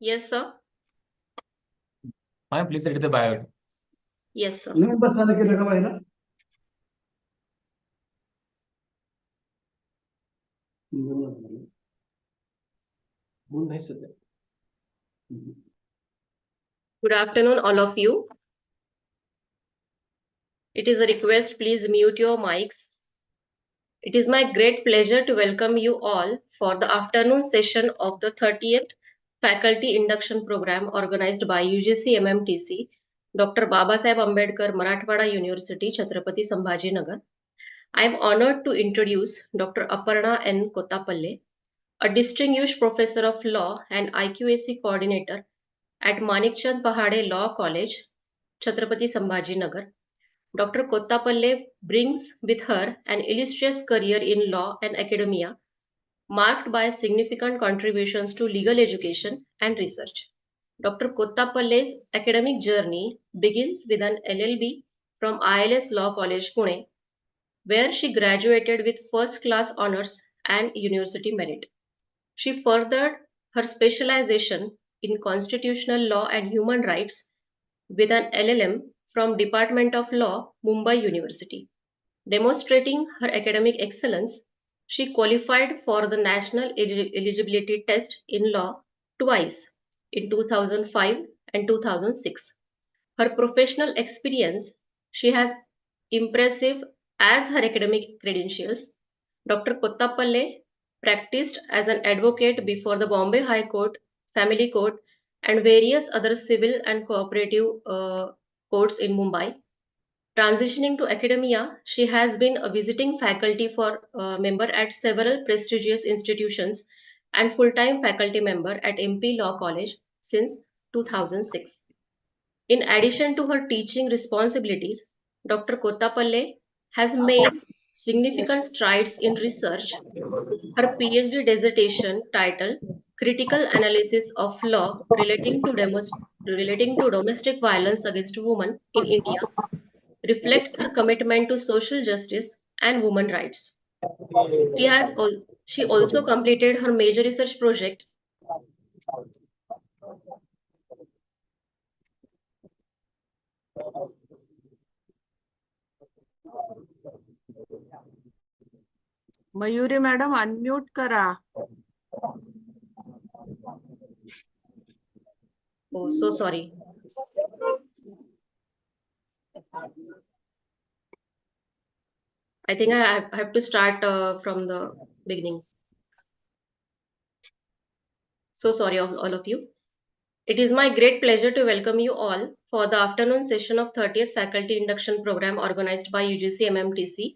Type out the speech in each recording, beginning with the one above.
Yes, sir. Ma'am, please read the bio. Yes, sir. बस वाला के लगा हुआ है ना बोल नहीं सकते Good afternoon, all of you. It is a request, please mute your mics. It is my great pleasure to welcome you all for the afternoon session of the 30th Faculty Induction Program organized by UGC-MMTC, Dr. Babasaheb Ambedkar, Marathwada University, Chhatrapati Sambhajinagar. I am honored to introduce Dr. Aparna N. Kottapalle, a distinguished professor of law and IQAC coordinator at Manikchand Pahade Law College, Chhatrapati Sambhajinagar. Dr. Kottapalle brings with her an illustrious career in law and academia, marked by significant contributions to legal education and research. Dr. Kottapalle's academic journey begins with an LLB from ILS Law College, Pune, where she graduated with first class honors and university merit. She furthered her specialization in constitutional law and human rights with an LLM from Department of Law, Mumbai University. Demonstrating her academic excellence, she qualified for the National Eligibility Test in Law twice, in 2005 and 2006. Her professional experience, she has impressive as her academic credentials. Dr. Kottapalle practiced as an advocate before the Bombay High Court, Family Court, and various other civil and cooperative courts in Mumbai. Transitioning to academia, she has been a visiting faculty member at several prestigious institutions and full-time faculty member at MP Law College since 2006. In addition to her teaching responsibilities, Dr. Kottapalle has made significant strides in research. Her PhD dissertation titled Critical Analysis of Law relating to Domestic Violence Against Women in India reflects her commitment to social justice and women's rights. She also completed her major research project Mayuri madam unmute करा. Oh, so sorry. I think I have to start from the beginning. So sorry, all of you. It is my great pleasure to welcome you all for the afternoon session of 30th Faculty Induction Program organized by UGC-MMTC,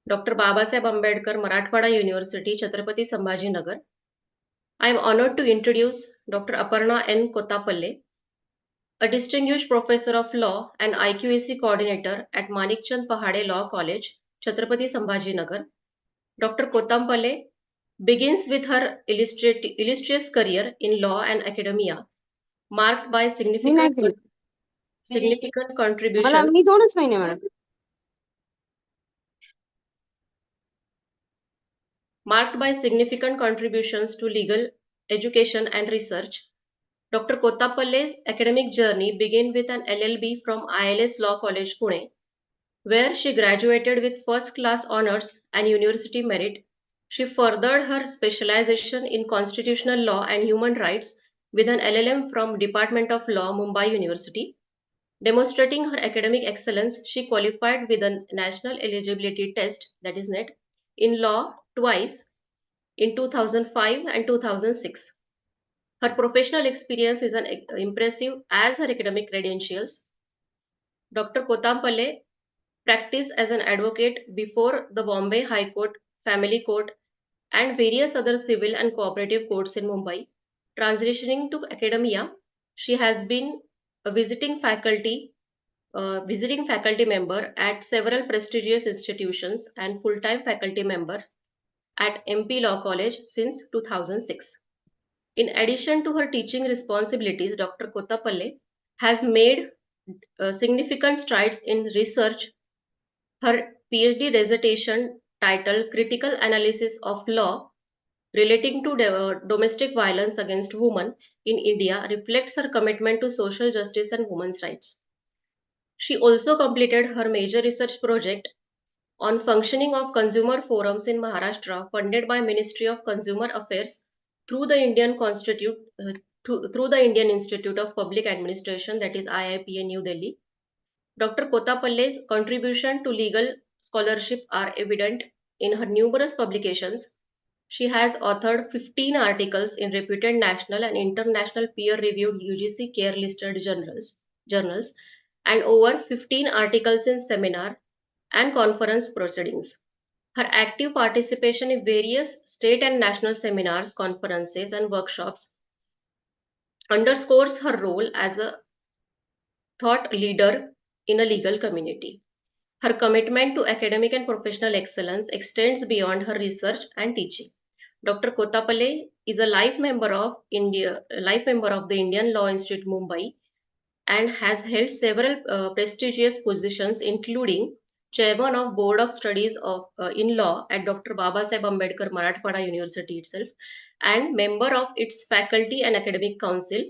Dr. Babasaheb Ambedkar, Marathwada University, Chhatrapati Sambhajinagar. I am honored to introduce Dr. Aparna N. Kottapalle, a distinguished professor of law and IQAC coordinator at Manikchand Pahade Law College, Chhatrapati Sambhajinagar. Dr. Kottapalle begins with her illustrious career in law and academia, marked by significant contributions. Marked by significant contributions to legal education and research, Dr. Kottapalle's academic journey began with an LLB from ILS Law College, Pune, where she graduated with first class honors and university merit. She furthered her specialization in constitutional law and human rights with an LLM from Department of Law, Mumbai University. Demonstrating her academic excellence, she qualified with a National Eligibility Test, that is NET, in law twice, in 2005 and 2006. Her professional experience is impressive as her academic credentials. Dr. Kottapalle practiced as an advocate before the Bombay High Court, Family Court, and various other civil and cooperative courts in Mumbai. Transitioning to academia, she has been a visiting faculty member at several prestigious institutions and full-time faculty member at MP Law College since 2006. In addition to her teaching responsibilities, Dr. Kottapalle has made significant strides in research. Her PhD dissertation titled Critical Analysis of Law relating to domestic violence against women in India reflects her commitment to social justice and women's rights. She also completed her major research project on functioning of consumer forums in Maharashtra, funded by Ministry of Consumer Affairs through the through the Indian Institute of Public Administration, that is IIP, New Delhi. Dr. Kottapalle's contribution to legal scholarship are evident in her numerous publications. She has authored 15 articles in reputed national and international peer-reviewed UGC care-listed journals and over 15 articles in seminar and conference proceedings. Her active participation in various state and national seminars, conferences, and workshops underscores her role as a thought leader in a legal community. Her commitment to academic and professional excellence extends beyond her research and teaching. Dr. Kottapalle is a life member of the Indian Law Institute, Mumbai, and has held several prestigious positions, including chairman of Board of Studies in Law at Dr. Babasaheb Ambedkar Marathwada University itself, and member of its Faculty and Academic Council.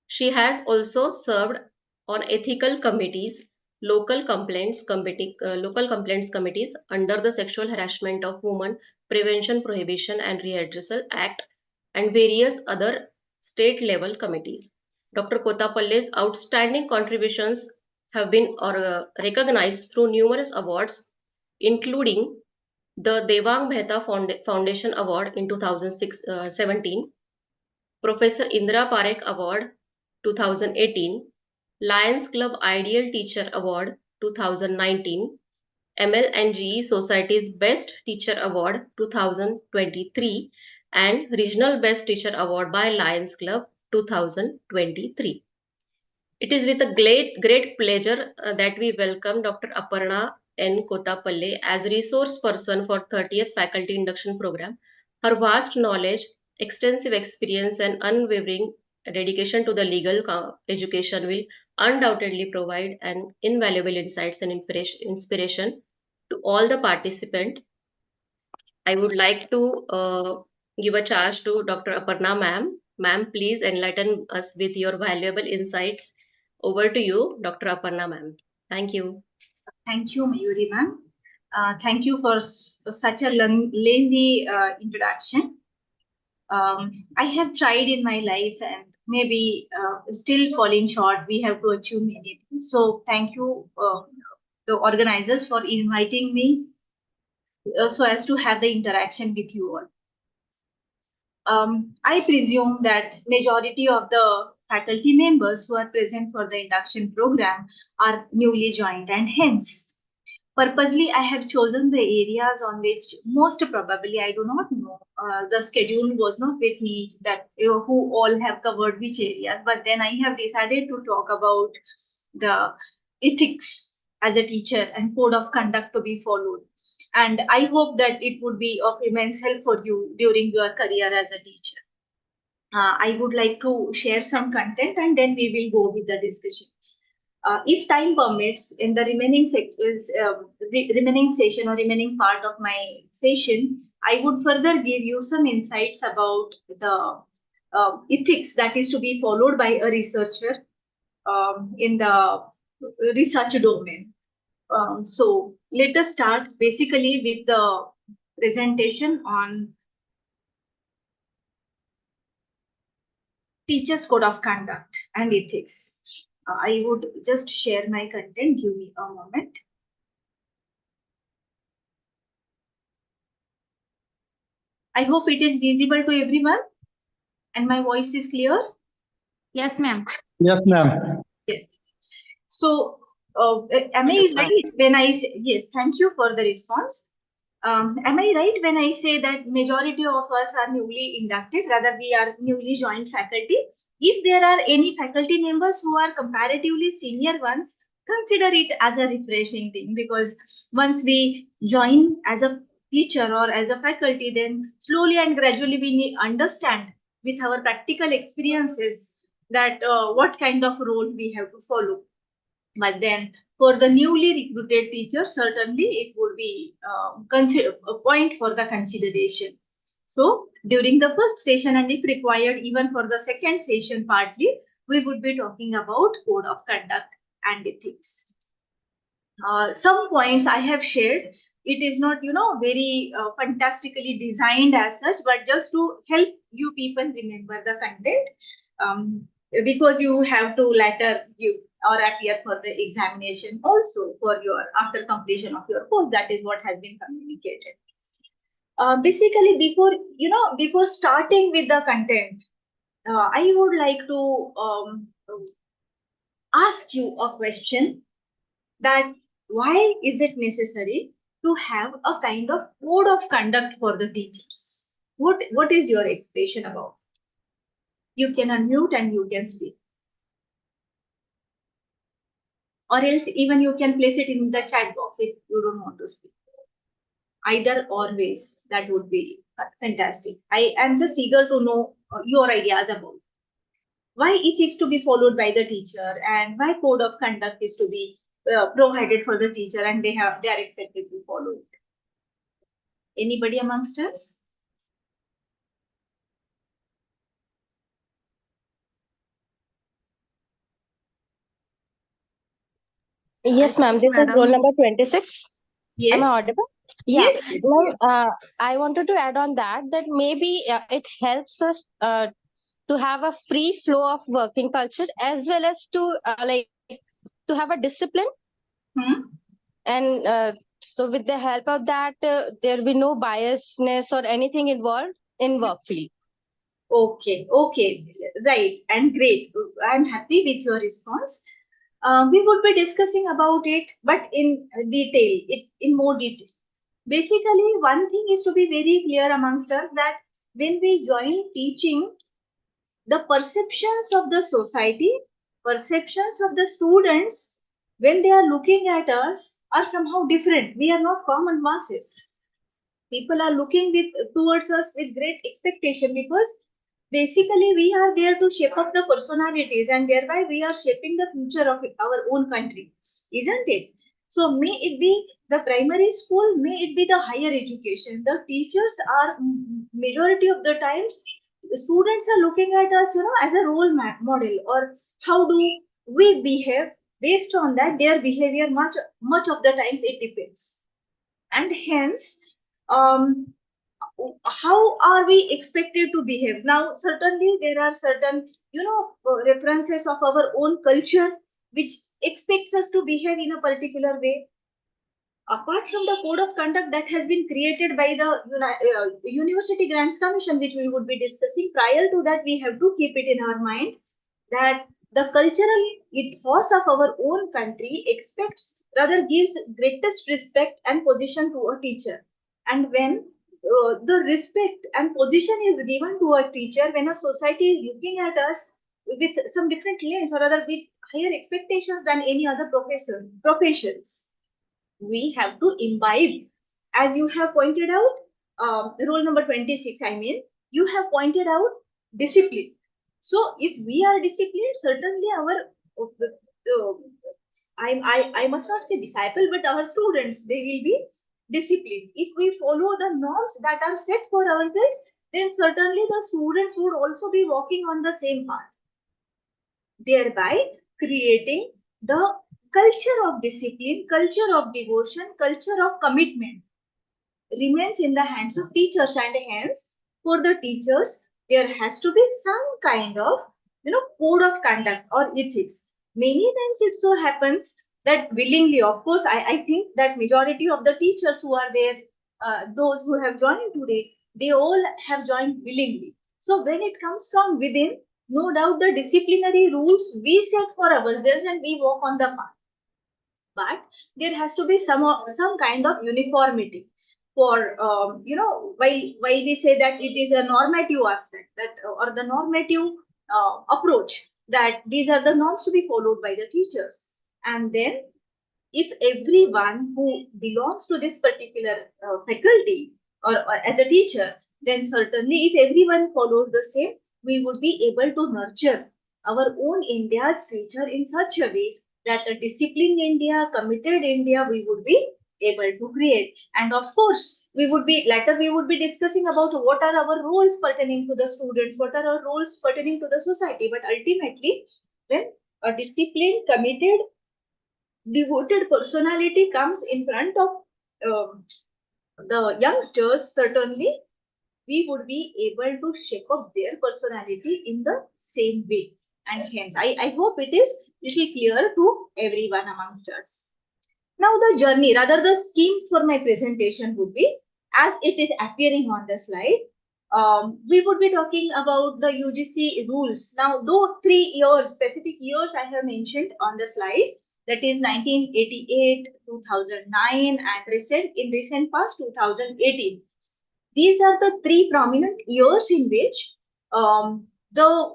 She has also served on ethical committees, local complaints committees under the Sexual Harassment of Women Prevention, Prohibition and Readdressal Act and various other state level committees. Dr. Kottapalle's outstanding contributions have been recognized through numerous awards, including the Devang Mehta Foundation Award in 2017, Professor Indira Parekh Award 2018, Lions Club Ideal Teacher Award 2019, MLNGE Society's Best Teacher Award 2023, and Regional Best Teacher Award by Lions Club 2023. It is with a great pleasure that we welcome Dr. Aparna N. Kottapalle as resource person for 30th Faculty Induction Program. Her vast knowledge, extensive experience, and unwavering dedication to the legal education will undoubtedly provide an invaluable insights and inspiration to all the participants. I would like to give a charge to Dr. Aparna ma'am. Ma'am, please enlighten us with your valuable insights. Over to you, Dr. Aparna ma'am. Thank you. Thank you, Mayuri ma'am. Thank you for such a lengthy introduction. I have tried in my life and maybe still falling short. We have to achieve many things. So thank you, the organizers, for inviting me so as to have the interaction with you all. I presume that majority of the faculty members who are present for the induction program are newly joined, and hence purposely I have chosen the areas on which most probably I do not know. The schedule was not with me that who all have covered which areas, but then I have decided to talk about the ethics as a teacher and code of conduct to be followed. And I hope that it would be of immense help for you during your career as a teacher. I would like to share some content and then we will go with the discussion. If time permits, in the remaining session or remaining part of my session, I would further give you some insights about the ethics that is to be followed by a researcher in the research domain. So let us start basically with the presentation on Teachers' Code of Conduct and Ethics. I would just share my content. Give me a moment. I hope it is visible to everyone and my voice is clear. Yes, ma'am. Yes, ma'am. Yes. So, am I right when I say, yes, thank you for the response. Am I right when I say that majority of us are newly inducted, rather we are newly joined faculty? If there are any faculty members who are comparatively senior ones, consider it as a refreshing thing, because once we join as a teacher or as a faculty, then slowly and gradually we understand with our practical experiences that what kind of role we have to follow. But then for the newly recruited teacher, certainly it would be a point for the consideration. So during the first session, and if required even for the second session partly, we would be talking about code of conduct and ethics. Some points I have shared. It is not, very fantastically designed as such, but just to help you people remember the content, because you have to later give or appear for the examination also for your after completion of your course. That is what has been communicated. Basically, before starting with the content, I would like to ask you a question, that why is it necessary to have a kind of code of conduct for the teachers? What is your expression about? You can unmute and you can speak. Or else even you can place it in the chat box if you don't want to speak. Either or ways, that would be fantastic. I am just eager to know your ideas about why ethics to be followed by the teacher, and why code of conduct is to be provided for the teacher, and they are expected to follow it. Anybody amongst us? Yes, ma'am. This is roll Madam. number 26. Am I Yes. audible? Yeah. Yes. Ma'am, I wanted to add on that maybe it helps us to have a free flow of working culture, as well as to to have a discipline. And so with the help of that, there will be no biasness or anything involved in work field. Okay, right, and great. I'm happy with your response. We would be discussing about it, but in in more detail. Basically, one thing is to be very clear amongst us, that when we join teaching, the perceptions of the society, perceptions of the students, when they are looking at us, are somehow different. We are not common masses. People are looking towards us with great expectation, because basically we are there to shape up the personalities, and thereby we are shaping the future of our own country, isn't it? So may it be the primary school, may it be the higher education, the teachers are majority of the times, the students are looking at us, as a role model, or how do we behave. Based on that, their behavior much of the times it depends, and hence, how are we expected to behave? Now certainly there are certain, references of our own culture which expects us to behave in a particular way. Apart from the code of conduct that has been created by the University Grants Commission, which we would be discussing, prior to that we have to keep it in our mind that the cultural ethos of our own country expects, rather gives greatest respect and position to a teacher. And when the respect and position is given to a teacher, when a society is looking at us with some different lens, or rather with higher expectations than any other professions, we have to imbibe, as you have pointed out, rule number 26, I mean, you have pointed out discipline. So if we are disciplined, certainly our, I must not say disciple, but our students, they will be disciplined. If we follow the norms that are set for ourselves, then certainly the students would also be walking on the same path, thereby creating the culture of discipline, culture of devotion, culture of commitment remains in the hands of teachers, and hence for the teachers there has to be some kind of, code of conduct or ethics. Many times it so happens that willingly, of course, I think that majority of the teachers who are there, those who have joined today, they all have joined willingly. So when it comes from within, no doubt the disciplinary rules we set for ourselves and we walk on the path, but there has to be some kind of uniformity for, while we say that it is a normative aspect, that or the normative approach, that these are the norms to be followed by the teachers. And then if everyone who belongs to this particular faculty, or as a teacher, then certainly if everyone follows the same, we would be able to nurture our own India's future in such a way that a disciplined India, committed India, we would be able to create. And of course, we would be discussing about what are our roles pertaining to the students, what are our roles pertaining to the society. But ultimately, when a disciplined, committed, devoted personality comes in front of the youngsters, certainly we would be able to shape up their personality in the same way. And hence, I hope it is little clear to everyone amongst us. Now the journey, rather the scheme for my presentation would be, as it is appearing on the slide, we would be talking about the UGC rules. Now, though 3 years, specific years I have mentioned on the slide, that is 1988, 2009, and in recent past 2018. These are the 3 prominent years in which the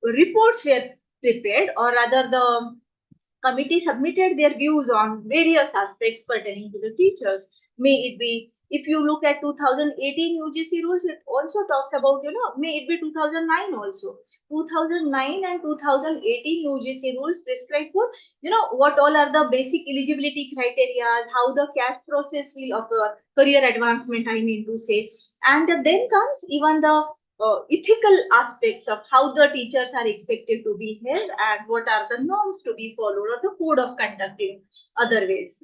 reports were prepared, or rather the committee submitted their views on various aspects pertaining to the teachers. May it be, if you look at 2018 UGC rules, it also talks about, may it be 2009 also. 2009 and 2018 UGC rules prescribe for, what all are the basic eligibility criteria, how the caste process will occur, career advancement, I mean to say. And then comes even the ethical aspects of how the teachers are expected to behave and what are the norms to be followed, or the code of conduct in other ways.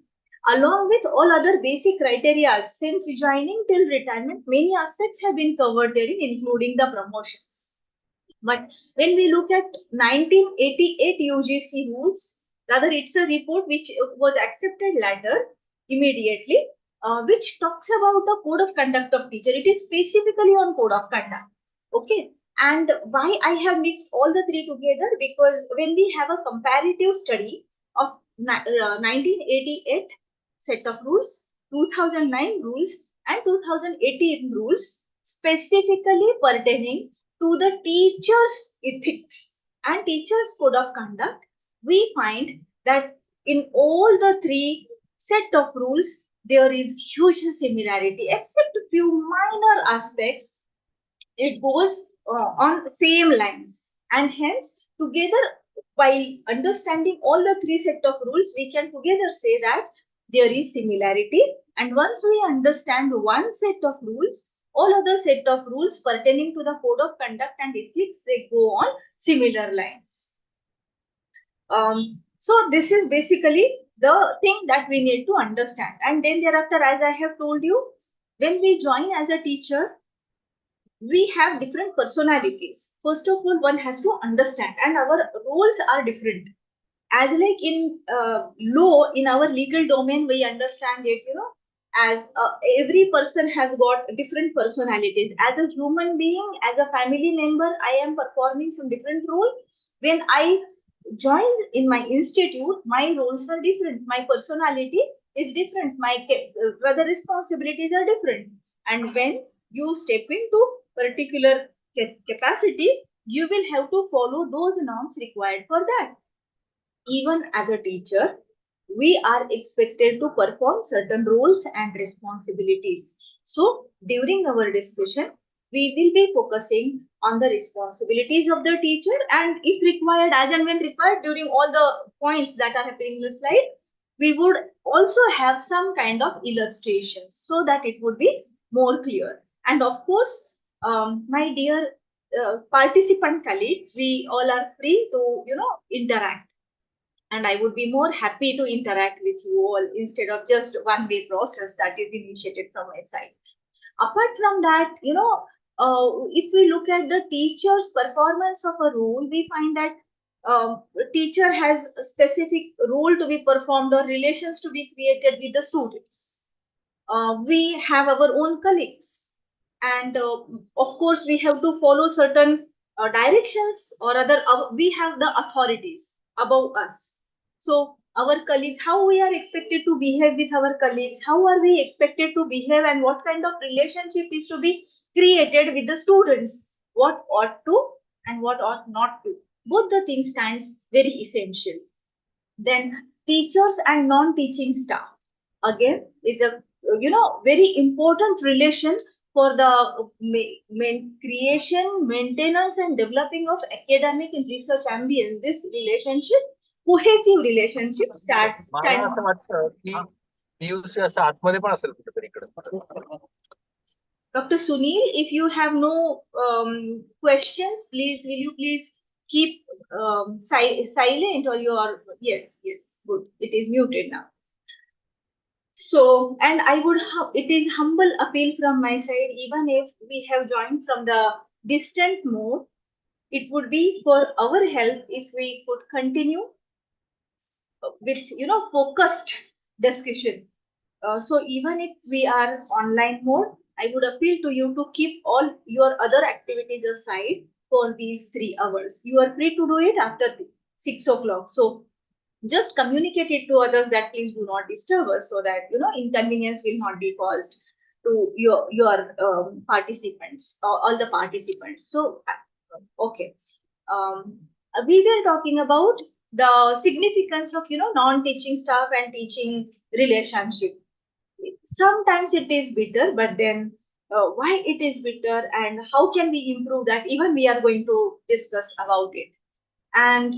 Along with all other basic criteria, since joining till retirement, many aspects have been covered therein, including the promotions. But when we look at 1988 UGC rules, rather it's a report which was accepted later, immediately, which talks about the code of conduct of teacher. It is specifically on code of conduct. Okay. And why I have mixed all the 3 together? Because when we have a comparative study of 1988 set of rules, 2009 rules, and 2018 rules, specifically pertaining to the teachers' ethics and teachers' code of conduct, we find that in all the 3 set of rules, there is huge similarity, except a few minor aspects. It goes on same lines, and hence together, by understanding all the 3 set of rules, we can together say that there is similarity. And once we understand one set of rules, all other set of rules pertaining to the code of conduct and ethics, they go on similar lines. So this is basically the thing that we need to understand. And then thereafter, as I have told you, when we join as a teacher, we have different personalities. First of all, one has to understand, and our roles are different. As like in law, in our legal domain, we understand it, as every person has got different personalities. As a human being, as a family member, I am performing some different role. When I join in my institute, my roles are different. My personality is different. My rather responsibilities are different. And when you step into particular capacity, you will have to follow those norms required for that. Even as a teacher, we are expected to perform certain roles and responsibilities. So during our discussion, we will be focusing on the responsibilities of the teacher, and if required, as and when required, during all the points that are happening in the slide, we would also have some kind of illustrations so that it would be more clear. And of course, my dear participant colleagues, we all are free to, interact. And I would be more happy to interact with you all instead of just one-way process that is initiated from my side. Apart from that, if we look at the teacher's performance of a role, we find that teacher has a specific role to be performed or relations to be created with the students. We have our own colleagues, and of course we have to follow certain directions, or other we have the authorities above us. So our colleagues, how we are expected to behave with our colleagues, how are we expected to behave, and what kind of relationship is to be created with the students, what ought to and what ought not to. Both the things stands very essential. Then teachers and non-teaching staff, again, is a very important relation for the creation, maintenance, and developing of academic and research ambience. This relationship, cohesive relationship, stands. PUC असं आतमध्ये पण असेल कुठेतरी इकडे. Dr. Sunil, if you have no questions, please, will you please keep silent or you are, yes, good. It is muted now. So, and I would, it is humble appeal from my side, even if we have joined from the distant mode, it would be for our help if we could continue with, focused discussion. So even if we are online mode, I would appeal to you to keep all your other activities aside for these 3 hours. You are free to do it after 6 o'clock. So just communicate it to others that please do not disturb us, so that inconvenience will not be caused to your participants or all the participants. So okay, um, we were talking about the significance of non-teaching staff and teaching relationship. Sometimes it is bitter, but then why it is bitter and how can we improve that, even we are going to discuss about it. And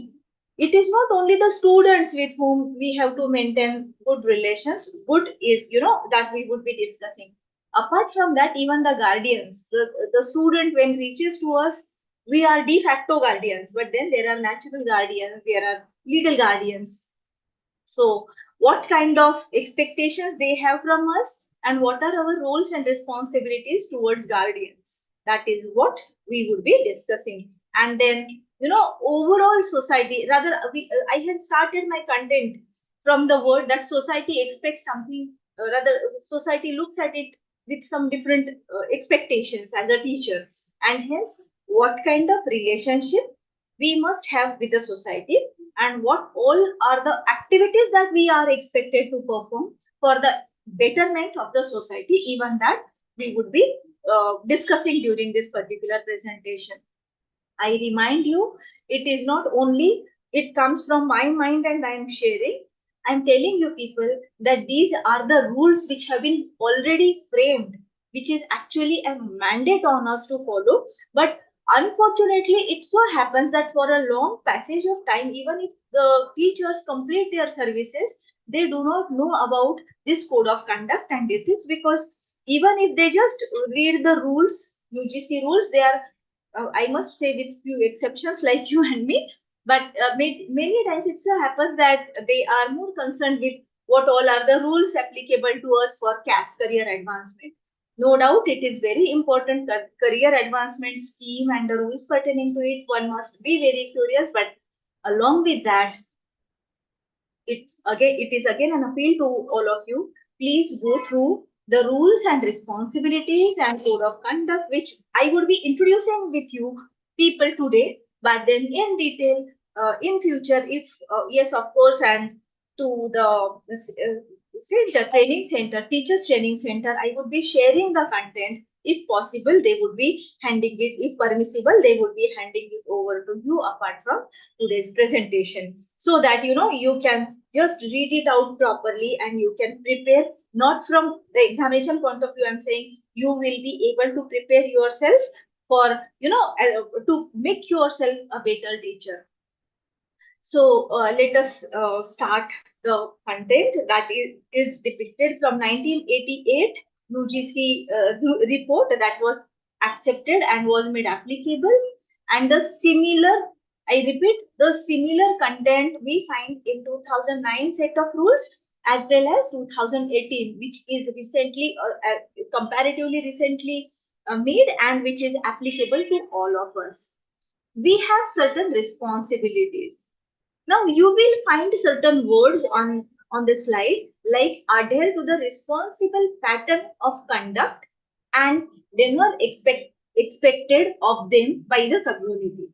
it is not only the students with whom we have to maintain good relations. Good is that we would be discussing. Apart from that, even the guardians, the student when reaches to us, we are de facto guardians, but then there are natural guardians, there are legal guardians. So what kind of expectations they have from us, and what are our roles and responsibilities towards guardians? That is what we would be discussing. And then, overall society, rather, I had started my content from the word that society expects something, rather, society looks at it with some different expectations as a teacher. And hence, what kind of relationship we must have with the society, and what all are the activities that we are expected to perform for the betterment of the society, even that we would be discussing during this particular presentation. I remind you, it is not only, it comes from my mind and I am sharing. I'm telling you people that these are the rules which have been already framed, which is actually a mandate on us to follow. But unfortunately, it so happens that for a long passage of time, even if the teachers complete their services, they do not know about this code of conduct and ethics, because even if they just read the rules, UGC rules, they are, I must say, with few exceptions like you and me, but many times it so happens that they are more concerned with what all are the rules applicable to us for CAS, career advancement. No doubt it is very important career advancement scheme and the rules pertaining to it. One must be very curious, but along with that, it is again an appeal to all of you. Please go through the rules and responsibilities and code of conduct, which I would be introducing with you people today, but then in detail in future, if yes, of course, and to the center, training center, teachers training center, I would be sharing the content. If possible, they would be handing it, if permissible, they would be handing it over to you apart from today's presentation, so that you can just read it out properly and you can prepare, not from the examination point of view. I'm saying you will be able to prepare yourself for to make yourself a better teacher. So let us start the content that is depicted from 1988 UGC report that was accepted and was made applicable. And the similar, I repeat, the similar content we find in 2009 set of rules as well as 2018, which is recently comparatively recently made, and which is applicable to all of us. We have certain responsibilities. Now you will find certain words on the slide like adhere to the responsible pattern of conduct and then were expected of them by the community.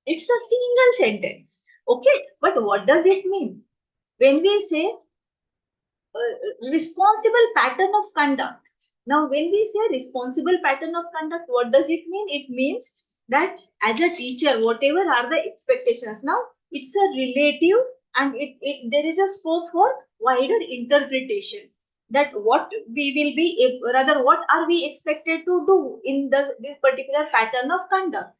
It's a single sentence. Okay, but what does it mean? When we say responsible pattern of conduct. Now, when we say responsible pattern of conduct, what does it mean? It means that as a teacher, whatever are the expectations, now it's a relative, and there is a scope for wider interpretation. That what we will be, rather what are we expected to do in this particular pattern of conduct.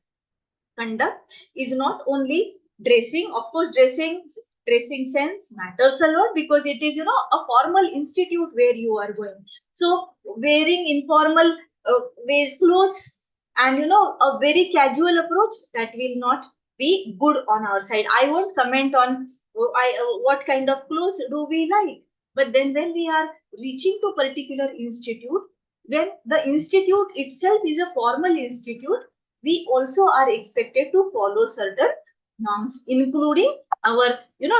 Conduct is not only dressing, of course, dressing dressing sense matters a lot because it is, a formal institute where you are going. So wearing informal ways clothes and, a very casual approach, that will not be good on our side. I won't comment on what kind of clothes do we like. But then when we are reaching to particular institute, when the institute itself is a formal institute, we also are expected to follow certain norms, including our,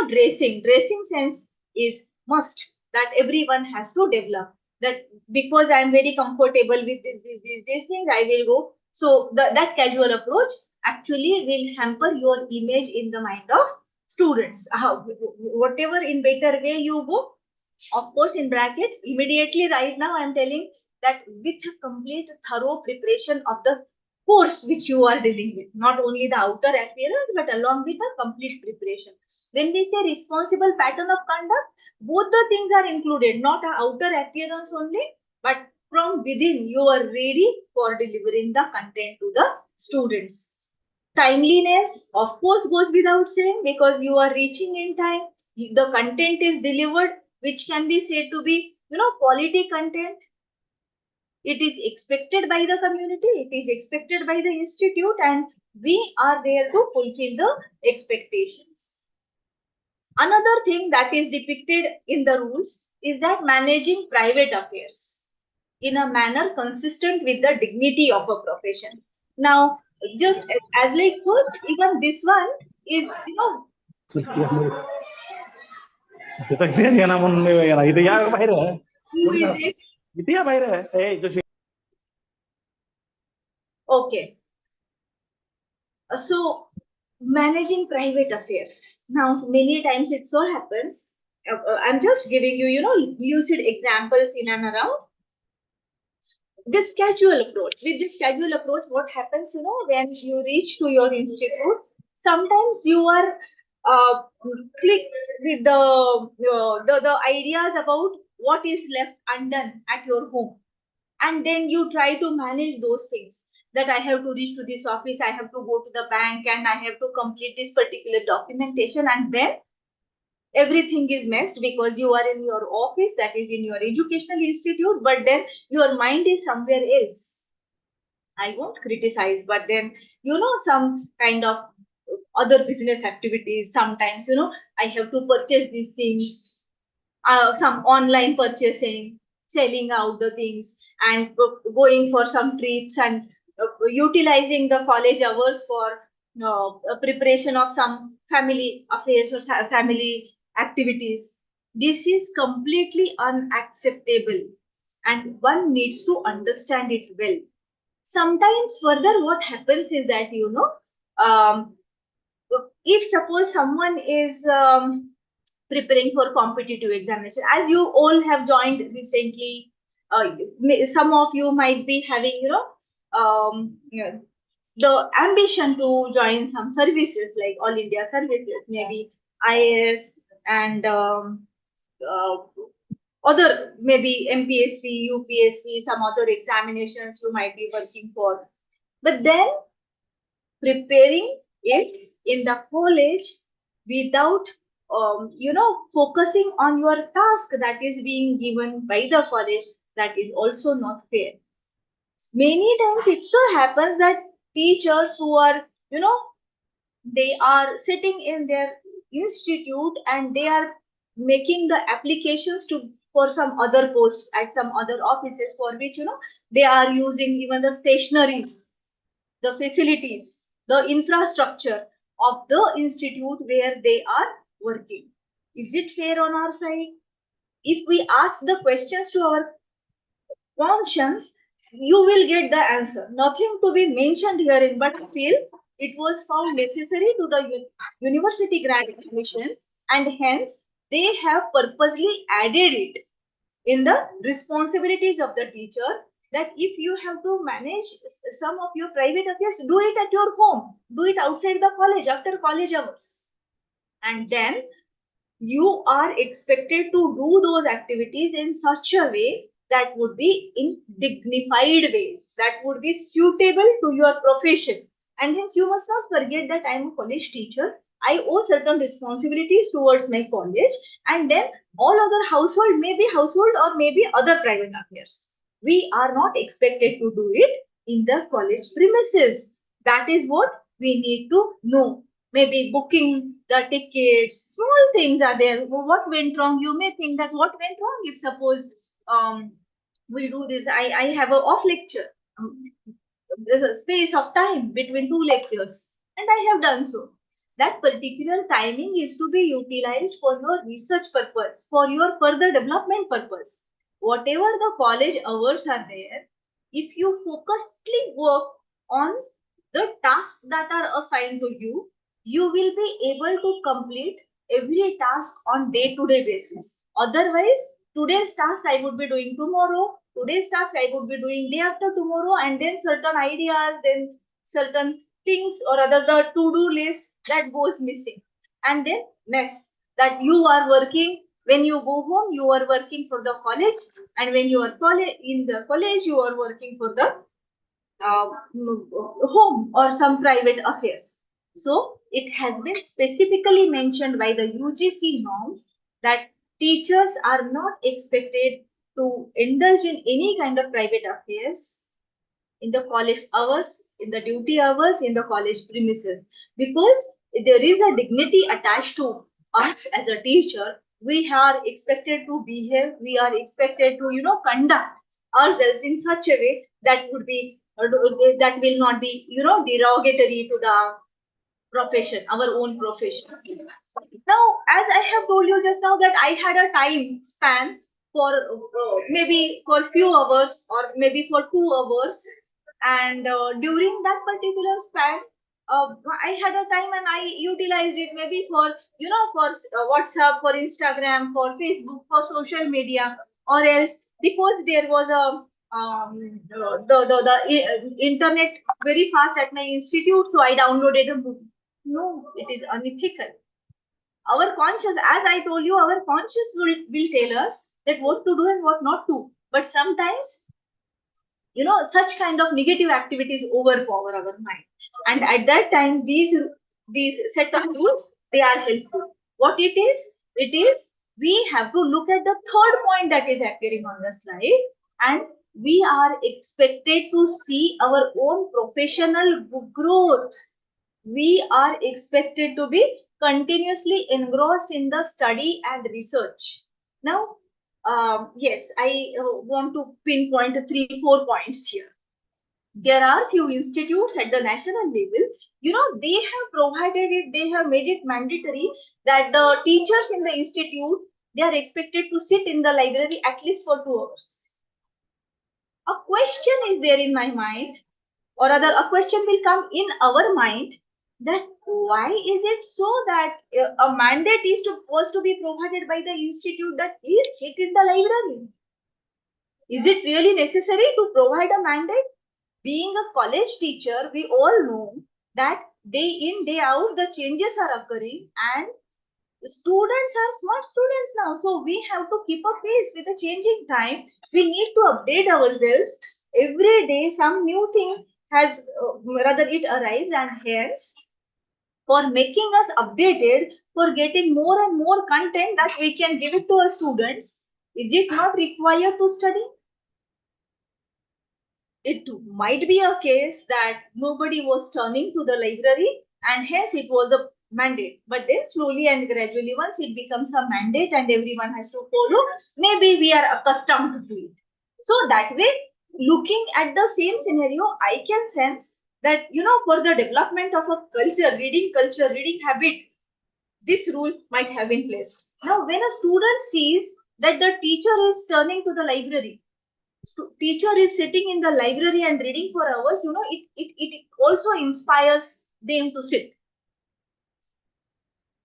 dressing sense is must, that everyone has to develop. That because I am very comfortable with these things, I will go. So that casual approach actually will hamper your image in the mind of students. Whatever in better way you go, of course, in brackets, immediately right now I'm telling that with a complete thorough preparation of the course which you are dealing with, not only the outer appearance, but along with the complete preparation. When we say responsible pattern of conduct, both the things are included, not a outer appearance only, but from within you are ready for delivering the content to the students. Timeliness, of course, goes without saying because you are reaching in time. The content is delivered, which can be said to be, quality content. It is expected by the community, it is expected by the institute, and we are there to fulfill the expectations. Another thing that is depicted in the rules is that managing private affairs in a manner consistent with the dignity of a profession. Now, just as like first, even this one is, who is it? Okay. So managing private affairs. Now, many times it so happens, I'm just giving you, lucid examples in and around this casual approach. With this casual approach, what happens, when you reach to your institute, sometimes you are clicked with the ideas about what is left undone at your home, and then you try to manage those things, that I have to reach to this office, I have to go to the bank, and I have to complete this particular documentation, and then everything is messed because you are in your office, that is in your educational institute, but then your mind is somewhere else. I won't criticize, but then, some kind of other business activities, sometimes, I have to purchase these things, some online purchasing, selling out the things, and going for some trips, and utilizing the college hours for preparation of some family affairs or family activities. This is completely unacceptable, and one needs to understand it well. Sometimes further what happens is that, um, if suppose someone is preparing for competitive examination, as you all have joined recently, some of you might be having, the ambition to join some services like all India services, maybe IAS, and uh, other, maybe MPSC, UPSC, some other examinations you might be working for. But then preparing it in the college without, focusing on your task that is being given by the college, that is also not fair. Many times it so happens that teachers who are, they are sitting in their institute and they are making the applications to for some other posts at some other offices, for which, they are using even the stationaries, the facilities, the infrastructure of the institute where they are working. Is it fair on our side? If we ask the questions to our conscience, you will get the answer. Nothing to be mentioned herein, but I feel it was found necessary to the university grant admission, and hence they have purposely added it in the responsibilities of the teacher, that if you have to manage some of your private affairs, do it at your home, do it outside the college after college hours, and then you are expected to do those activities in such a way that would be in dignified ways, that would be suitable to your profession. And hence you must not forget that I am a college teacher. I owe certain responsibilities towards my college, and then all other household, maybe household or maybe other private affairs. We are not expected to do it in the college premises. That is what we need to know. Maybe booking the tickets, small things are there. What went wrong? You may think that what went wrong if suppose we do this. I have a off lecture. There's a space of time between two lectures, and I have done so. That particular timing is to be utilized for your research purpose, for your further development purpose. Whatever the college hours are there, if you focusedly work on the tasks that are assigned to you, you will be able to complete every task on day-to-day basis. Otherwise, today's task I would be doing tomorrow, today's task I would be doing day after tomorrow, and then certain ideas, then certain things or other the to-do list that goes missing, and then mess that you are working. When you go home, you are working for the college, and when you are in the college, you are working for the uh, home or some private affairs. So it has been specifically mentioned by the UGC norms that teachers are not expected to indulge in any kind of private affairs in the college hours, in the duty hours, in the college premises, because there is a dignity attached to us as a teacher. We are expected to behave, we are expected to, conduct ourselves in such a way that would be, that will not be, derogatory to the profession, our own profession. Now, as I have told you just now that I had a time span for maybe for few hours or maybe for 2 hours, and during that particular span, I had a time and I utilized it maybe for for WhatsApp, for Instagram, for Facebook, for social media, or else because there was a internet very fast at my institute, so I downloaded a book. No, it is unethical. Our conscious, as I told you, our conscious will tell us that what to do and what not to. But sometimes, such kind of negative activities overpower our mind. And at that time, these set of rules, they are helpful. What it is? It is we have to look at the third point that is appearing on the slide, and we are expected to see our own professional growth. We are expected to be continuously engrossed in the study and research. Now, yes, I want to pinpoint 3-4 points here. There are few institutes at the national level, they have provided it, they have made it mandatory that the teachers in the institute, they are expected to sit in the library at least for 2 hours. A question is there in my mind, or rather a question will come in our mind, that why is it so that a mandate was to be provided by the institute that please sit in the library? Is it really necessary to provide a mandate? Being a college teacher, we all know that day in, day out, the changes are occurring, and students are smart students now. So we have to keep a pace with the changing time. We need to update ourselves. Every day, some new thing has, rather it arrives, and hence, for making us updated, for getting more and more content that we can give it to our students, is it not required to study? It might be a case that nobody was turning to the library, and hence it was a mandate. But then slowly and gradually, once it becomes a mandate and everyone has to follow, maybe we are accustomed to it. So that way, looking at the same scenario, I can sense that, for the development of a culture, reading habit, this rule might have been placed. Now, when a student sees that the teacher is turning to the library, teacher is sitting in the library and reading for hours, it also inspires them to sit.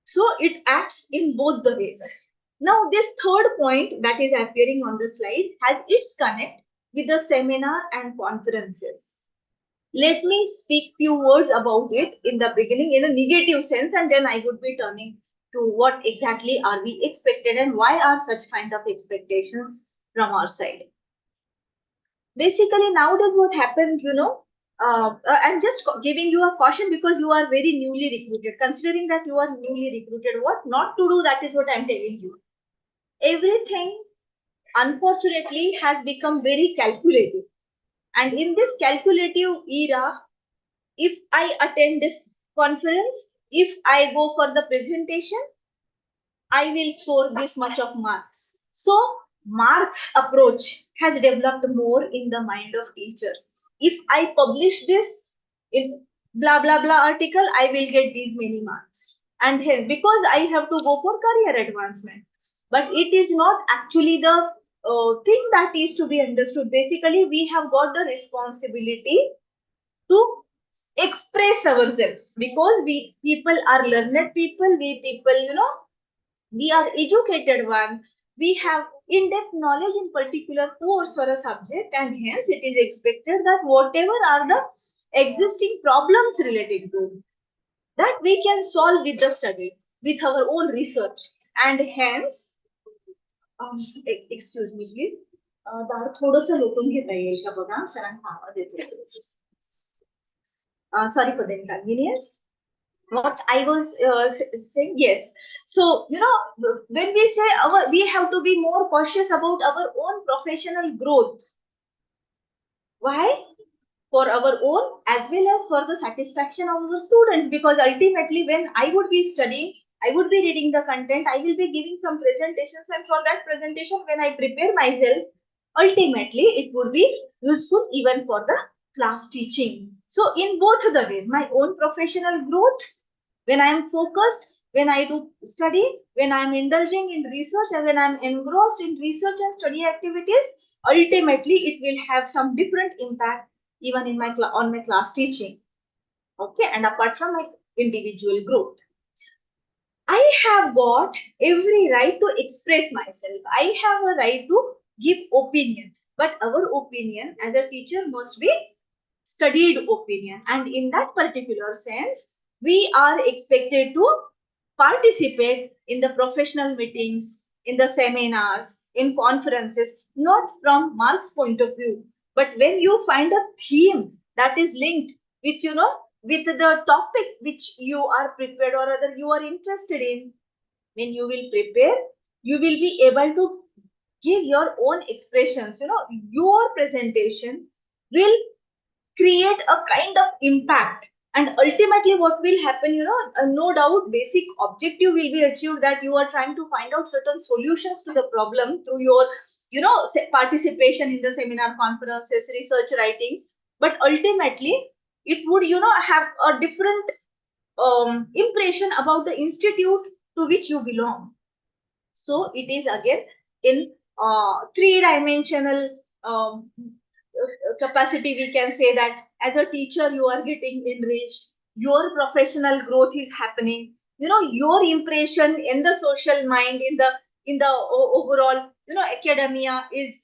So it acts in both the ways. Now, this third point that is appearing on the slide has its connect with the seminar and conferences. Let me speak few words about it in the beginning in a negative sense, and then I would be turning to what exactly are we expected and why are such kind of expectations from our side. Basically, nowadays what happened, I'm just giving you a caution because you are very newly recruited. Considering that you are newly recruited, what not to do, that is what I'm telling you. Everything, unfortunately, has become very calculative. And in this calculative era, if I attend this conference, if I go for the presentation, I will score this much of marks. So marks approach has developed more in the mind of teachers. If I publish this in blah blah blah article, I will get these many marks. And hence, because I have to go for career advancement. But it is not actually the thing that is to be understood. Basically, we have got the responsibility to express ourselves because we people are learned people, we people, we are educated one, we have in-depth knowledge in particular course or a subject, and hence it is expected that whatever are the existing problems related to that we can solve with the study, with our own research. And hence excuse me please, दार थोडंसं लोटून घेता येईल का बघा, सरांना आवाज येतोय. Sorry for the inconvenience. What I was saying, yes. So, when we say we have to be more cautious about our own professional growth. Why? For our own as well as for the satisfaction of our students. Because ultimately, when I would be studying, I would be reading the content, I will be giving some presentations, and for that presentation, when I prepare myself, ultimately it would be useful even for the class teaching. So, in both the ways, my own professional growth, when I am focused, when I do study, when I am indulging in research, and when I am engrossed in research and study activities, ultimately it will have some different impact even in my on my class teaching. Okay, and apart from my individual growth, I have got every right to express myself. I have a right to give opinion, but our opinion as a teacher must be studied opinion, and in that particular sense, we are expected to participate in the professional meetings, in the seminars, in conferences, not from marks point of view, but when you find a theme that is linked with, with the topic which you are prepared or rather you are interested in, when you will prepare, you will be able to give your own expressions. Your presentation will create a kind of impact, and ultimately what will happen, no doubt basic objective will be achieved, that you are trying to find out certain solutions to the problem through your participation in the seminar, conferences, research writings. But ultimately it would have a different impression about the institute to which you belong. So it is again in three-dimensional capacity. We can say that as a teacher you are getting enriched, your professional growth is happening, your impression in the social mind, in the overall academia is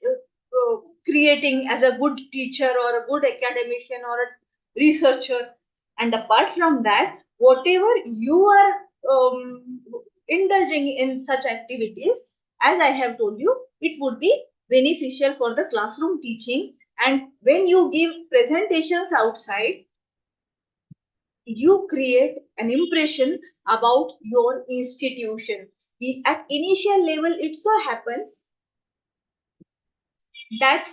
creating as a good teacher or a good academician or a researcher. And apart from that, whatever you are indulging in such activities, as I have told you, it would be beneficial for the classroom teaching. And when you give presentations outside, you create an impression about your institution. At initial level, it so happens that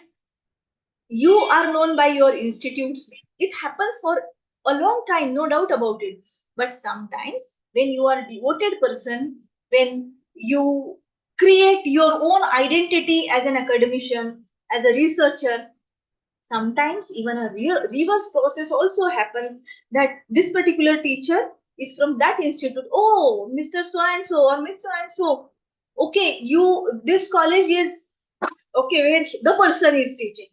you are known by your institutes. It happens for a long time, no doubt about it. But sometimes when you are a devoted person, when you create your own identity as an academician, as a researcher, sometimes even a reverse process also happens, that this particular teacher is from that institute. Oh, Mr. So and so or Miss so and so. Okay, this college is okay where the person is teaching.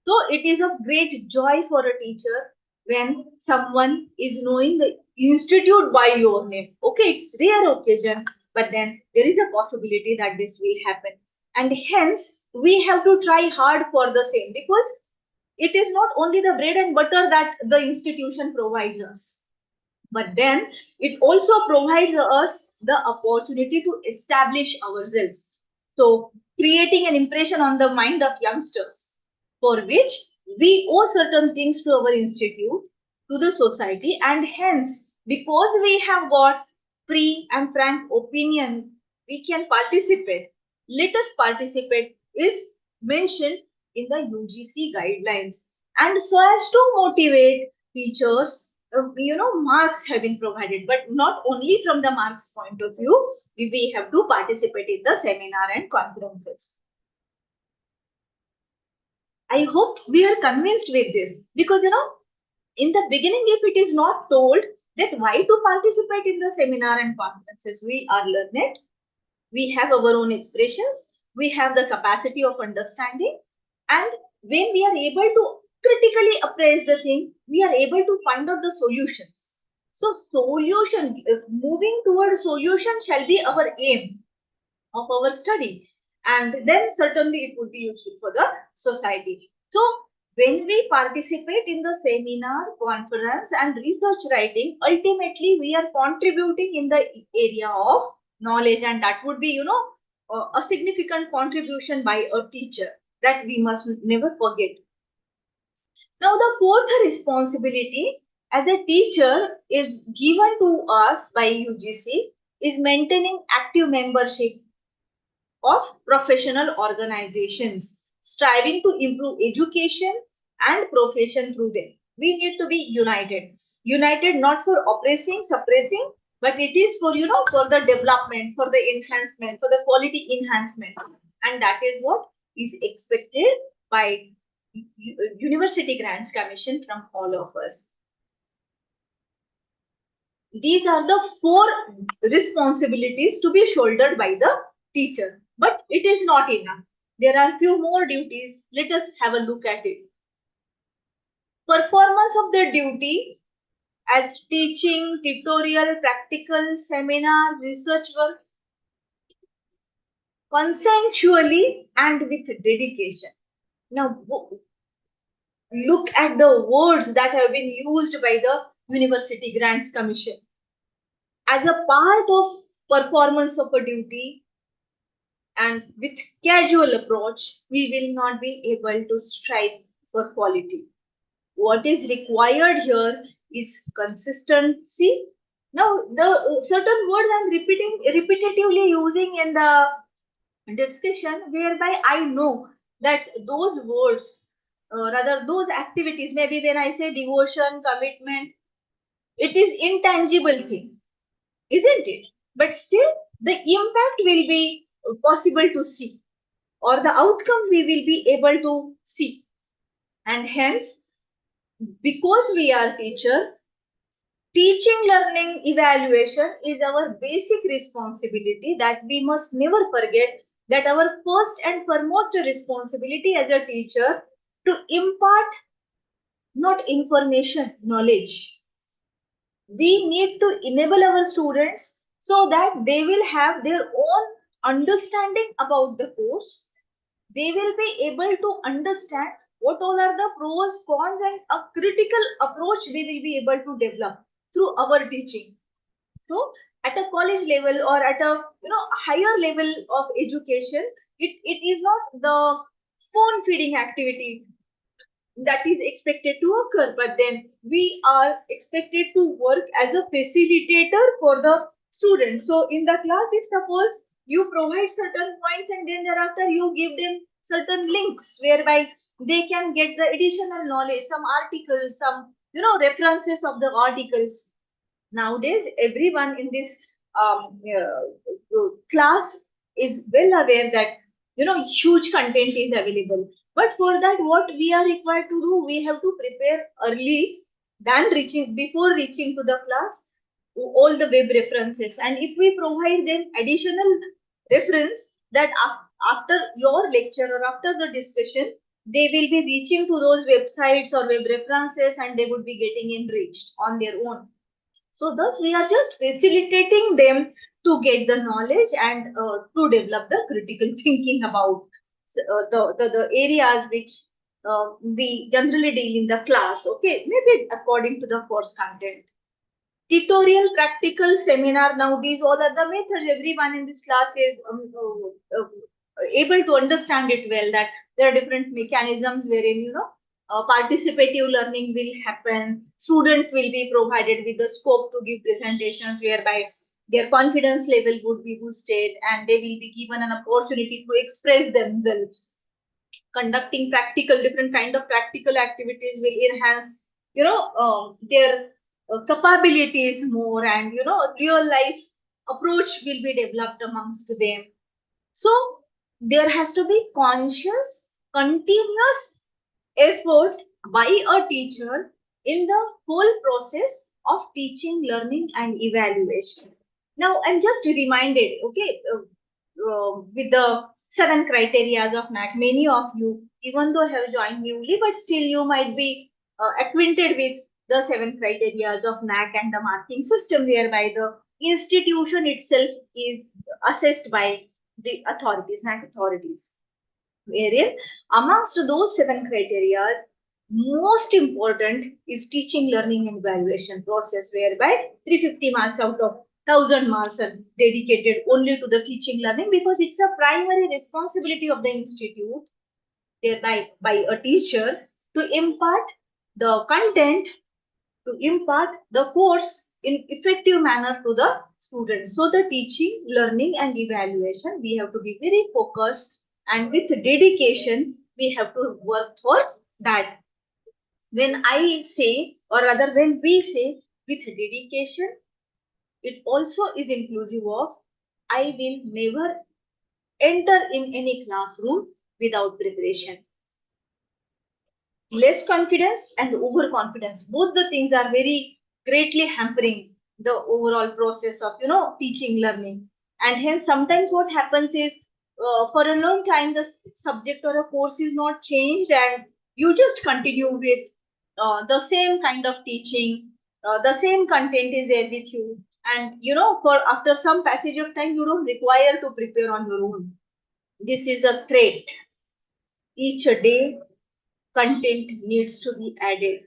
So it is of great joy for a teacher when someone is knowing the institute by your name. Okay, it's rare occasion, but then there is a possibility that this will happen. And hence, we have to try hard for the same, because it is not only the bread and butter that the institution provides us, but then it also provides us the opportunity to establish ourselves. So creating an impression on the mind of youngsters, for which we owe certain things to our institute, to the society, and hence, because we have got free and frank opinion, we can participate. Let us participate is mentioned in the UGC guidelines. And so as to motivate teachers, marks have been provided, but not only from the marks point of view, we have to participate in the seminar and conferences. I hope we are convinced with this, because in the beginning, if it is not told that why to participate in the seminar and conferences, we are learned, we have our own expressions, we have the capacity of understanding, and when we are able to critically appraise the thing, we are able to find out the solutions. So solution, moving towards solution shall be our aim of our study, and then certainly it would be useful for the society. So when we participate in the seminar, conference and research writing, ultimately we are contributing in the area of knowledge, and that would be a significant contribution by a teacher that we must never forget. Now the fourth responsibility as a teacher is given to us by UGC is maintaining active membership of professional organizations, striving to improve education and profession through them. We need to be united. United not for oppressing, suppressing, but it is for, for the development, for the enhancement, for the quality enhancement. And that is what is expected by University Grants Commission from all of us. These are the four responsibilities to be shouldered by the teacher. But it is not enough. There are few more duties. Let us have a look at it. Performance of the duty as teaching, tutorial, practical, seminar, research work, consensually and with dedication. Now, look at the words that have been used by the University Grants Commission. As a part of performance of a duty, and with casual approach, we will not be able to strive for quality. What is required here is consistency. Now, the certain words I'm repetitively using in the discussion, whereby I know that those words, rather those activities, maybe when I say devotion, commitment, it is intangible thing, isn't it? But still, the impact will be possible to see, or the outcome we will be able to see. And hence, because we are teacher, teaching, learning, evaluation is our basic responsibility that we must never forget, that our first and foremost responsibility as a teacher to impart not information, knowledge. We need to enable our students so that they will have their own understanding about the course. They will be able to understand what all are the pros, cons, and a critical approach they will be able to develop through our teaching. So at a college level or at a higher level of education, it is not the spoon feeding activity that is expected to occur, but then we are expected to work as a facilitator for the students. So in the class, if suppose you provide certain points and then thereafter you give them certain links whereby they can get the additional knowledge, some articles, some references of the articles. Nowadays everyone in this class is well aware that huge content is available, but for that what we are required to do, we have to prepare early than before reaching to the class all the web references, and if we provide them additional reference that after your lecture or after the discussion they will be reaching to those websites or web references and they would be getting enriched on their own. So thus we are just facilitating them to get the knowledge and to develop the critical thinking about the areas which we generally deal in the class. Okay, maybe according to the course content. Tutorial, practical, seminar. Now these all are the methods. Everyone in this class is able to understand it well, that there are different mechanisms wherein participative learning will happen. Students will be provided with the scope to give presentations whereby their confidence level would be boosted and they will be given an opportunity to express themselves. Conducting different kind of practical activities will enhance, their capabilities more, and real life approach will be developed amongst them. So there has to be conscious, continuous effort by a teacher in the whole process of teaching, learning, and evaluation. Now, I'm just reminded, okay, with the 7 criteria of NAC, many of you, even though have joined newly, but still you might be acquainted with the 7 criteria of NAC and the marking system, whereby the institution itself is assessed by the authorities, NAC authorities. Wherein amongst those 7 criteria, most important is teaching, learning, and evaluation process, whereby 350 marks out of 1000 marks are dedicated only to the teaching, learning, because it's a primary responsibility of the institute, thereby by a teacher, to impart the content, to impart the course in effective manner to the students. So the teaching, learning, and evaluation, we have to be very focused, and with dedication we have to work for that. When I say, or rather when we say with dedication, it also is inclusive of I will never enter in any classroom without preparation. Less confidence and overconfidence, both the things are very greatly hampering the overall process of teaching, learning. And hence sometimes what happens is, for a long time the subject or a course is not changed, and you just continue with the same kind of teaching, the same content is there with you, and for after some passage of time you don't require to prepare on your own. This is a threat. Each day content needs to be added.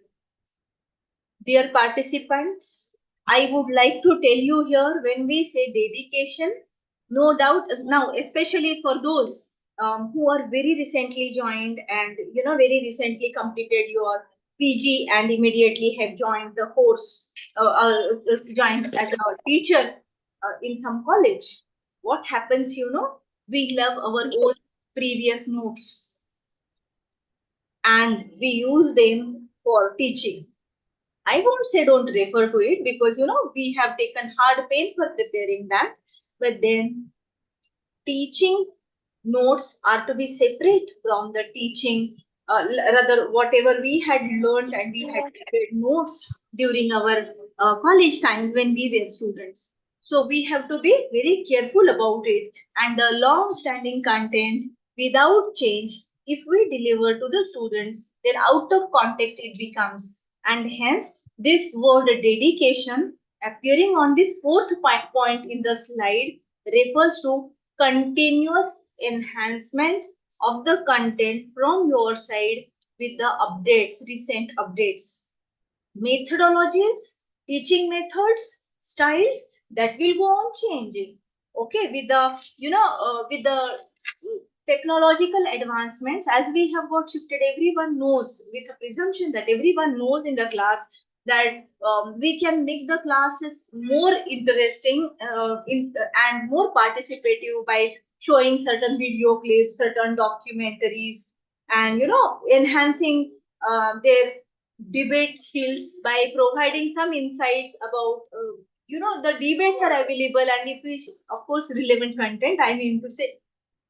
Dear participants, I would like to tell you here, when we say dedication, no doubt, now especially for those who are very recently joined and very recently completed your PG and immediately have joined the course, joined as a teacher in some college. What happens, we love our own previous notes and we use them for teaching. I won't say don't refer to it, because we have taken hard pain for preparing that. But then teaching notes are to be separate from the teaching, rather whatever we had learned and we had prepared notes during our college times when we were students. So we have to be very careful about it, and the long-standing content without change, if we deliver to the students, then out of context it becomes. And hence this word dedication appearing on this fourth point in the slide refers to continuous enhancement of the content from your side with the updates, recent updates. Methodologies, teaching methods, styles, that will go on changing. Okay, with the with the technological advancements, as we have got shifted, everyone knows, with the presumption that everyone knows in the class, that we can make the classes more interesting and more participative by showing certain video clips, certain documentaries, and enhancing their debate skills by providing some insights about the debates are available, and if we, of course, relevant content, I mean to say.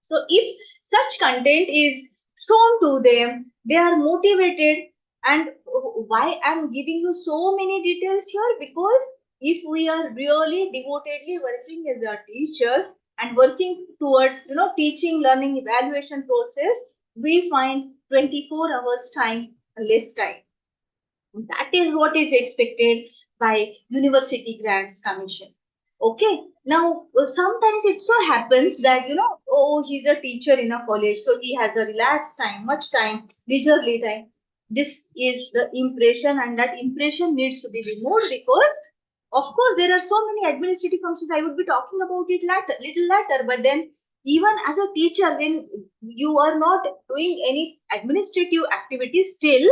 So if such content is shown to them, they are motivated. And why I'm giving you so many details here? Because if we are really devotedly working as a teacher and working towards teaching, learning, evaluation process, we find 24 hours time less time. That is what is expected by University Grants Commission. Okay. Now, sometimes it so happens that, oh, he's a teacher in a college, so he has a relaxed time, much time, leisurely time. This is the impression, and that impression needs to be removed, because, of course, there are so many administrative functions. I would be talking about it little later, but then Even as a teacher, when you are not doing any administrative activities, still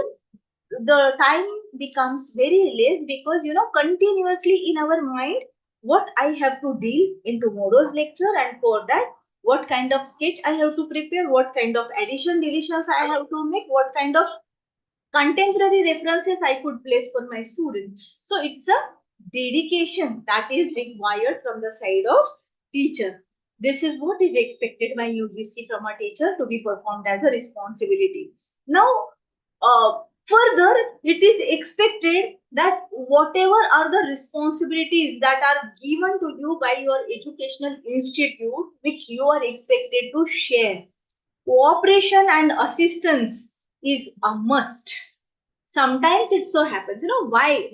the time becomes very less, because continuously in our mind what I have to deal in tomorrow's lecture, and for that what kind of sketch I have to prepare, what kind of addition deletions I have to make, what kind of contemporary references I could place for my students. So it's a dedication that is required from the side of teacher. This is what is expected by UGC from a teacher to be performed as a responsibility. Now, further, it is expected that whatever are the responsibilities that are given to you by your educational institute, which you are expected to share, cooperation and assistance is a must. Sometimes it so happens, why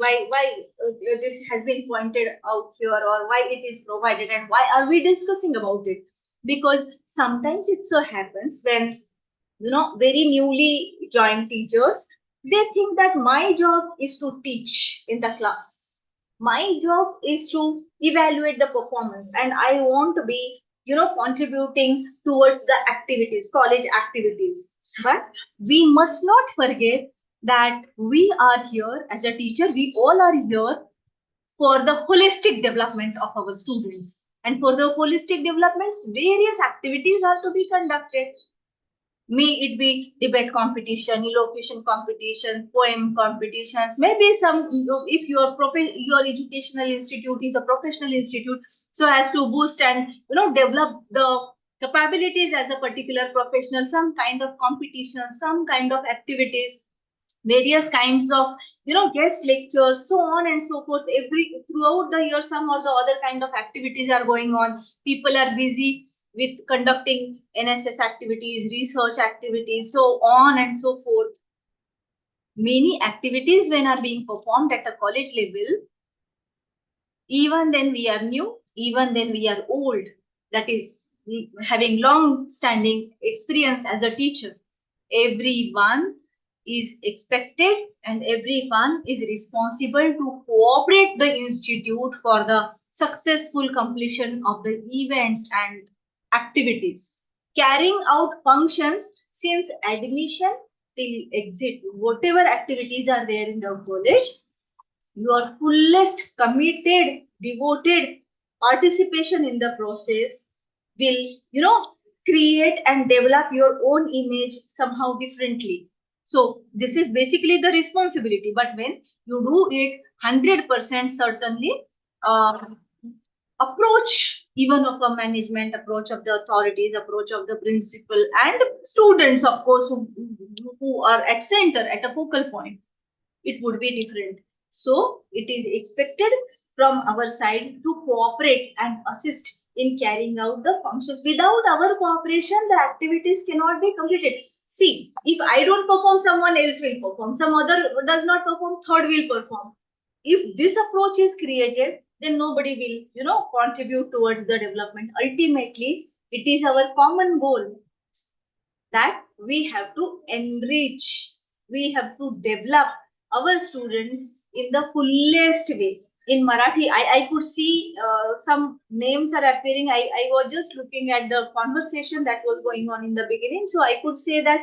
this has been pointed out here, or why it is provided, and why are we discussing about it? Because sometimes it so happens when very newly joined teachers, they think that my job is to teach in the class, my job is to evaluate the performance, and I want to be contributing towards the activities, college activities. But we must not forget that we are here as a teacher, we all are here for the holistic development of our students, and for the holistic developments various activities are to be conducted. May it be debate competition, elocution competition, poem competitions, maybe some, if your educational institute is a professional institute, so as to boost and develop the capabilities as a particular professional, some kind of competition, some kind of activities, various kinds of guest lectures, so on and so forth. Every throughout the year some or the other kind of activities are going on. People are busy with conducting NSS activities, research activities, so on and so forth. Many activities when are being performed at a college level, even then we are new, even then we are old, that is having long standing experience as a teacher, everyone is expected and everyone is responsible to cooperate the institute for the successful completion of the events and activities, carrying out functions since admission till exit, whatever activities are there in the college, your fullest committed, devoted participation in the process will, create and develop your own image somehow differently. So this is basically the responsibility. But when you do it 100%, certainly approach even of a management, approach of the authorities, approach of the principal and students, of course, who are at center, at a focal point, it would be different. So it is expected from our side to cooperate and assist in carrying out the functions. Without our cooperation, the activities cannot be completed. See, if I don't perform, someone else will perform. Some other does not perform, third will perform. If this approach is created, then nobody will, contribute towards the development. Ultimately, it is our common goal that we have to enrich, we have to develop our students in the fullest way. In Marathi, I could see some names are appearing. I was just looking at the conversation that was going on in the beginning. So I could say that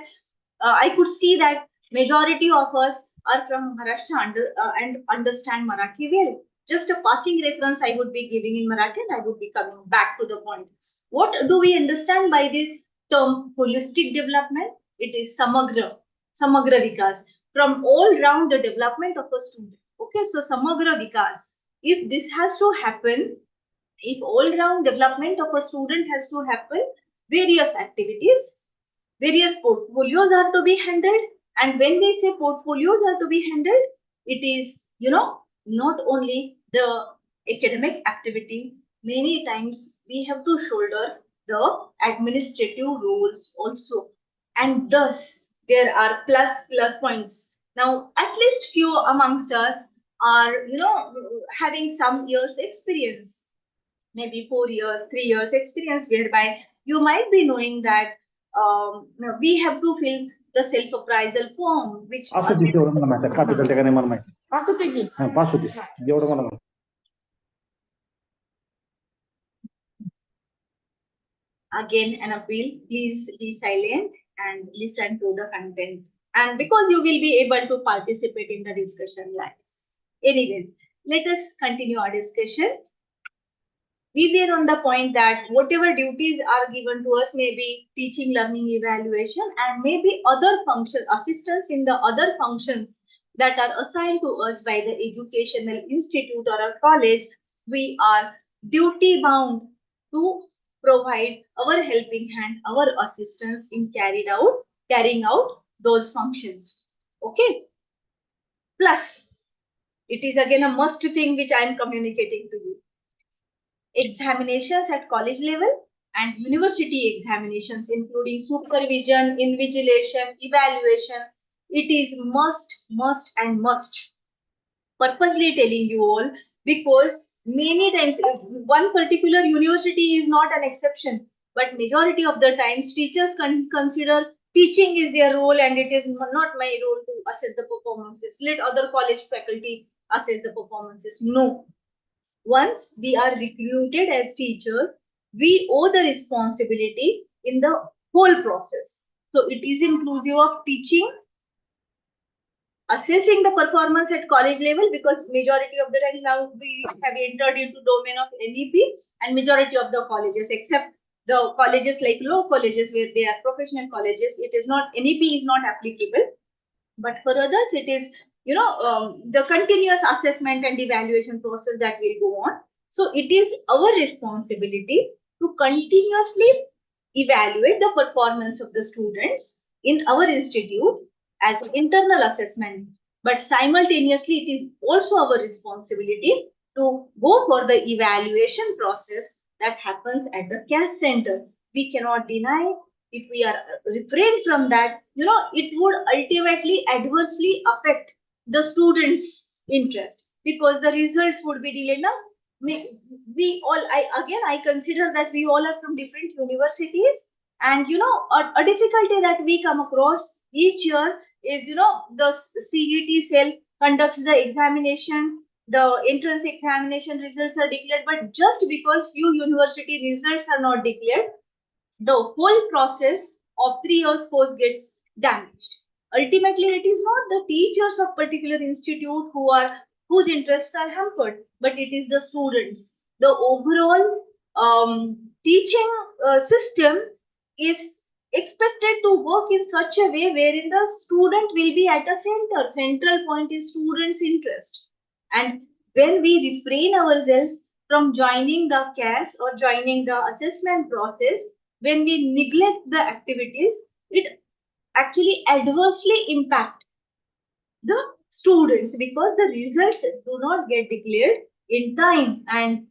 I could see that majority of us are from Maharashtra and understand Marathi well. Just a passing reference I would be giving in Marathi, and I would be coming back to the point. What do we understand by this term holistic development? It is samagra vikas, from all round the development of a student. Okay, so samagra vikas, if this has to happen, if all round development of a student has to happen, various activities, various portfolios are to be handled. And when we say portfolios are to be handled, it is not only the academic activity, many times we have to shoulder the administrative roles also, and thus there are plus points. Now at least few amongst us are having some years experience, maybe 4 years, 3 years experience, whereby you might be knowing that we have to fill the self-appraisal form, which पास होती तेवढं मला माहिती आहे. का तिथं त्या मला माहिती पास होते की पास होती एवढं मला माहिती Again, an appeal, please be silent and listen to the content. And because you will be able to participate in the discussion live. Anyways, let us continue our discussion. We were on the point that whatever duties are given to us may be teaching, learning, evaluation, and maybe other function assistance in the other functions that are assigned to us by the educational institute or a college. We are duty bound to provide our helping hand, our assistance in carrying out those functions. Okay. Plus, it is again a must thing which I am communicating to you. Examinations at college level and university examinations, including supervision, invigilation, evaluation, it is must and must. Purposely telling you all because many times one particular university is not an exception, but majority of the times teachers consider teaching is their role and it is not my role to assess the performances. Let other college faculty assess the performances. No, once we are recruited as teacher, we owe the responsibility in the whole process. So it is inclusive of teaching, assessing the performance at college level, because majority of the times now we have entered into domain of NEP, and majority of the colleges, except the colleges like law colleges where they are professional colleges, it is not, NEP is not applicable. But for others, it is, the continuous assessment and evaluation process that will go on. So it is our responsibility to continuously evaluate the performance of the students in our institute as an internal assessment. But simultaneously, it is also our responsibility to go for the evaluation process that happens at the CAS center. We cannot deny, if we are refrain from that, it would ultimately adversely affect the students' interest because the results would be delayed. Now, we all, I consider that we all are from different universities, and a difficulty that we come across each year is, the CET cell conducts the examination, the entrance examination results are declared, but just because few university results are not declared, the whole process of 3 years course gets damaged. Ultimately, it is not the teachers of particular institute whose interests are hampered, but it is the students. The overall teaching system is expected to work in such a way wherein the student will be at a central point is students' interest. And when we refrain ourselves from joining the CAS or joining the assessment process, when we neglect the activities, it actually adversely impact the students because the results do not get declared in time and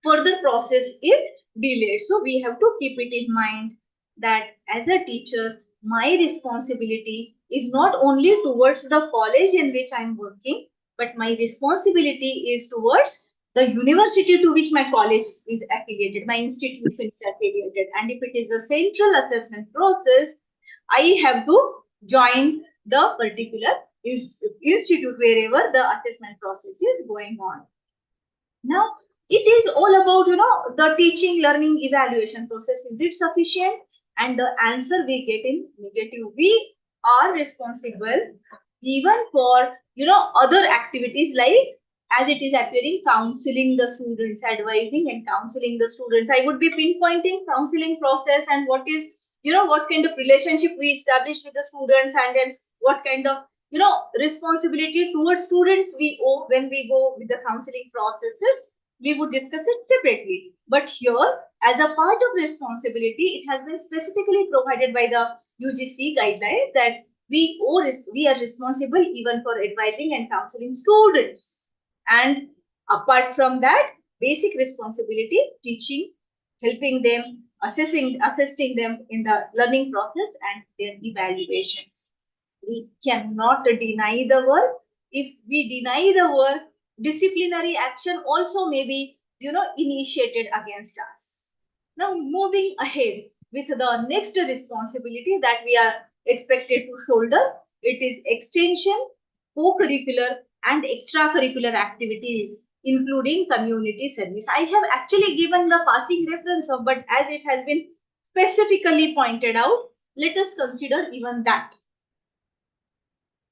further process is delayed. So we have to keep it in mind that as a teacher, my responsibility is not only towards the college in which I'm working, but my responsibility is towards the university to which my college is affiliated, my institution is affiliated. And if it is a central assessment process, I have to join the particular institute wherever the assessment process is going on. Now, it is all about, the teaching, learning, evaluation process. Is it sufficient? And the answer we get in negative. We are responsible even for, other activities like, as it is appearing, counseling the students, advising and counseling the students. I would be pinpointing counseling process and what is, what kind of relationship we establish with the students, and then what kind of, responsibility towards students we owe when we go with the counseling processes. We would discuss it separately. But here, as a part of responsibility, it has been specifically provided by the UGC guidelines that we are responsible even for advising and counseling students. And apart from that, basic responsibility, teaching, helping them, assisting them in the learning process and their evaluation. We cannot deny the work. If we deny the work, disciplinary action also may be, initiated against us. Now, moving ahead with the next responsibility that we are expected to shoulder, it is extension, co-curricular and extracurricular activities, including community service. I have actually given the passing reference of, but as it has been specifically pointed out, let us consider even that.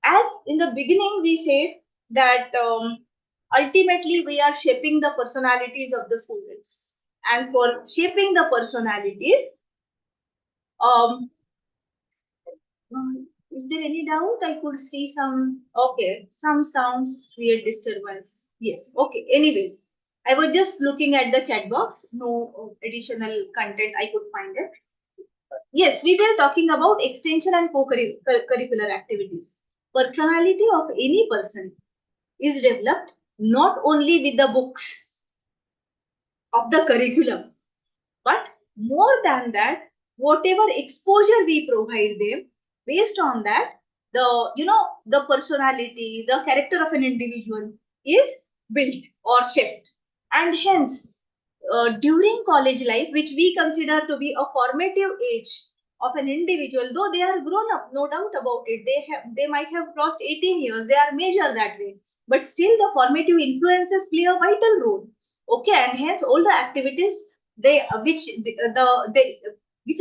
As in the beginning we said that ultimately we are shaping the personalities of the students, and for shaping the personalities, is there any doubt? I could see some, okay, some sounds create disturbance. Yes, okay. Anyways, I was just looking at the chat box. No additional content I could find it. Yes, we were talking about extension and co-curricular activities. Personality of any person is developed not only with the books of the curriculum, but more than that, whatever exposure we provide them, based on that, the personality, the character of an individual is built or shaped. And hence, during college life, which we consider to be a formative age of an individual, though they are grown up, no doubt about it, they might have crossed 18 years, they are major that way, but still the formative influences play a vital role. Okay, and hence all the activities which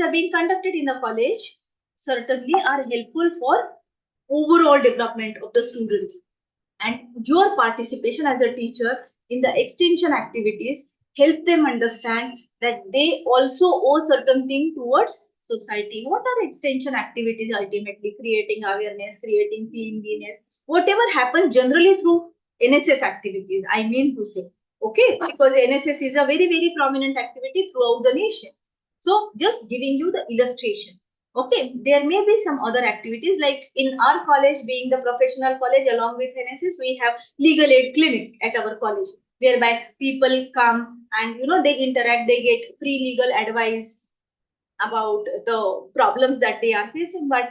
are being conducted in the college certainly are helpful for overall development of the student. And your participation as a teacher in the extension activities help them understand that they also owe certain thing towards society. What are extension activities? Ultimately creating awareness, creating cleanliness, whatever happens generally through NSS activities, I mean to say. Okay, because NSS is a very, very prominent activity throughout the nation. So just giving you the illustration. Okay, there may be some other activities, like in our college, being the professional college, along with NSS, we have legal aid clinic at our college, whereby people come and they interact, they get free legal advice about the problems that they are facing. But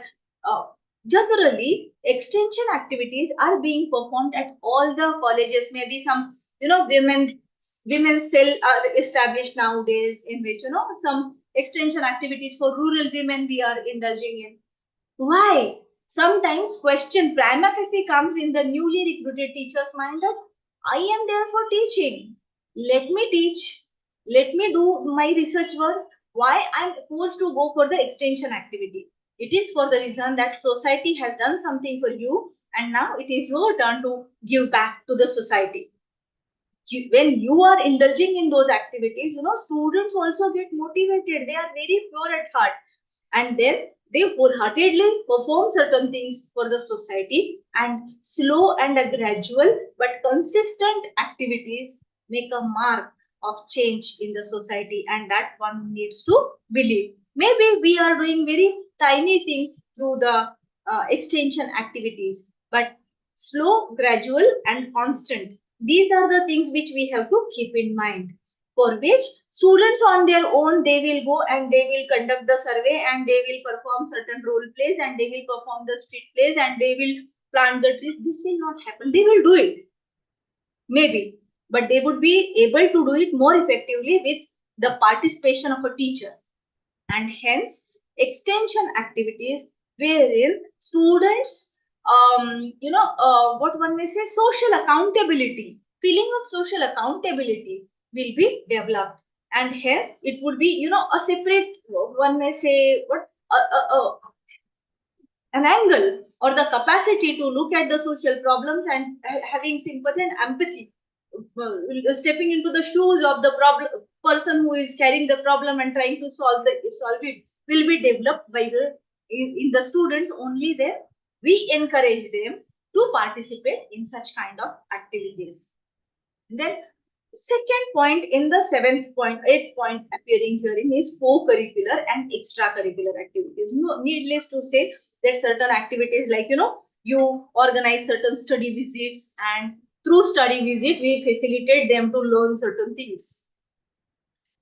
generally, extension activities are being performed at all the colleges. Maybe some women's cell are established nowadays, in which some extension activities for rural women we are indulging in. Why? Sometimes question prima facie comes in the newly recruited teacher's mind that I am there for teaching. Let me teach. Let me do my research work. Why I'm forced to go for the extension activity? It is for the reason that society has done something for you, and now it is your turn to give back to the society. When you are indulging in those activities, students also get motivated. They are very pure at heart, and then they wholeheartedly perform certain things for the society, and slow and a gradual but consistent activities make a mark of change in the society, and that one needs to believe. Maybe we are doing very tiny things through the extension activities, but slow, gradual and constant, these are the things which we have to keep in mind, for which students on their own, they will go and they will conduct the survey, and they will perform certain role plays, and they will perform the street plays, and they will plant the trees. This will not happen. They will do it, maybe, but they would be able to do it more effectively with the participation of a teacher. And hence extension activities wherein students what one may say, social accountability, feeling of social accountability will be developed, and hence it would be a separate, one may say, what an angle or the capacity to look at the social problems and having sympathy and empathy, stepping into the shoes of the person who is carrying the problem and trying to solve it, will be developed by in the students. Only then we encourage them to participate in such kind of activities. Then second point in the eighth point appearing herein is co-curricular and extracurricular activities. No, needless to say that certain activities, like you organize certain study visits, and through study visit we facilitate them to learn certain things.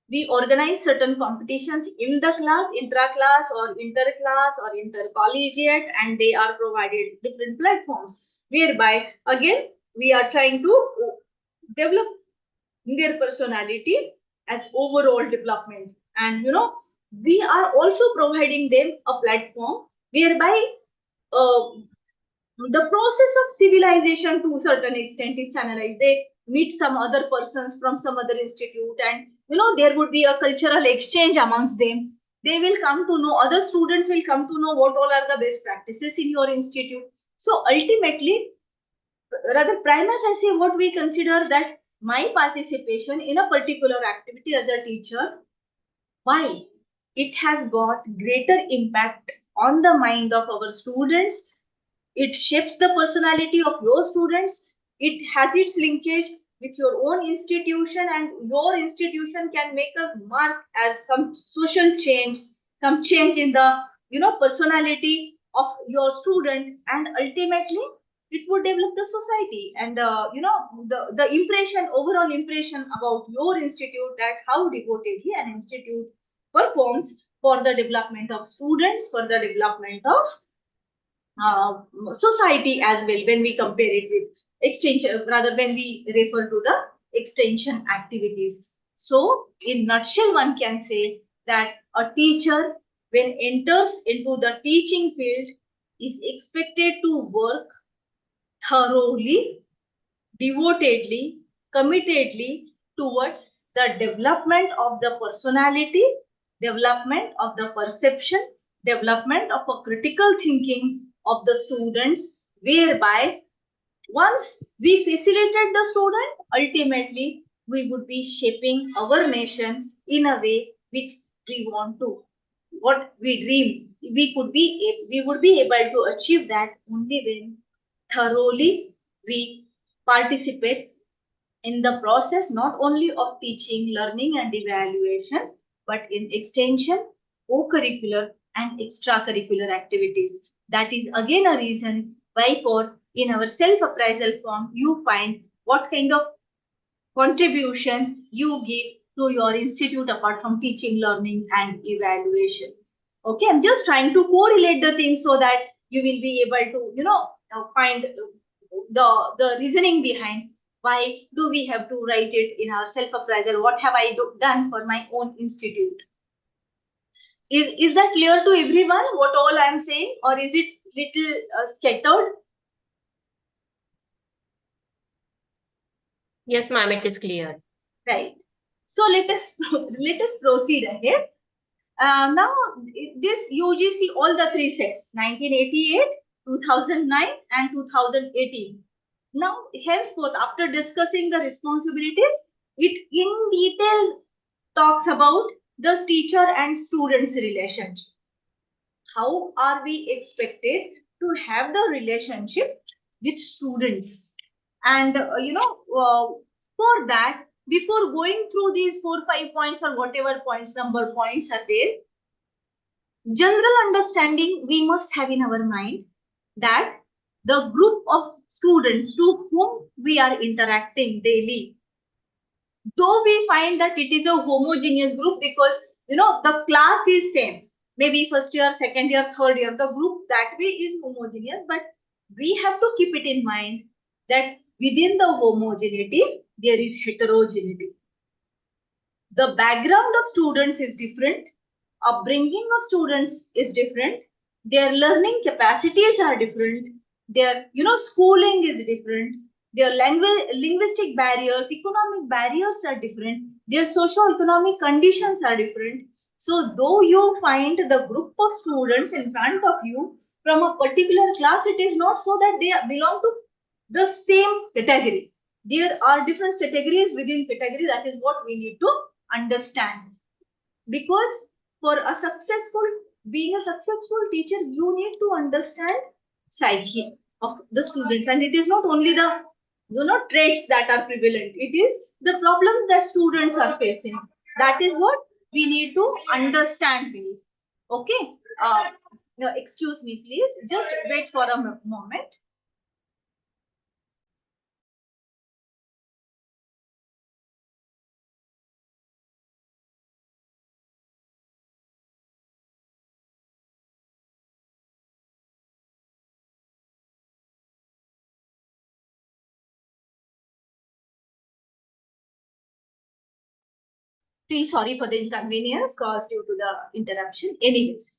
We organize certain competitions in the class, intra-class or inter-class or intercollegiate, and they are provided different platforms, whereby again we are trying to develop their personality as overall development. And we are also providing them a platform whereby the process of civilization to a certain extent is channelized. They meet some other persons from some other institute, and there would be a cultural exchange amongst them. they will come to know, other students will come to know what all are the best practices in your institute. So ultimately, rather prima facie, what we consider that my participation in a particular activity as a teacher, why? It has got greater impact on the mind of our students. It shapes the personality of your students. It has its linkage with your own institution, and your institution can make a mark as some social change, some change in the personality of your student, and ultimately it would develop the society and the impression, overall impression about your institute, that how devotedly an institute performs for the development of students, for the development of society as well, when we compare it with extension, rather when we refer to the extension activities. So in nutshell, one can say that a teacher, when enters into the teaching field, is expected to work thoroughly, devotedly, committedly towards the development of the personality, development of the perception, development of a critical thinking of the students, whereby once we facilitate the student, ultimately we would be shaping our nation in a way which we want to, what we dream. We would be able to achieve that only when thoroughly we participate in the process, not only of teaching, learning, and evaluation, but in extension, co-curricular, and extracurricular activities. That is again a reason why, for in our self-appraisal form, you find what kind of contribution you give to your institute apart from teaching, learning, and evaluation. Okay, I'm just trying to correlate the things so that you will be able to, find the reasoning behind why do we have to write it in our self-appraisal. What have I done for my own institute? Is that clear to everyone? What all I'm saying, or is it little scattered? Yes, ma'am, it is clear. Right. So let us proceed ahead. Now, this UGC, all the three sets, 1988, 2009, and 2018. Now, henceforth, after discussing the responsibilities, it in detail talks about the teacher and students relationship. How are we expected to have the relationship with students? And for that, before going through these 4-5 points or whatever points, number points are there, general understanding we must have in our mind that the group of students to whom we are interacting daily, though we find that it is a homogeneous group, because the class is same, maybe first year, second year, third year, the group that way is homogeneous, but we have to keep it in mind that within the homogeneity there is heterogeneity. The background of students is different, upbringing of students is different, their learning capacities are different, their schooling is different, their linguistic barriers, economic barriers are different, their socio-economic conditions are different. So though you find the group of students in front of you from a particular class, it is not so that they belong to the same category. There are different categories within category. That is what we need to understand. Because for a being a successful teacher, you need to understand psyche of the students, and it is not only the traits that are prevalent, it is the problems that students are facing. That is what we need to understand really. Okay, no, excuse me, please just wait for a moment. Please, sorry for the inconvenience caused due to the interruption. Anyways,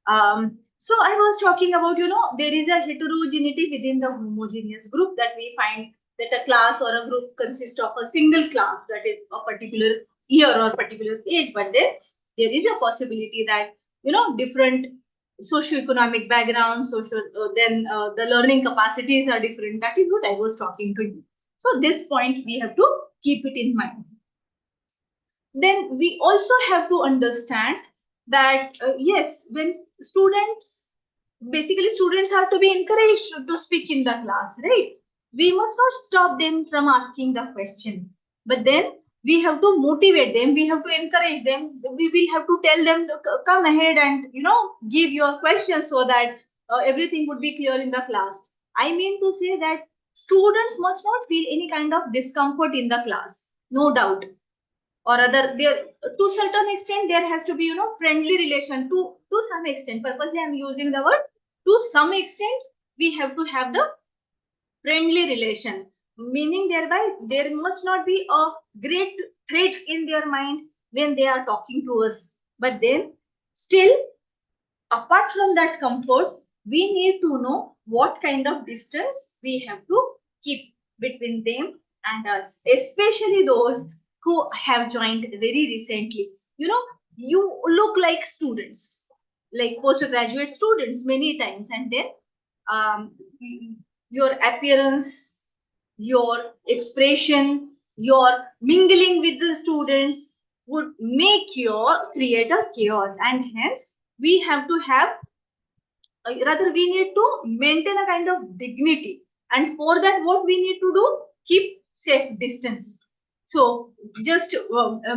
so I was talking about, there is a heterogeneity within the homogeneous group, that we find that a class or a group consists of a single class, that is a particular year or particular age, but then there is a possibility that, different socioeconomic background, the learning capacities are different. That is what I was talking to you. So this point we have to keep it in mind. Then we also have to understand that yes, when students have to be encouraged to speak in the class, right? We must not stop them from asking the question, but then we have to motivate them, we have to encourage them, we will have to tell them to come ahead and give your questions so that everything would be clear in the class. I mean to say that students must not feel any kind of discomfort in the class, no doubt, or other there to certain extent there has to be friendly relation to some extent. Purposely I'm using the word to some extent. We have to have the friendly relation, meaning thereby there must not be a great threat in their mind when they are talking to us. But then still, apart from that comfort, we need to know what kind of distance we have to keep between them and us, especially those who have joined very recently. You look like students, like postgraduate students many times, and then um, your appearance, your expression, your mingling with the students would make your create a chaos, and hence we have to have rather we need to maintain a kind of dignity, and for that what we need to do, keep safe distance. So just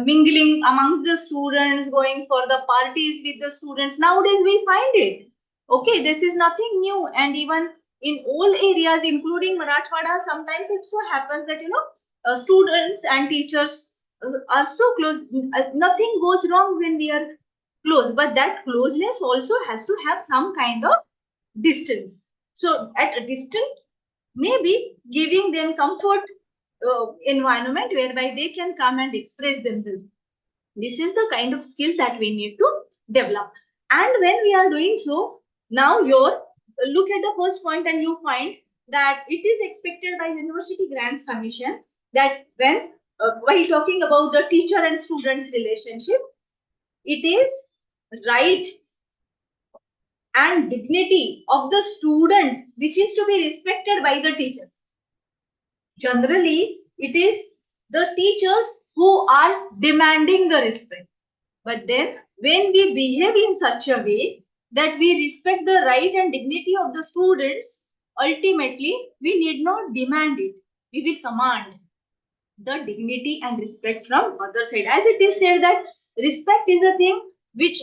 mingling amongst the students, going for the parties with the students, nowadays we find it. Okay, this is nothing new, and even in all areas including Marathwada, sometimes it so happens that students and teachers are so close. Nothing goes wrong when we are close, but that closeness also has to have some kind of distance. So at a distance, maybe giving them comfort environment whereby they can come and express themselves. This is the kind of skill that we need to develop. And when we are doing so, now look at the first point and you find that it is expected by University Grants Commission that when while talking about the teacher and students relationship, it is right and dignity of the student which is to be respected by the teacher. Generally, it is the teachers who are demanding the respect. But then when we behave in such a way that we respect the right and dignity of the students, ultimately we need not demand it. We will command the dignity and respect from other side. As it is said that respect is a thing which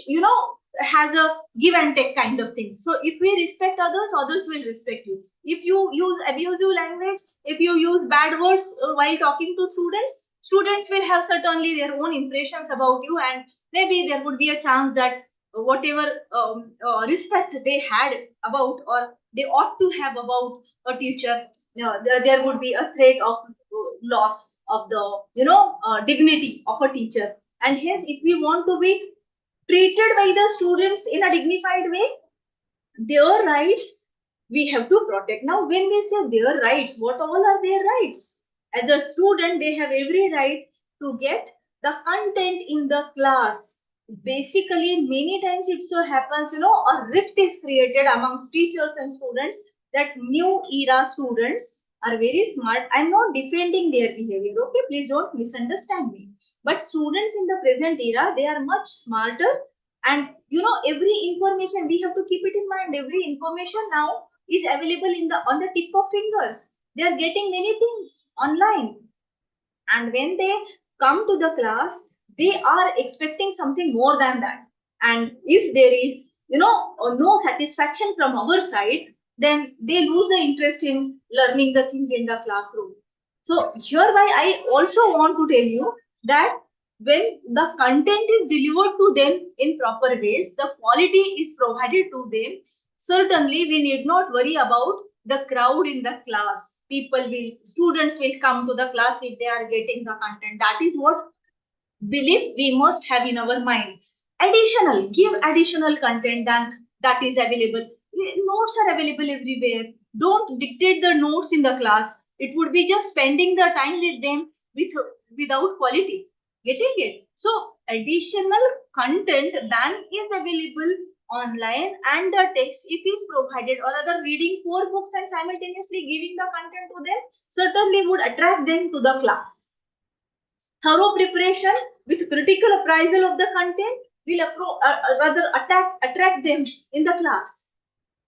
has a give and take kind of thing. So if we respect others, others will respect you. If you use abusive language, if you use bad words while talking to students, students will have certainly their own impressions about you, and maybe there would be a chance that whatever respect they had about or they ought to have about a teacher, there would be a threat of loss of the dignity of a teacher. And hence, if we want to be treated by the students in a dignified way, their rights we have to protect. Now, when we say their rights, what all are their rights? As a student, they have every right to get the content in the class. Basically, many times it so happens, a rift is created amongst teachers and students, that new era students are very smart. I'm not defending their behavior, okay? Please don't misunderstand me. But students in the present era, they are much smarter, and every information we have to keep it in mind. Every information now is available on the tip of fingers. They are getting many things online, and when they come to the class, they are expecting something more than that. And if there is no satisfaction from our side, then they lose the interest in learning the things in the classroom. So hereby I also want to tell you that when the content is delivered to them in proper ways, the quality is provided to them, certainly we need not worry about the crowd in the class. Students will come to the class if they are getting the content. That is what belief we must have in our mind. Give additional content than that is available. Notes are available everywhere. Don't dictate the notes in the class. It would be just spending the time with them without quality. Getting it? So additional content than is available online, and the text, if is provided, or other reading 4 books and simultaneously giving the content to them, certainly would attract them to the class. Thorough preparation with critical appraisal of the content will attract them in the class.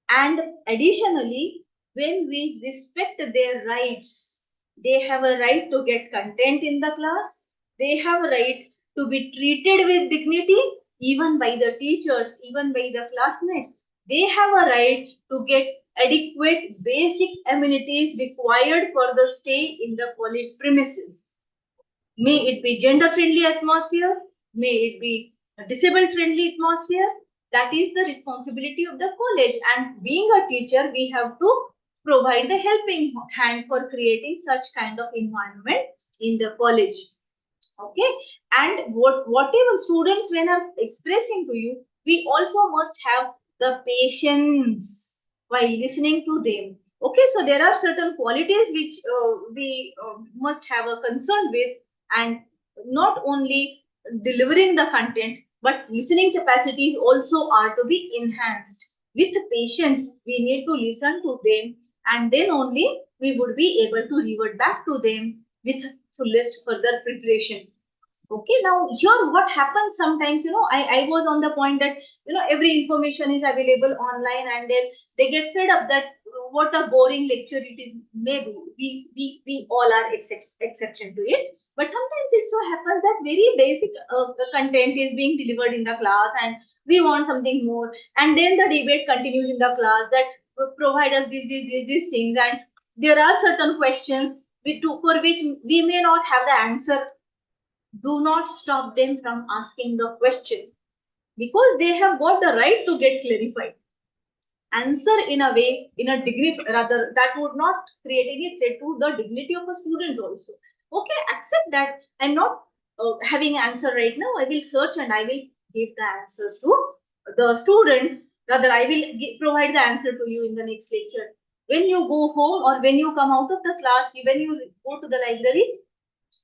And additionally, when we respect their rights, they have a right to get content in the class. They have a right to be treated with dignity, even by the teachers, even by the classmates. They have a right to get adequate basic amenities required for the stay in the college premises. May it be gender-friendly atmosphere, may it be a disabled-friendly atmosphere. That is the responsibility of the college. And being a teacher, we have to provide the helping hand for creating such kind of environment in the college. Okay, and whatever students when are expressing to you, we also must have the patience while listening to them. Okay, so there are certain qualities which we must have a concern with, and not only delivering the content, but listening capacities also are to be enhanced. With patience, we need to listen to them, and then only we would be able to revert back to them with fullest further preparation. Okay, now here what happens sometimes, I was on the point that, every information is available online, and then they get fed up that what a boring lecture it is. Maybe we all are exception to it, but sometimes it so happens that very basic content is being delivered in the class, and we want something more, and then the debate continues in the class that provide us these things, and there are certain questions for which we may not have the answer. Do not stop them from asking the question, because they have got the right to get clarified. Answer in a way, in a degree, rather, that would not create any threat to the dignity of a student also. Okay, accept that I'm not having answer right now. I will search and I will give the answers to the students. Rather, I will provide the answer to you in the next lecture. When you go home or when you come out of the class, when you go to the library,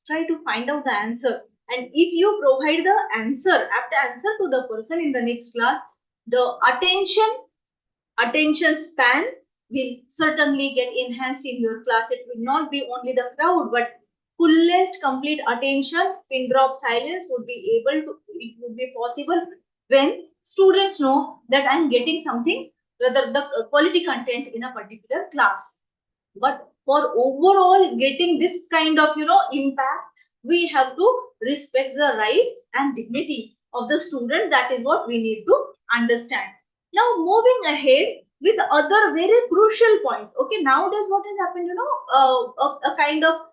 try to find out the answer. And if you provide the apt answer to the person in the next class, the attention span will certainly get enhanced in your class. It will not be only the crowd, but fullest complete attention, pin drop silence would be possible when students know that I'm getting something, rather the quality content in a particular class. But for overall getting this kind of impact, we have to respect the right and dignity of the student. That is what we need to understand. Now moving ahead with other very crucial point. Okay, nowadays what has happened, a kind of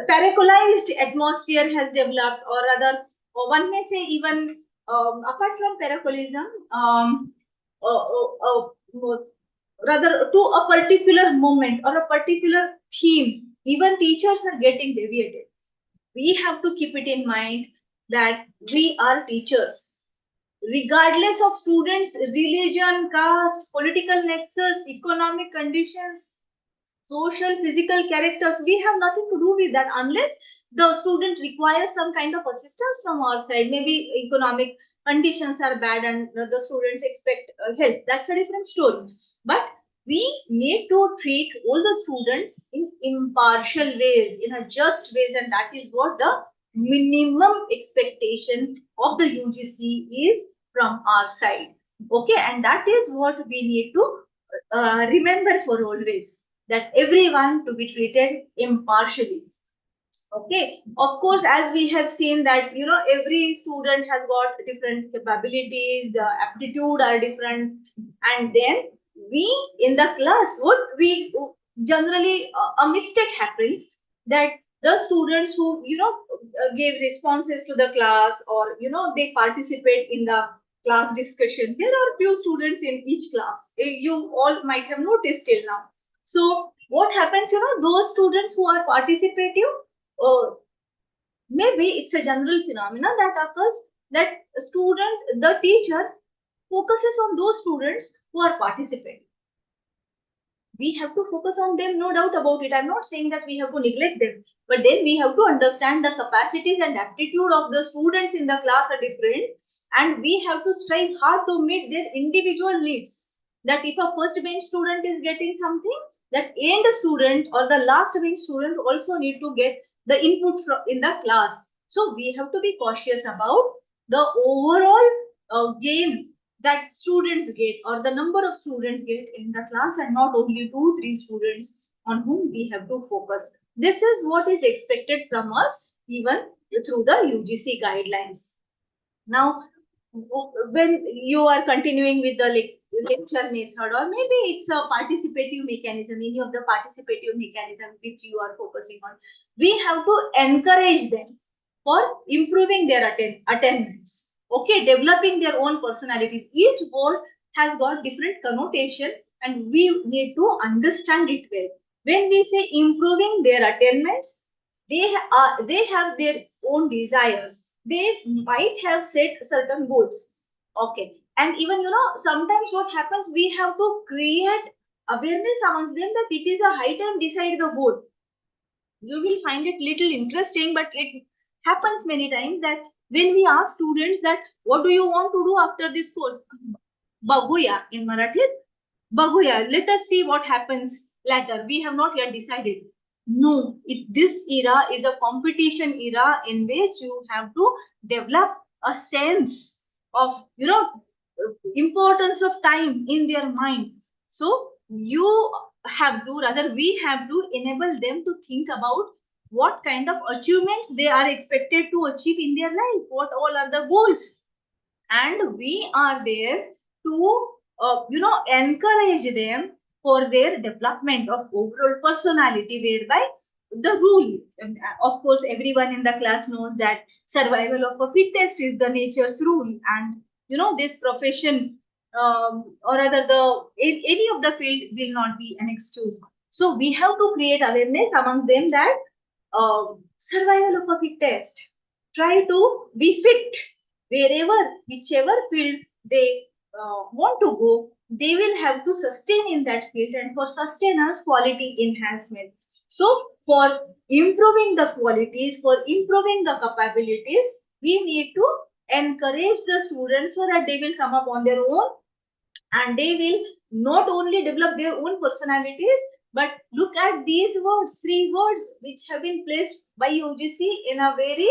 paracolized atmosphere has developed, or rather one may say even apart from paracolism, rather to a particular moment or a particular theme, even teachers are getting deviated. We have to keep it in mind that we are teachers. Regardless of students' religion, caste, political nexus, economic conditions, social, physical characters, we have nothing to do with that unless the student requires some kind of assistance from our side. Maybe economic conditions are bad and the students expect help. That's a different story. But we need to treat all the students in impartial ways, in a just ways, and that is what the minimum expectation of the UGC is from our side. Okay, and that is what we need to remember for always, that everyone to be treated impartially. Okay, of course, as we have seen that every student has got different capabilities, the aptitude are different, and then we in the class, what we generally a mistake happens, that the students who give responses to the class, or they participate in the class discussion, there are few students in each class. You all might have noticed till now. So what happens, those students who are participative, maybe it's a general phenomenon that occurs, that the teacher focuses on those students who are participating. we have to focus on them, no doubt about it. I'm not saying that we have to neglect them, but then we have to understand the capacities and aptitude of the students in the class are different, and we have to strive hard to meet their individual needs. That if a first bench student is getting something, that end student or the last bench student also need to get the input from in the class. So we have to be cautious about the overall gain that students get or the number of students get in the class, and not only 2-3 students on whom we have to focus. This is what is expected from us even through the UGC guidelines. Now, when you are continuing with the lecture method, or maybe it's a participative mechanism, any of the participative mechanism which you are focusing on, we have to encourage them for improving their attainments. Okay, developing their own personalities. Each word has got different connotation, and we need to understand it well. When we say improving their attainments, they have their own desires. They might have set certain goals. Okay, and even sometimes what happens, we have to create awareness amongst them that it is a high time decide the goal. You will find it little interesting, but it happens many times that when we ask students that what do you want to do after this course, baguya in Marathi, baguya, let us see what happens later, we have not yet decided. No, this era is a competition era in which you have to develop a sense of importance of time in their mind. So you have to, rather we have to enable them to think about what kind of achievements they are expected to achieve in their life, what all are the goals, and we are there to encourage them for their development of overall personality, whereby the rule, of course everyone in the class knows that survival of a fittest is the nature's rule, and this profession or rather any of the field will not be an excuse. So we have to create awareness among them that survival of a fittest, try to be fit wherever, whichever field they want to go, they will have to sustain in that field, and for sustenance, quality enhancement. So for improving the qualities, for improving the capabilities, we need to encourage the students so that they will come up on their own, and they will not only develop their own personalities, but look at these words, 3 words which have been placed by UGC in a very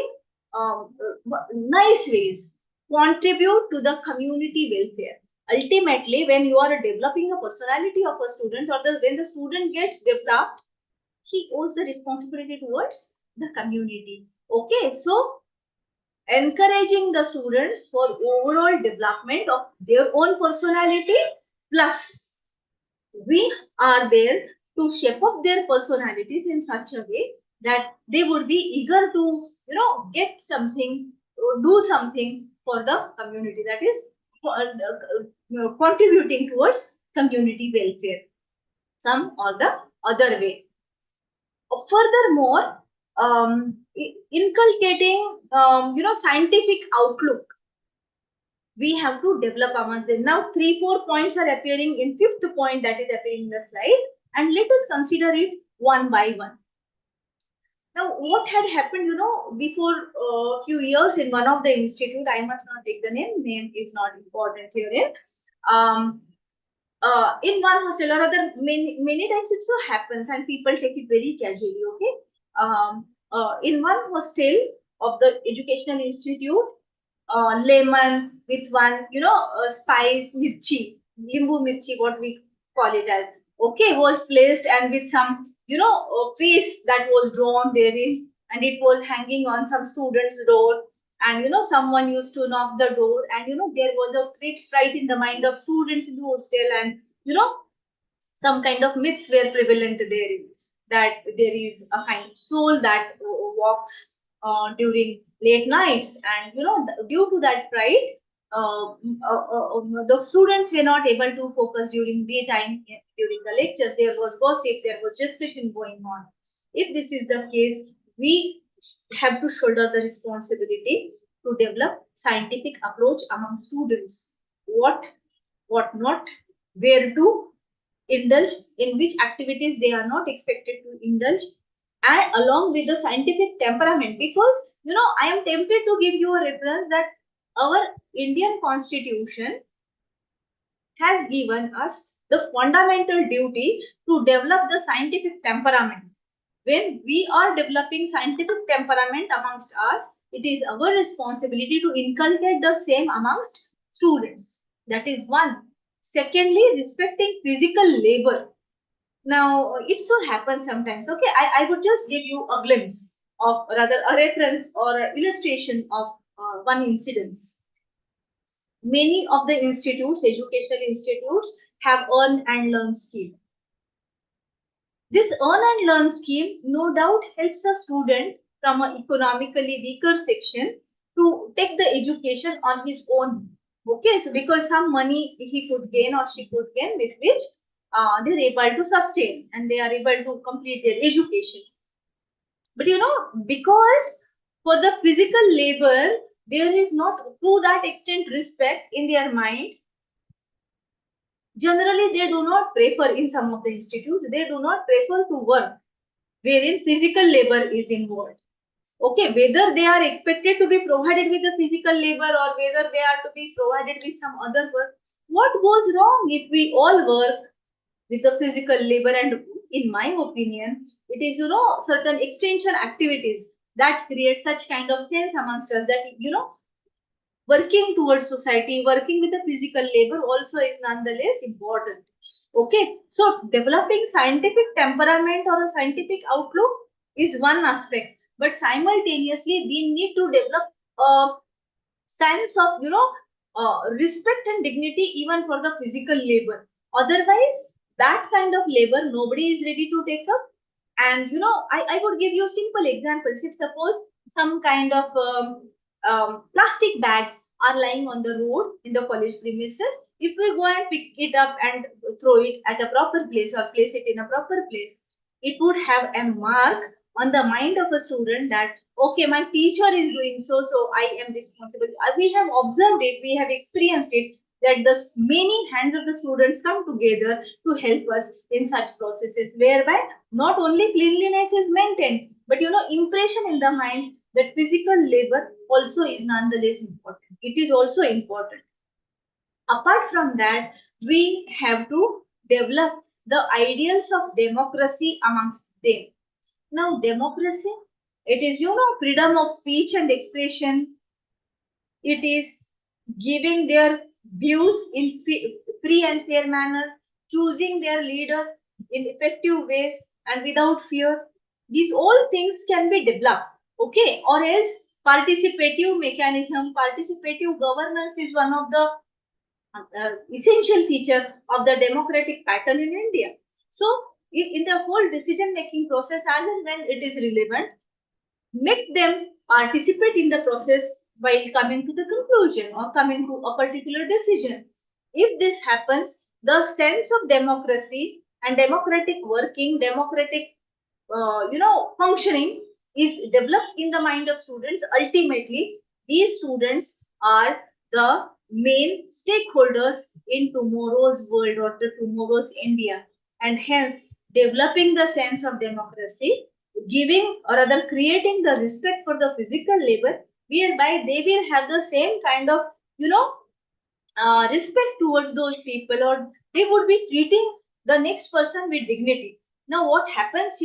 nice ways. Contribute to the community welfare. Ultimately, when you are developing a personality of a student, or when the student gets developed, he owes the responsibility towards the community. Okay, so encouraging the students for overall development of their own personality, plus we are there to shape up their personalities in such a way that they would be eager to get something, do something for the community, that is contributing towards community welfare some or the other way. Furthermore, inculcating scientific outlook, we have to develop amongst them. Now 3-4 points are appearing in 5th point that is appearing in the slide, and let us consider it one by one. Now what had happened before a few years in one of the institute, I must not take the name is not important here. In one hostel, or other, many times it so happens and people take it very casually. Okay, in one hostel of the educational institute, lemon with one spice, mirchi, limbu mirchi, what we call it as, okay, was placed, and with some face that was drawn therein, and it was hanging on some student's door, and someone used to knock the door, and there was a great fright in the mind of students in the hostel, and some kind of myths were prevalent there, that there is a kind of soul that walks during late nights, and due to that fright, the students were not able to focus during daytime during the lectures. There was gossip, there was discussion going on. If this is the case, we have to shoulder the responsibility to develop scientific approach among students. What not, where to indulge, in which activities they are not expected to indulge, and along with the scientific temperament. Because I am tempted to give you a reference that our Indian Constitution has given us the fundamental duty to develop the scientific temperament. When we are developing scientific temperament amongst us, it is our responsibility to inculcate the same amongst students. That is one. Secondly, respecting physical labor. Now, it so happens sometimes, okay, I would just give you a glimpse of, rather a reference or an illustration of one incidence. Many of the institutes, educational institutes, have earn and learn scheme. This earn and learn scheme no doubt helps a student from an economically weaker section to take the education on his own. Okay, so because some money he could gain or she could gain, with which they're able to sustain and they are able to complete their education. But because for the physical labor, there is not to that extent respect in their mind. Generally, they do not prefer, in some of the institutes, they do not prefer to work wherein physical labor is involved. Okay, whether they are expected to be provided with the physical labor or whether they are to be provided with some other work, what goes wrong if we all work with the physical labor? And in my opinion, it is certain extension activities that create such kind of sense amongst us, that working towards society, working with the physical labor also is nonetheless important. Okay, so developing scientific temperament or a scientific outlook is one aspect, but simultaneously we need to develop a sense of respect and dignity even for the physical labor. Otherwise, that kind of labor nobody is ready to take up. And I would give you simple examples. If suppose some kind of plastic bags are lying on the road in the college premises, if we go and pick it up and throw it at a proper place or place it in a proper place, it would have a mark on the mind of a student that, okay, my teacher is doing so I am responsible. We have observed it, we have experienced it, that the many hands of the students come together to help us in such processes, whereby not only cleanliness is maintained, but impression in the mind that physical labor also is nonetheless important. It is also important. Apart from that, we have to develop the ideals of democracy amongst them. Now, democracy, it is freedom of speech and expression. It is giving their views in free and fair manner, choosing their leader in effective ways and without fear. These all things can be developed, okay? Or else participative mechanism, participative governance is one of the essential feature of the democratic pattern in India. So, in the whole decision-making process, as and when it is relevant, make them participate in the process while coming to the conclusion or coming to a particular decision. If this happens, the sense of democracy and democratic working, democratic, functioning is developed in the mind of students. Ultimately, these students are the main stakeholders in tomorrow's world or the tomorrow's India, and hence developing the sense of democracy, giving or rather creating the respect for the physical labor, whereby they will have the same kind of respect towards those people, or they would be treating the next person with dignity. Now, what happens,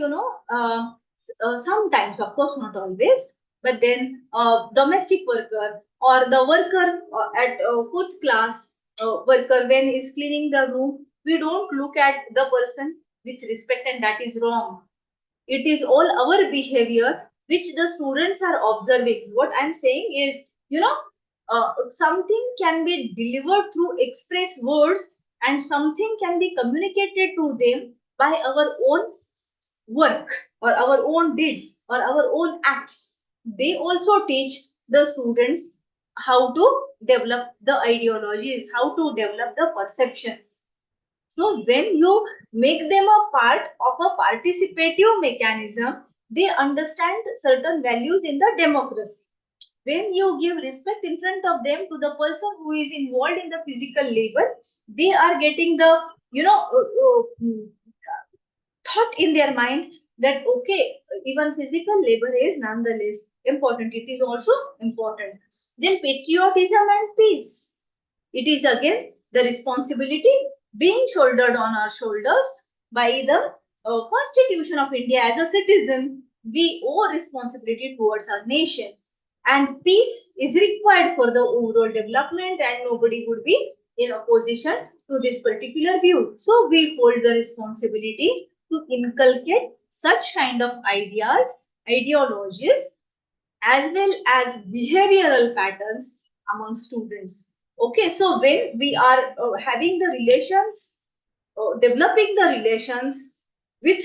sometimes, of course, not always, but then domestic worker or the worker at fourth class worker, when is cleaning the room, we don't look at the person with respect, and that is wrong. It is all our behavior which the students are observing. What I'm saying is, something can be delivered through express words and something can be communicated to them by our own work or our own deeds or our own acts. They also teach the students how to develop the ideologies, how to develop the perceptions. So when you make them a part of a participative mechanism, they understand certain values in the democracy. When you give respect in front of them to the person who is involved in the physical labor, they are getting the thought in their mind that okay, even physical labor is nonetheless important. It is also important. Then patriotism and peace. It is again the responsibility being shouldered on our shoulders by the Constitution of India. As a citizen, we owe responsibility towards our nation. And peace is required for the overall development, and nobody would be in opposition to this particular view. So we hold the responsibility to inculcate such kind of ideas, ideologies, as well as behavioral patterns among students. Okay, so when we are having the relations, developing the relations with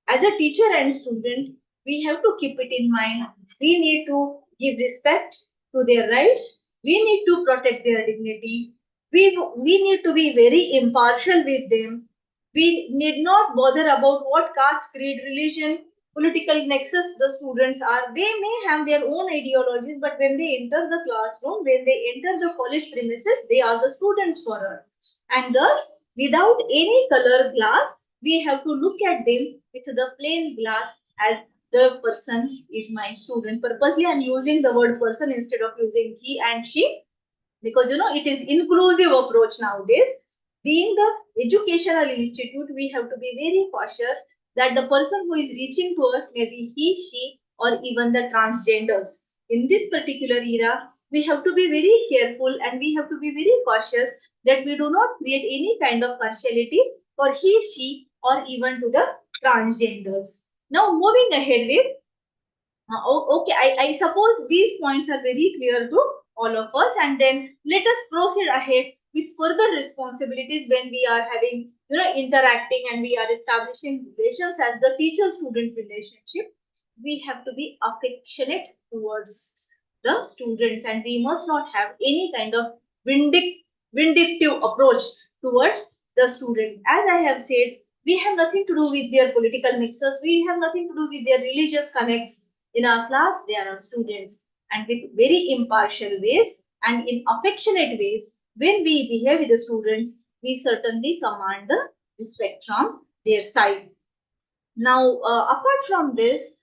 as a teacher and student, we have to keep it in mind. We need to give respect to their rights. We need to protect their dignity. We need to be very impartial with them. We need not bother about what caste, creed, religion, political nexus the students are. They may have their own ideologies, but when they enter the classroom, when they enter the college premises, they are the students for us. And thus, without any color glass, we have to look at them with the plain glass as the person is my student. Purposely, I'm using the word person instead of using he and she, because it is inclusive approach nowadays. Being the educational institute, we have to be very cautious that the person who is reaching to us may be he, she, or even the transgenders. In this particular era, we have to be very careful and we have to be very cautious that we do not create any kind of partiality for he, she, or even to the transgenders. Now, moving ahead with okay, I suppose these points are very clear to all of us, and then let us proceed ahead with further responsibilities when we are having, interacting and we are establishing relations as the teacher-student relationship. We have to be affectionate towards the students, and we must not have any kind of vindictive approach towards the student. As I have said, we have nothing to do with their political nexus. We have nothing to do with their religious connects. In our class, they are our students, and with very impartial ways and in affectionate ways, when we behave with the students, we certainly command the respect from their side. Now, apart from this,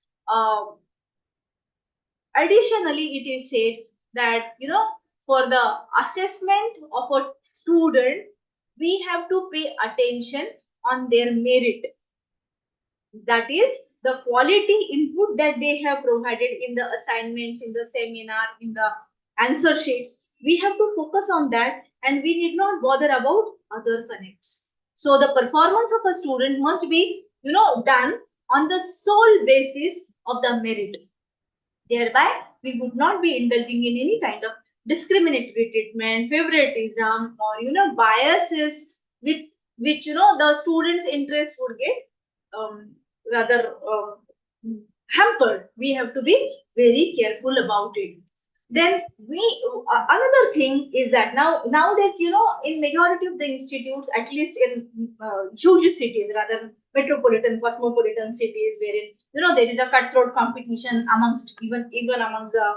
additionally, it is said that, for the assessment of a student, we have to pay attention on their merit. That is the quality input that they have provided in the assignments, in the seminar, in the answer sheets. We have to focus on that, and we need not bother about other connects. So the performance of a student must be, done on the sole basis of the merit. Thereby, we would not be indulging in any kind of discriminatory treatment, favoritism, or biases with which the students' interest would get rather hampered. We have to be very careful about it. Then another thing is that now that in majority of the institutes, at least in huge cities, rather metropolitan, cosmopolitan cities, wherein there is a cutthroat competition amongst even amongst the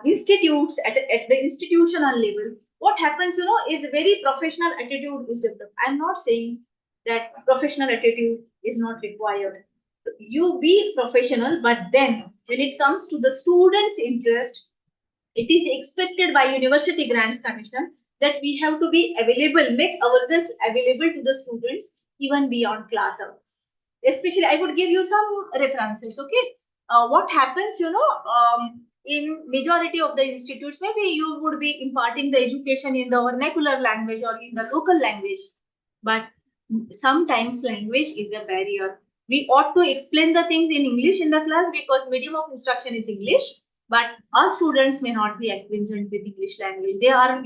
institutes at the institutional level. What happens, is very professional attitude is developed. I'm not saying that professional attitude is not required. You be professional, but then when it comes to the students' interest, it is expected by University Grants Commission that we have to be available, make ourselves available to the students even beyond class hours. Especially, I would give you some references. Okay, what happens, in majority of the institutes, maybe you would be imparting the education in the vernacular language or in the local language, but sometimes language is a barrier. We ought to explain the things in English in the class because medium of instruction is English, but our students may not be acquainted with English language. They are,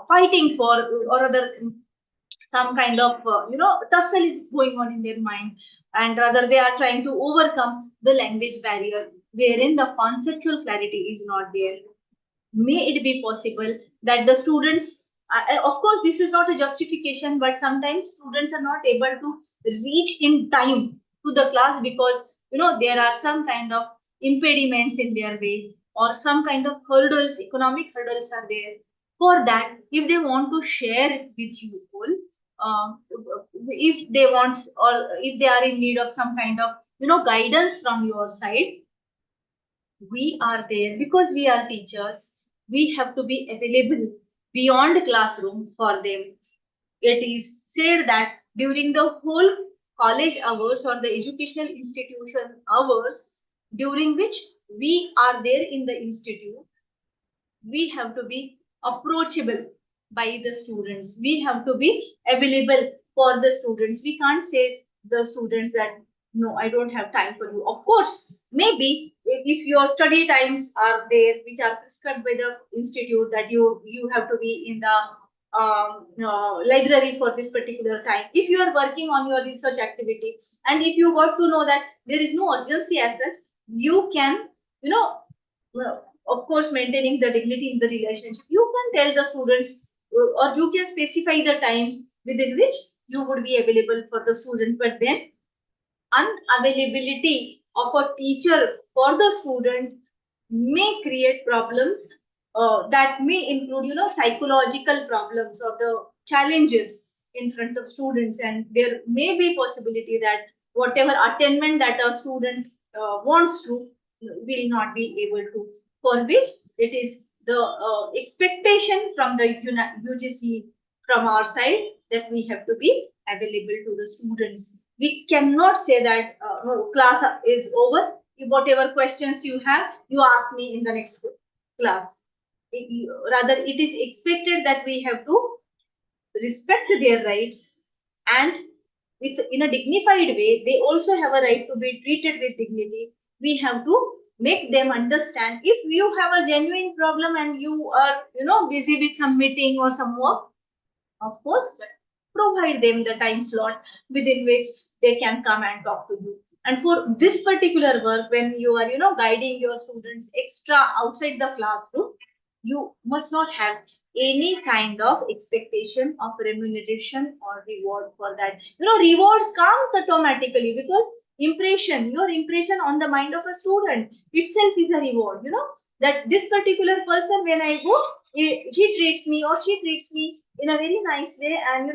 fighting for, or rather, some kind of, tussle is going on in their mind, and rather they are trying to overcome the language barrier wherein the conceptual clarity is not there. May it be possible that the students, of course, this is not a justification, but sometimes students are not able to reach in time to the class because, there are some kind of impediments in their way or some kind of hurdles, economic hurdles are there. For that, if they want to share with you all, if they want or if they are in need of some kind of guidance from your side, we are there because we are teachers. We have to be available beyond classroom for them. It is said that during the whole college hours or the educational institution hours, during which we are there in the institute, we have to be approachable by the students. We have to be available for the students. We can't say the students that no, I don't have time for you. Of course, maybe if your study times are there, which are prescribed by the institute, that you have to be in the library for this particular time. If you are working on your research activity, and if you got to know that there is no urgency as such, you can, of course, maintaining the dignity in the relationship, you can tell the students or you can specify the time within which you would be available for the student. But then unavailability of a teacher for the student may create problems that may include psychological problems or the challenges in front of students, and there may be possibility that whatever attainment that a student wants to will not be able to, for which it is the expectation from the UGC from our side that we have to be available to the students. We cannot say that no, class is over. Whatever questions you have, you ask me in the next class. Rather, it is expected that we have to respect their rights, and in a dignified way, they also have a right to be treated with dignity. We have to make them understand. If you have a genuine problem and you are busy with some meeting or some work, of course, provide them the time slot within which they can come and talk to you. And for this particular work, when you are guiding your students extra outside the classroom, you must not have any kind of expectation of remuneration or reward for that. Rewards comes automatically because your impression on the mind of a student itself is a reward. That this particular person, when I go, he treats me or she treats me in a very nice way, and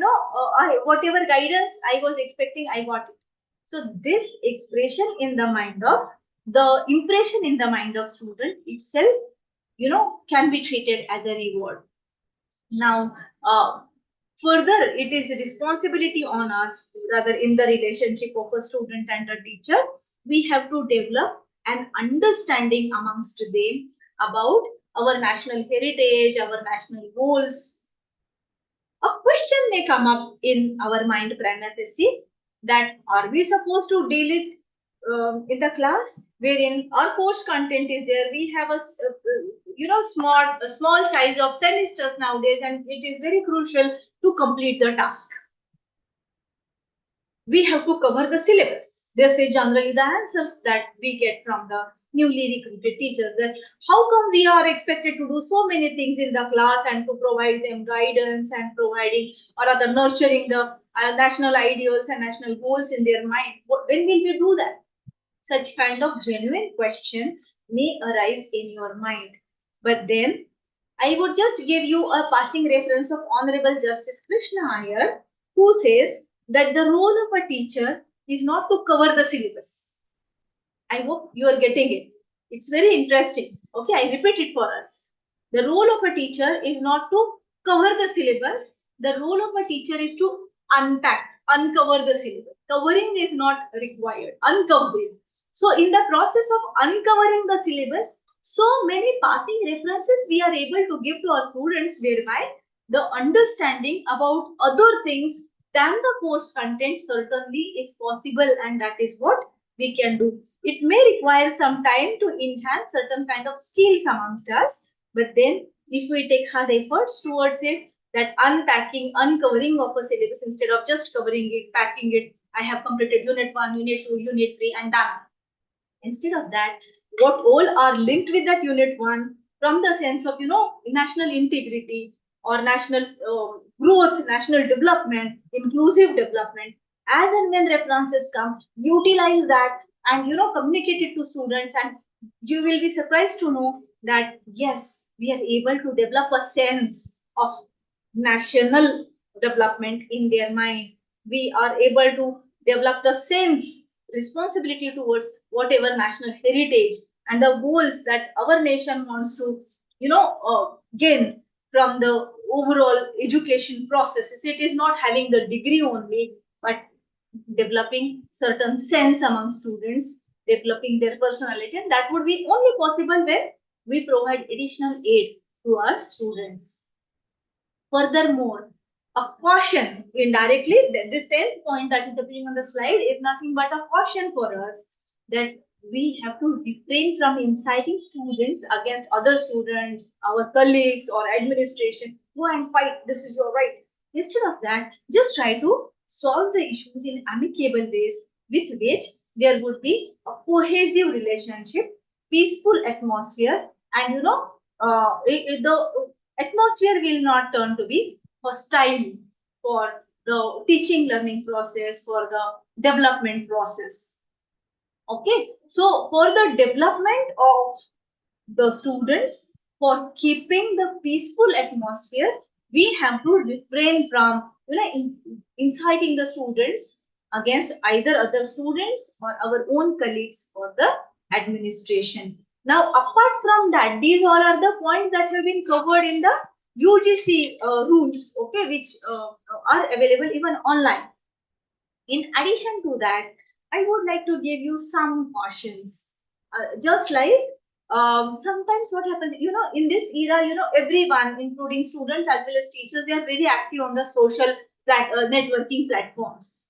whatever guidance I was expecting, I got it. So this expression in the mind of the impression in the mind of student itself, can be treated as a reward. Now, further, it is a responsibility on us, rather in the relationship of a student and a teacher, we have to develop an understanding amongst them about our national heritage, our national goals. A question may come up in our mind prima facie, that are we supposed to deal it in the class wherein our course content is there. We have a small size of semesters nowadays, and it is very crucial to complete the task. We have to cover the syllabus. They say generally the answers that we get from the newly recruited teachers, that how come we are expected to do so many things in the class and to provide them guidance and providing or rather nurturing the national ideals and national goals in their mind. When will we do that? Such kind of genuine question may arise in your mind. But then I would just give you a passing reference of Honorable Justice Krishna Iyer, who says that the role of a teacher is not to cover the syllabus. I hope you are getting it. It's very interesting. Okay, I repeat it for us. The role of a teacher is not to cover the syllabus. The role of a teacher is to uncover the syllabus. Covering is not required. Uncovering. So in the process of uncovering the syllabus, so many passing references we are able to give to our students, whereby the understanding about other things than the course content certainly is possible, and that is what we can do. It may require some time to enhance certain kind of skills amongst us, but then if we take hard efforts towards it, that unpacking, uncovering of a syllabus instead of just covering it, packing it, I have completed unit 1, unit 2, unit 3 and done. Instead of that, what all are linked with that unit 1 from the sense of national integrity or national growth, national development, inclusive development, as and when references come, utilize that and communicate it to students, and you will be surprised to know that yes, we are able to develop a sense of national development in their mind. We are able to develop the sense, responsibility towards whatever national heritage and the goals that our nation wants to, gain from the overall education processes. It is not having the degree only, but developing certain sense among students, developing their personality, and that would be only possible when we provide additional aid to our students. Furthermore, a caution indirectly, the same point that is appearing on the slide is nothing but a caution for us that we have to refrain from inciting students against other students, our colleagues, or administration. Go and fight, this is your right. Instead of that, just try to solve the issues in amicable ways with which there would be a cohesive relationship, peaceful atmosphere, and the atmosphere will not turn to be hostile for the teaching learning process, for the development process. Okay, so for the development of the students, for keeping the peaceful atmosphere, we have to refrain from inciting the students against either other students or our own colleagues or the administration. Now, apart from that, these all are the points that have been covered in the UGC rules, okay, which are available even online. In addition to that, I would like to give you some cautions. Just like sometimes what happens, in this era, everyone, including students as well as teachers, they are very active on the social networking platforms.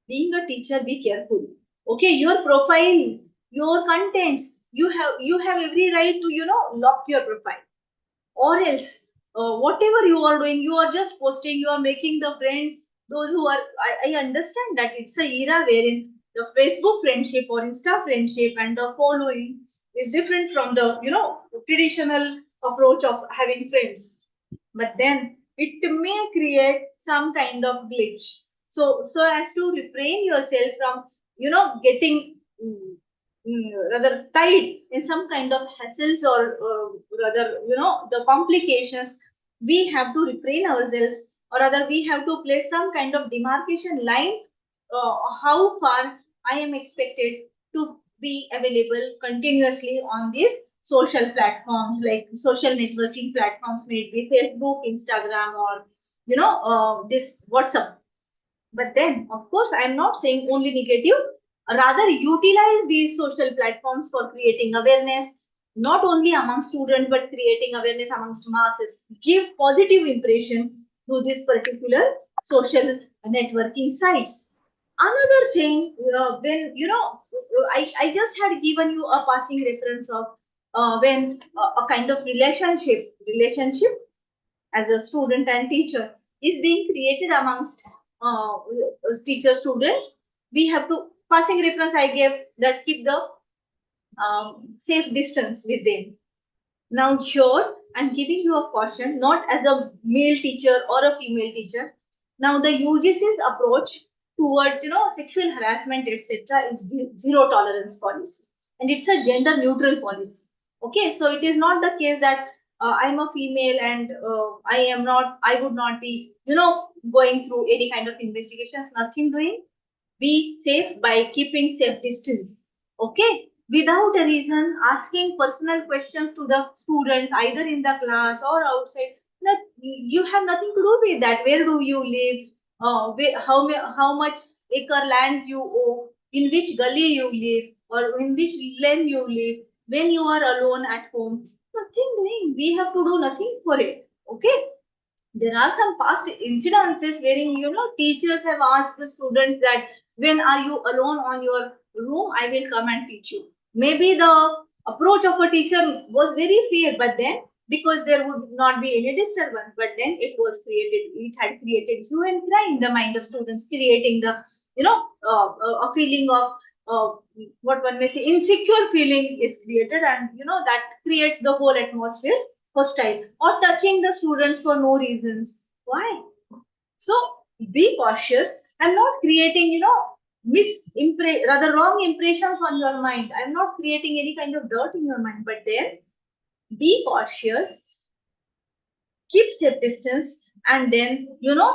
Being a teacher, be careful. Okay, your profile, your contents, you have every right to lock your profile, or else whatever you are doing, you are just posting, you are making the friends, those who are, I understand that it's a era wherein the Facebook friendship or Insta friendship and the following is different from the traditional approach of having friends, but then it may create some kind of glitch, so as to refrain yourself from getting rather tied in some kind of hassles or rather the complications. We have to refrain ourselves, or rather we have to place some kind of demarcation line, how far I am expected to be available continuously on these social platforms, like social networking platforms, maybe Facebook, Instagram, or this WhatsApp. But then, of course, I'm not saying only negative. Rather, utilize these social platforms for creating awareness, not only among students, but creating awareness amongst masses. Give positive impression through this particular social networking sites. Another thing, when I just had given you a passing reference of when a kind of relationship as a student and teacher is being created amongst teacher student, we have to, passing reference I gave, that keep the safe distance with them. Now here I'm giving you a caution, not as a male teacher or a female teacher. Now the UGC's approach towards sexual harassment etc. is zero tolerance policy, and it's a gender neutral policy. Okay, so it is not the case that I'm a female and I would not be going through any kind of investigations. Nothing doing. Be safe by keeping safe distance. Okay, without a reason asking personal questions to the students either in the class or outside, that you have nothing to do with that. Where do you live? How much acre lands you owe? In which gully you live, or in which lane you live? When you are alone at home, nothing doing. We have to do nothing for it. Okay, there are some past incidences wherein teachers have asked the students that when are you alone on your room, I will come and teach you. Maybe the approach of a teacher was very fair, but then because there would not be any disturbance, but then it had created hue and cry in the mind of students, creating the a feeling of what one may say insecure feeling is created, and that creates the whole atmosphere hostile, or touching the students for no reasons. Why? So be cautious. I'm not creating, rather wrong impressions on your mind. I'm not creating any kind of dirt in your mind, but then be cautious, keep safe distance, and then the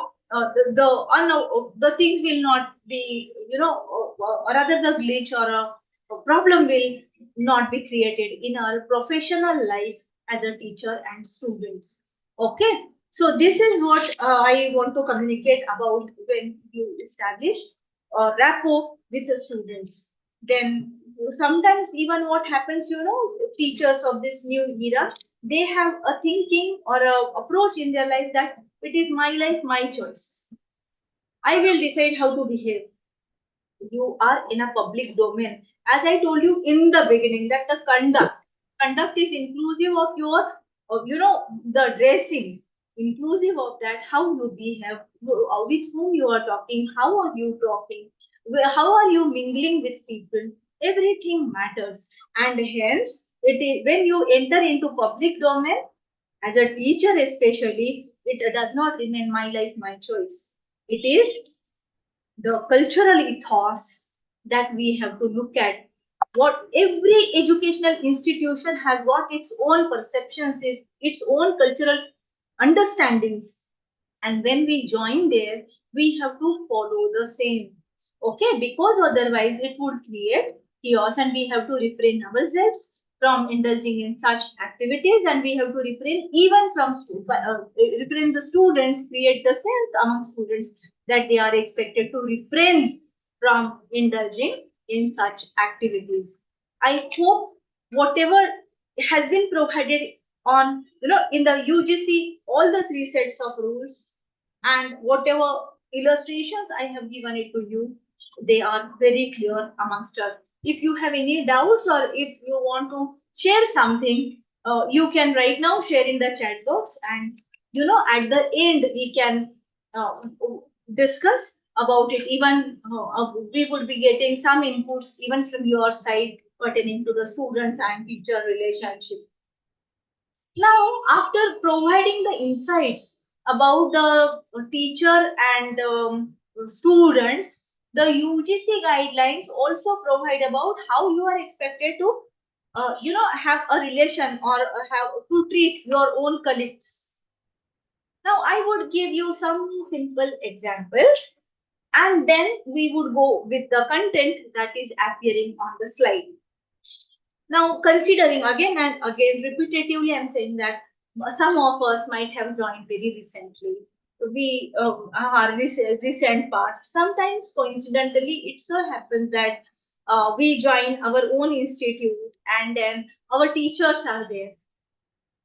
things will not be, or rather the glitch or a problem will not be created in our professional life as a teacher and students. Okay, so this is what I want to communicate about when you establish a rapport with the students. Then sometimes even what happens, teachers of this new era, they have a thinking or a approach in their life that it is my life, my choice. I will decide how to behave. You are in a public domain. As I told you in the beginning, that the conduct is inclusive of your, the dressing, inclusive of that, how you behave, with whom you are talking, how are you talking, how are you mingling with people. Everything matters, and hence it is when you enter into public domain as a teacher, especially, it does not remain my life, my choice. It is the cultural ethos that we have to look at. What every educational institution has got its own perceptions, its own cultural understandings, and when we join there, we have to follow the same. Okay, because otherwise it would create chaos, and we have to refrain ourselves from indulging in such activities, and we have to refrain even from refrain the students, create the sense among students that they are expected to refrain from indulging in such activities. I hope whatever has been provided on, in the UGC, all the three sets of rules, and whatever illustrations I have given it to you, they are very clear amongst us. If you have any doubts, or if you want to share something, you can right now share in the chat box, and at the end we can uh, discuss about it. Even we would be getting some inputs even from your side pertaining to the students and teacher relationship. Now, after providing the insights about the teacher and students, the UGC guidelines also provide about how you are expected to, have a relation, or have to treat your own colleagues. Now, I would give you some simple examples, and then we would go with the content that is appearing on the slide. Now, considering again and again, repetitively, I'm saying that some of us might have joined very recently. We are recent past. Sometimes, coincidentally, it so happens that we join our own institute, and then our teachers are there.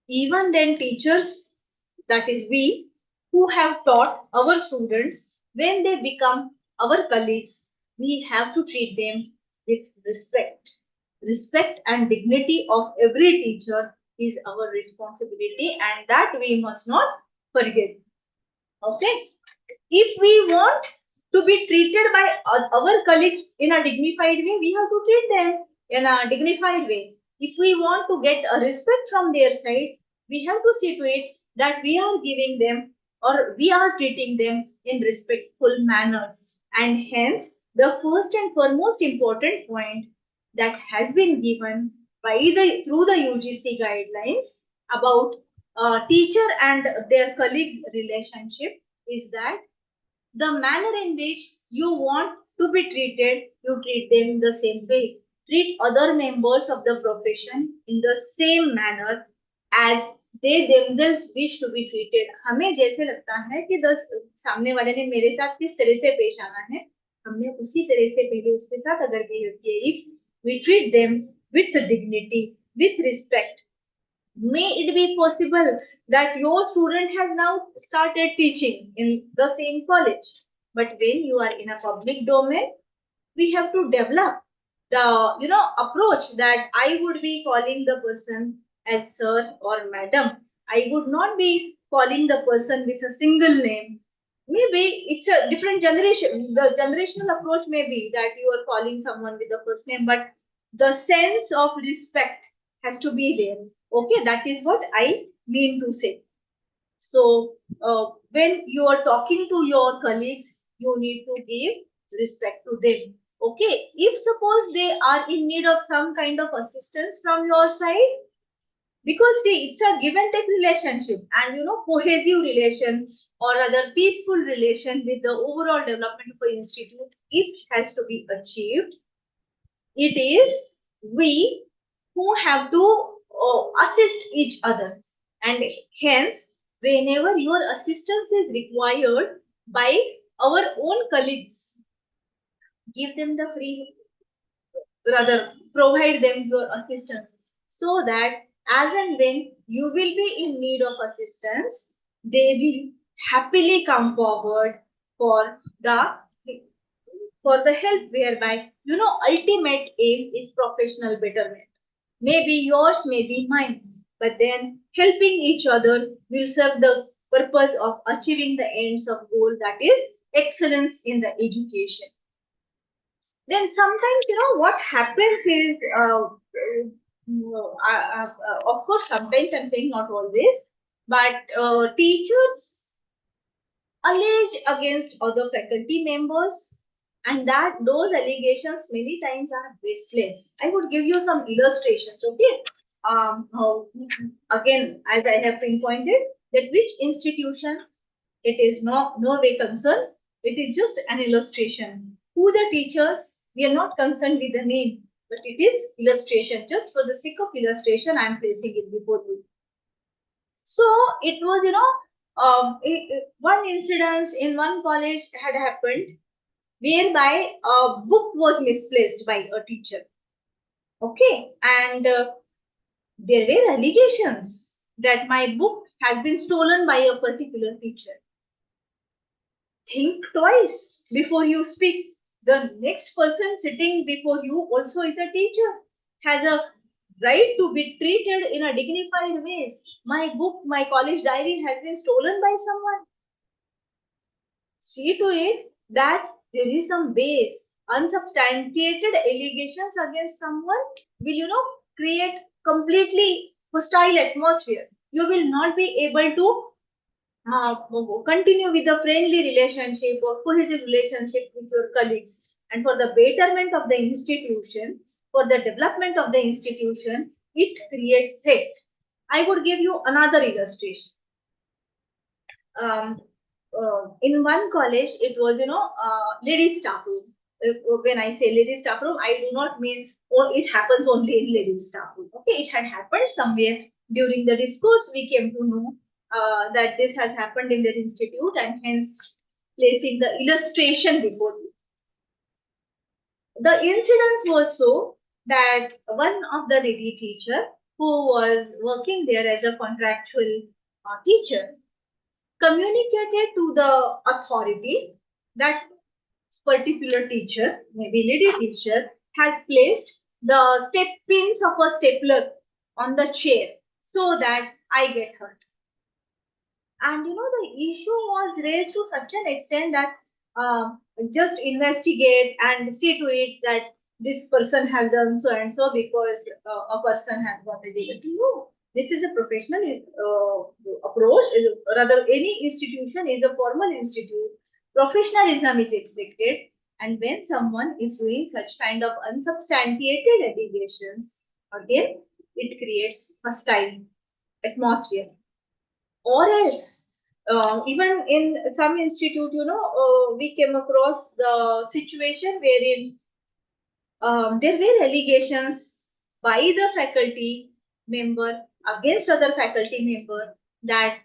Even then, teachers, that is we, who have taught our students, when they become our colleagues, we have to treat them with respect. Respect and dignity of every teacher is our responsibility, and that we must not forget. Okay, if we want to be treated by our colleagues in a dignified way, we have to treat them in a dignified way. If we want to get a respect from their side, we have to see to it that we are giving them, or we are treating them in respectful manners. And hence, the first and foremost important point that has been given by through the UGC guidelines about teacher and their colleagues relationship is that the manner in which you want to be treated, you treat them in the same way. Treat other members of the profession in the same manner as they themselves wish to be treated. हमें जैसे लगता है कि सामने वाले ने मेरे साथ किस तरह से पेश आना है, हमने उसी तरह से पहले उसके साथ अगर बिहेव किए, if we treat them with dignity, with respect, may it be possible that your student has now started teaching in the same college, but when you are in a public domain, we have to develop the approach that I would be calling the person as sir or madam. I would not be calling the person with a single name. Maybe it's a different generation. The generational approach may be that you are calling someone with a first name, but the sense of respect has to be there. Okay, that is what I mean to say. So, when you are talking to your colleagues, you need to give respect to them. Okay, if suppose they are in need of some kind of assistance from your side, Because see, it's a give and take relationship, and cohesive relation or other peaceful relation with the overall development of an institute, if has to be achieved, it is we who have to assist each other, and hence whenever your assistance is required by our own colleagues, give them the free, rather provide them your assistance, so that as and when you will be in need of assistance, they will happily come forward for the help, whereby ultimate aim is professional betterment. Maybe yours, maybe mine, but then helping each other will serve the purpose of achieving the ends of goal, that is excellence in the education. Then sometimes what happens is of course sometimes I'm saying not always, but teachers allege against other faculty members, and that those allegations many times are baseless. I would give you some illustrations, okay? Again, as I have pinpointed, that which institution, it is no way concerned. It is just an illustration. Who the teachers, we are not concerned with the name, but it is illustration. Just for the sake of illustration, I am placing it before you. So it was, one incident in one college had happened, whereby a book was misplaced by a teacher. Okay, and there were allegations that my book has been stolen by a particular teacher. Think twice before you speak. The next person sitting before you also is a teacher, has a right to be treated in a dignified ways. My book, my college diary has been stolen by someone. See to it that there is some base. Unsubstantiated allegations against someone will, create completely hostile atmosphere. You will not be able to continue with a friendly relationship or cohesive relationship with your colleagues. And for the betterment of the institution, for the development of the institution, it creates threat. I would give you another illustration. In one college, it was, ladies staff room. When I say ladies staff room, I do not mean it happens only in ladies staff room. Okay, it had happened somewhere during the discourse. We came to know that this has happened in their institute, and hence placing the illustration before you. The incidence was so that one of the lady teacher who was working there as a contractual teacher communicated to the authority that particular teacher, maybe lady teacher, has placed the step pins of a stapler on the chair so that I get hurt. And the issue was raised to such an extent that just investigate and see to it that this person has done so and so because a person has got a legacy. No, this is a professional approach. Rather, any institution is a formal institute. Professionalism is expected. And when someone is doing such kind of unsubstantiated allegations, again, it creates hostile atmosphere. Or else, even in some institute, we came across the situation wherein there were allegations by the faculty member against other faculty member that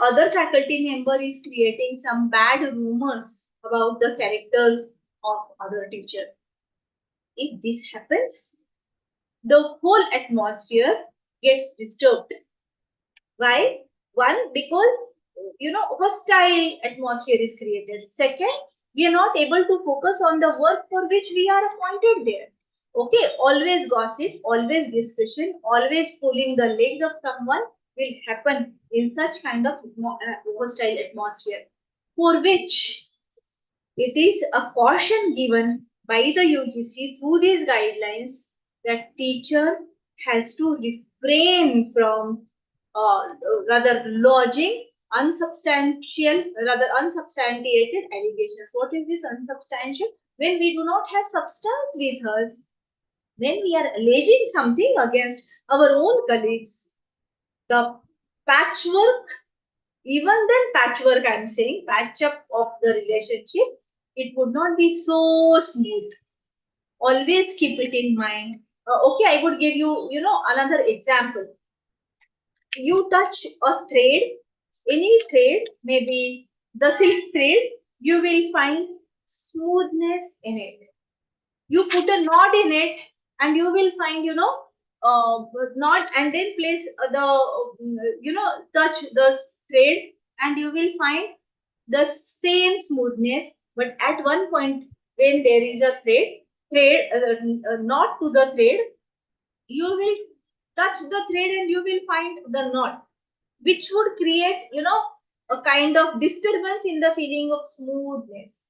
other faculty member is creating some bad rumors about the characters of other teacher. If this happens, the whole atmosphere gets disturbed. Why? One, because hostile atmosphere is created. Second, we are not able to focus on the work for which we are appointed there. Okay, always gossip, always discussion, always pulling the legs of someone will happen in such kind of hostile atmosphere, for which it is a caution given by the UGC through these guidelines that teacher has to refrain from rather lodging unsubstantiated allegations. What is this unsubstantial? When we do not have substance with us, when we are alleging something against our own colleagues, the patchwork, even then patchwork, I'm saying patch up of the relationship, it would not be so smooth. Always keep it in mind. Okay, I would give you, another example. You touch a thread, any thread, maybe the silk thread, you will find smoothness in it. You put a knot in it and you will find, knot, and then place touch the thread and you will find the same smoothness. But at one point when there is a knot to the thread, you will touch the thread and you will find the knot, which would create, a kind of disturbance in the feeling of smoothness.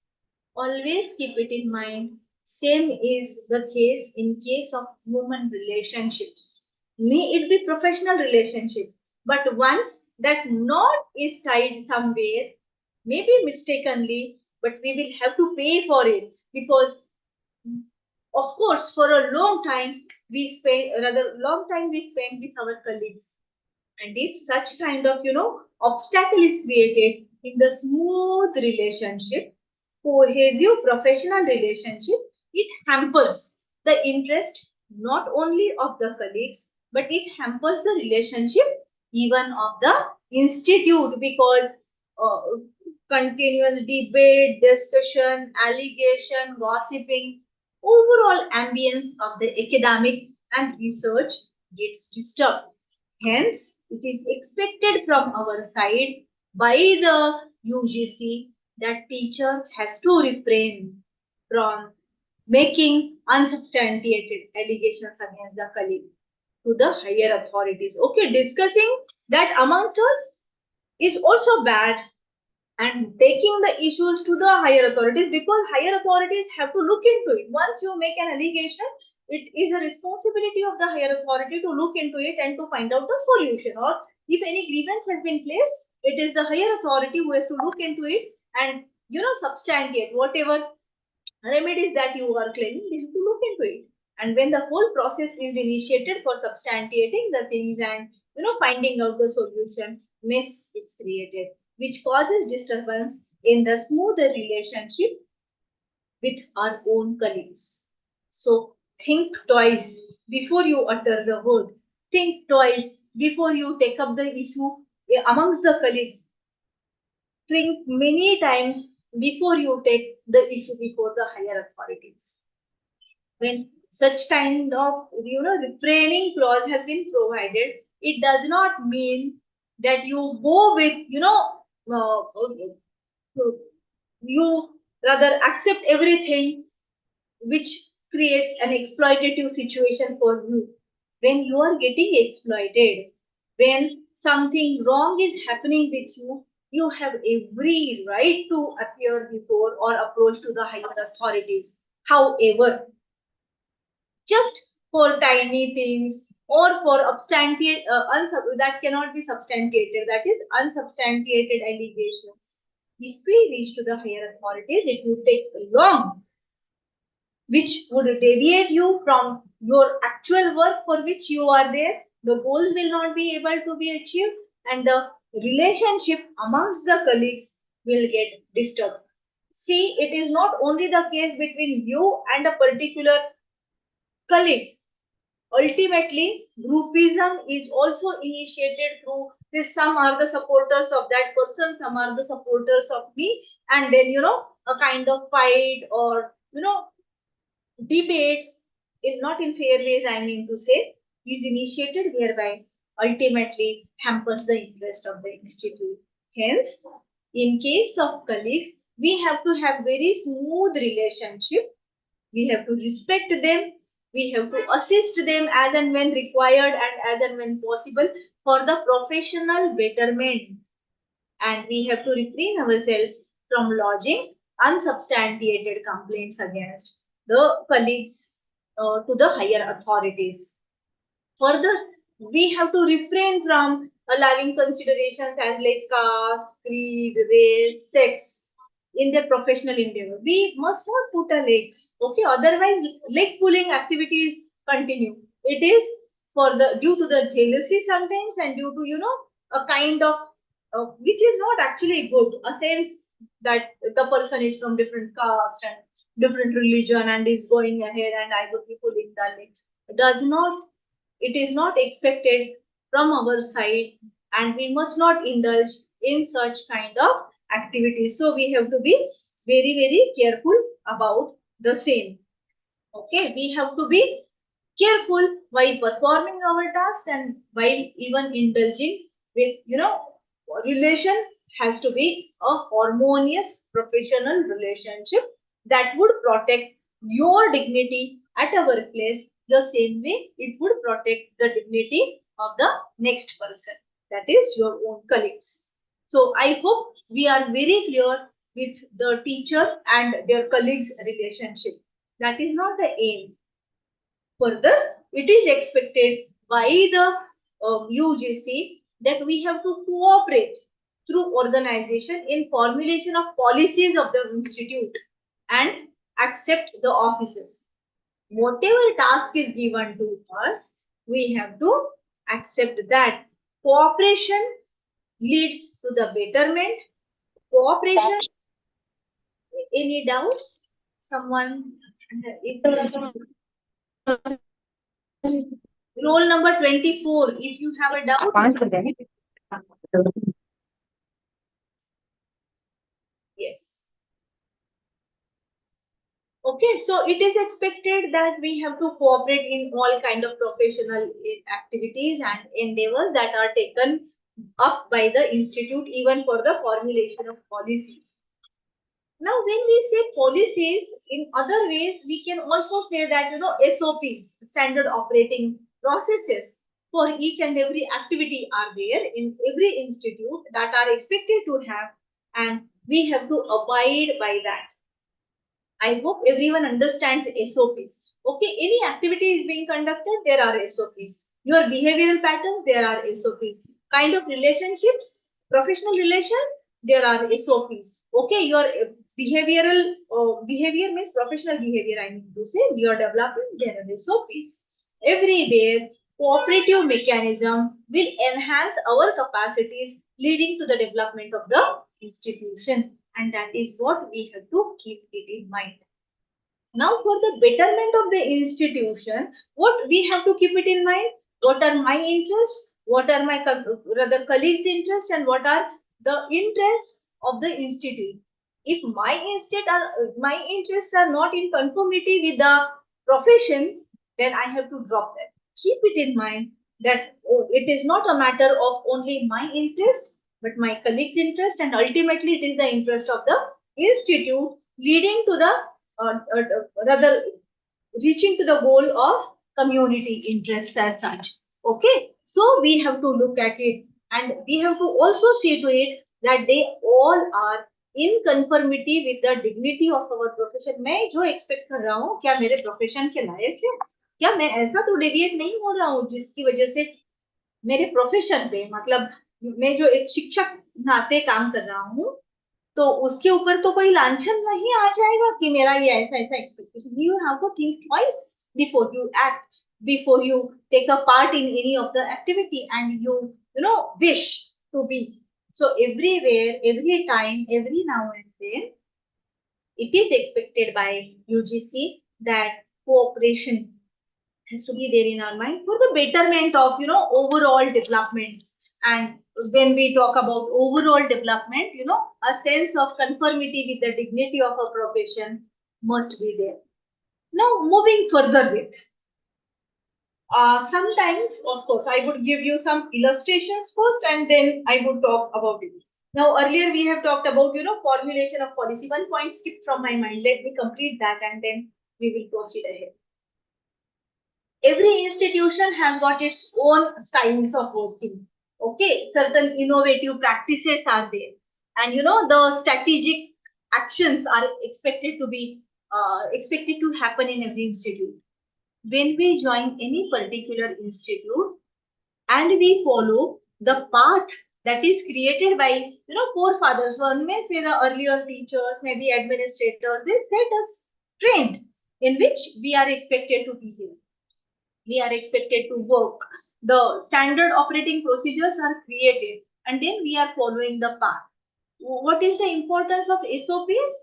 Always keep it in mind. Same is the case in case of human relationships. May it be professional relationship, but once that knot is tied somewhere, maybe mistakenly, but we will have to pay for it, because of course for a long time we spend with our colleagues, and if such kind of obstacle is created in the smooth relationship, cohesive professional relationship, it hampers the interest not only of the colleagues, but it hampers the relationship even of the institute, because uh, continuous debate, discussion, allegation, gossiping, overall ambience of the academic and research gets disturbed. Hence, it is expected from our side by the UGC that teacher has to refrain from making unsubstantiated allegations against the colleague to the higher authorities. Okay, discussing that amongst us is also bad, and taking the issues to the higher authorities, because higher authorities have to look into it. Once you make an allegation, it is a responsibility of the higher authority to look into it and to find out the solution, or if any grievance has been placed, it is the higher authority who has to look into it and substantiate whatever remedies that you are claiming. They have to look into it, and when the whole process is initiated for substantiating the things and finding out the solution, mess is created, which causes disturbance in the smoother relationship with our own colleagues. So think twice before you utter the word. Think twice before you take up the issue amongst the colleagues. Think many times before you take the issue before the higher authorities. When such kind of refraining clause has been provided, it does not mean that you go with you rather accept everything which creates an exploitative situation for you. When you are getting exploited, when something wrong is happening with you, you have every right to appear before or approach to the higher authorities. However, just for tiny things or for that cannot be substantiated, that is unsubstantiated allegations, if we reach to the higher authorities, it would take long, which would deviate you from your actual work for which you are there. The goal will not be able to be achieved, and the relationship amongst the colleagues will get disturbed. See, it is not only the case between you and a particular colleague. Ultimately, groupism is also initiated through this. Some are the supporters of that person, some are the supporters of me, and then a kind of fight or debates, if not in fair ways, I mean to say, is initiated, whereby ultimately hampers the interest of the institute. Hence, in case of colleagues, we have to have very smooth relationship. We have to respect them. We have to assist them as and when required and as and when possible for the professional betterment. And we have to refrain ourselves from lodging unsubstantiated complaints against the colleagues to the higher authorities. Further, we have to refrain from allowing considerations as like caste, creed, race, sex in their professional endeavor. We must not put a leg. Okay, otherwise leg pulling activities continue. It is due to the jealousy sometimes, and due to a kind of which is not actually good, a sense that the person is from different caste and different religion and is going ahead and I would be pulling the leg. It is not expected from our side, and we must not indulge in such kind of activities. So we have to be very, very careful about the same. Okay, we have to be careful while performing our task and while even indulging with, relation has to be a harmonious professional relationship that would protect your dignity at a workplace the same way it would protect the dignity of the next person, that is your own colleagues. So I hope we are very clear with the teacher and their colleagues relationship. That is not the aim. Further, it is expected by the UGC that we have to cooperate through organization in formulation of policies of the institute and accept the offices. Whatever task is given to us, we have to accept that. Cooperation leads to the betterment. Cooperation. Any doubts? Someone? Roll number 24. If you have a doubt. Yes. Okay, so it is expected that we have to cooperate in all kind of professional activities and endeavors that are taken up by the institute, even for the formulation of policies. Now, when we say policies, in other ways, we can also say that, SOPs, standard operating processes for each and every activity are there in every institute that are expected to have, and we have to abide by that. I hope everyone understands SOPs. Okay, any activity is being conducted, there are SOPs. Your behavioral patterns, there are SOPs. Kind of relationships, professional relations, there are SOPs. Okay, your behavior means professional behavior, I need to say, your development, there are SOPs. Everywhere, cooperative mechanism will enhance our capacities, leading to the development of the institution. And that is what we have to keep it in mind. Now, for the betterment of the institution, what we have to keep it in mind? What are my interests? What are my rather colleagues' interests? And what are the interests of the institute? If my interests are not in conformity with the profession, then I have to drop them. Keep it in mind that it is not a matter of only my interest, but my colleagues' interest, and ultimately it is the interest of the institute, leading to the rather reaching to the goal of community interest as such. Okay, so we have to look at it, and we have to also see to it that they all are in conformity with the dignity of our profession. मैं जो expect कर रहा हूँ, क्या मेरे profession के लायक है? क्या मैं ऐसा तो deviate नहीं हो रहा हूँ जिसकी वजह से मेरे profession पे, मतलब मैं जो एक शिक्षक नाते काम कर रहा हूँ, तो उसके ऊपर तो कोई लांछन नहीं आ जाएगा कि मेरा ये ऐसा ऐसा expectation. You have to think twice before you act, before you take a part in any of the activity, and you wish to be. So everywhere, every time, every now and then, it is expected by UGC that cooperation has to be there in our mind for the betterment of overall development. And when we talk about overall development, a sense of conformity with the dignity of a profession must be there. Now, moving further with, sometimes, of course, I would give you some illustrations first, and then I would talk about it. Now, earlier we have talked about, formulation of policy. One point skipped from my mind. Let me complete that, and then we will proceed ahead. Every institution has got its own styles of working. Okay, certain innovative practices are there, and the strategic actions are expected to happen in every institute. When we join any particular institute and we follow the path that is created by forefathers, one may say the earlier teachers, maybe administrators, they set us trained in which we are expected to be here. we are expected to work. The standard operating procedures are created, and then we are following the path. What is the importance of SOPs?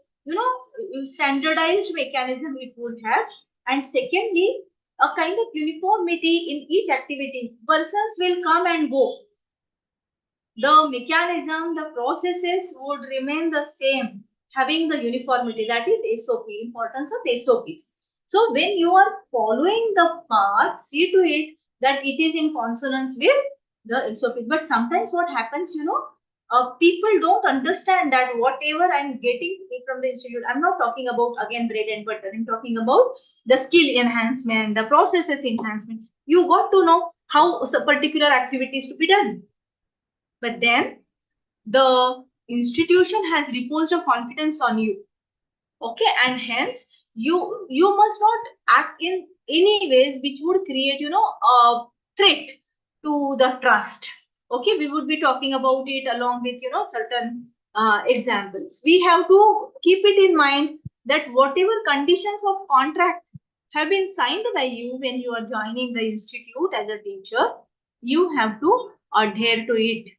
Standardized mechanism it would have, and secondly, a kind of uniformity in each activity. Persons will come and go. The mechanism, the processes would remain the same, having the uniformity. That is SOP, importance of SOPs. So when you are following the path, see to it that it is in consonance with the SOPs. But sometimes what happens, people don't understand that whatever I'm getting from the institute, I'm not talking about again bread and butter. I'm talking about the skill enhancement, the processes enhancement. You got to know how particular activities to be done. But then the institution has reposed a confidence on you. Okay, and hence you must not act in any ways which would create a threat to the trust. Okay, we would be talking about it along with certain examples. We have to keep it in mind that whatever conditions of contract have been signed by you when you are joining the institute as a teacher, you have to adhere to it.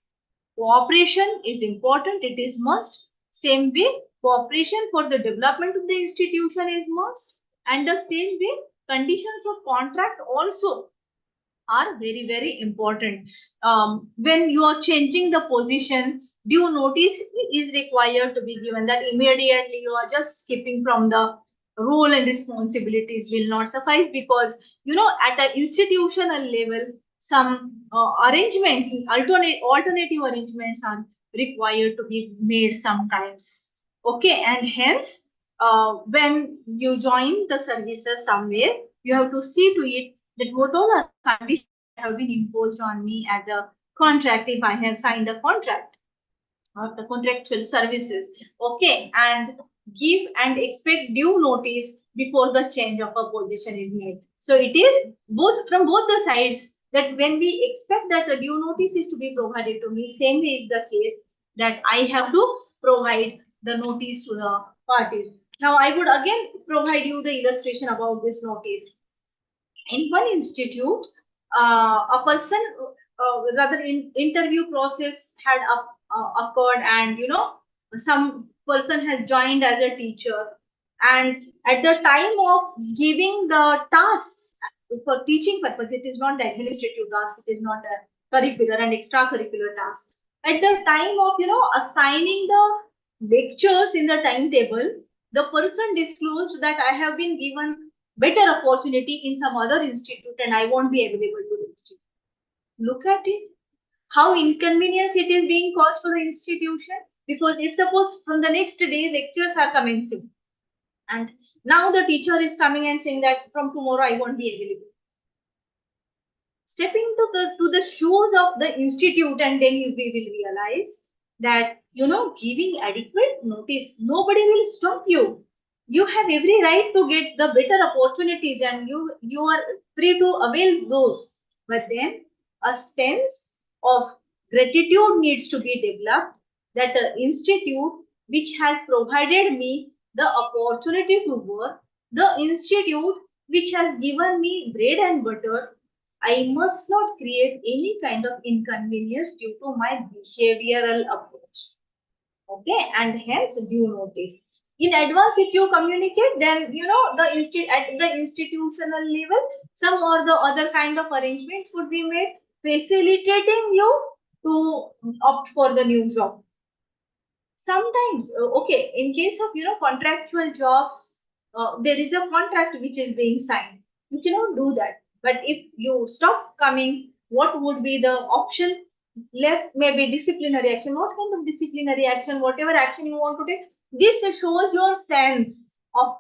Cooperation is important, it is must. Same way, cooperation for the development of the institution is must. And the same way, conditions of contract also are very, very important. When you are changing the position, due notice is required to be given. That immediately you are just skipping from the role and responsibilities will not suffice, because at an institutional level, some arrangements, alternative arrangements are required to be made sometimes. Okay, and hence when you join the services somewhere, you have to see to it that what all are conditions have been imposed on me as a contract, if I have signed a contract of the contractual services. Okay, and give and expect due notice before the change of a position is made. So it is both from both the sides, that when we expect that a due notice is to be provided to me, same way is the case that I have to provide the notice to the parties. Now I would again provide you the illustration about this notice. In one institute, a person, rather in interview process had occurred, and some person has joined as a teacher, and at the time of giving the tasks for teaching purpose, it is not the administrative task, it is not a curricular and extracurricular task. At the time of assigning the lectures in the timetable, the person disclosed that I have been given better opportunity in some other institute and I won't be available to the institute. Look at it, how inconvenience it is being caused to the institution. Because if suppose from the next day lectures are commencing, and now the teacher is coming and saying that from tomorrow I won't be available. Stepping to the shoes of the institute, and then we will realize that giving adequate notice, nobody will stop you. You have every right to get the better opportunities, and you are free to avail those. But then a sense of gratitude needs to be developed, that the institute which has provided me the opportunity to work, the institute which has given me bread and butter, I must not create any kind of inconvenience due to my behavioral approach. Okay, and hence due notice. In advance, if you communicate, then at the institutional level, some or the other kind of arrangements would be made, facilitating you to opt for the new job. Sometimes, okay, in case of contractual jobs, there is a contract which is being signed. You cannot do that. But if you stop coming, what would be the option left? Maybe disciplinary action. What kind of disciplinary action? Whatever action you want to take, this shows your sense of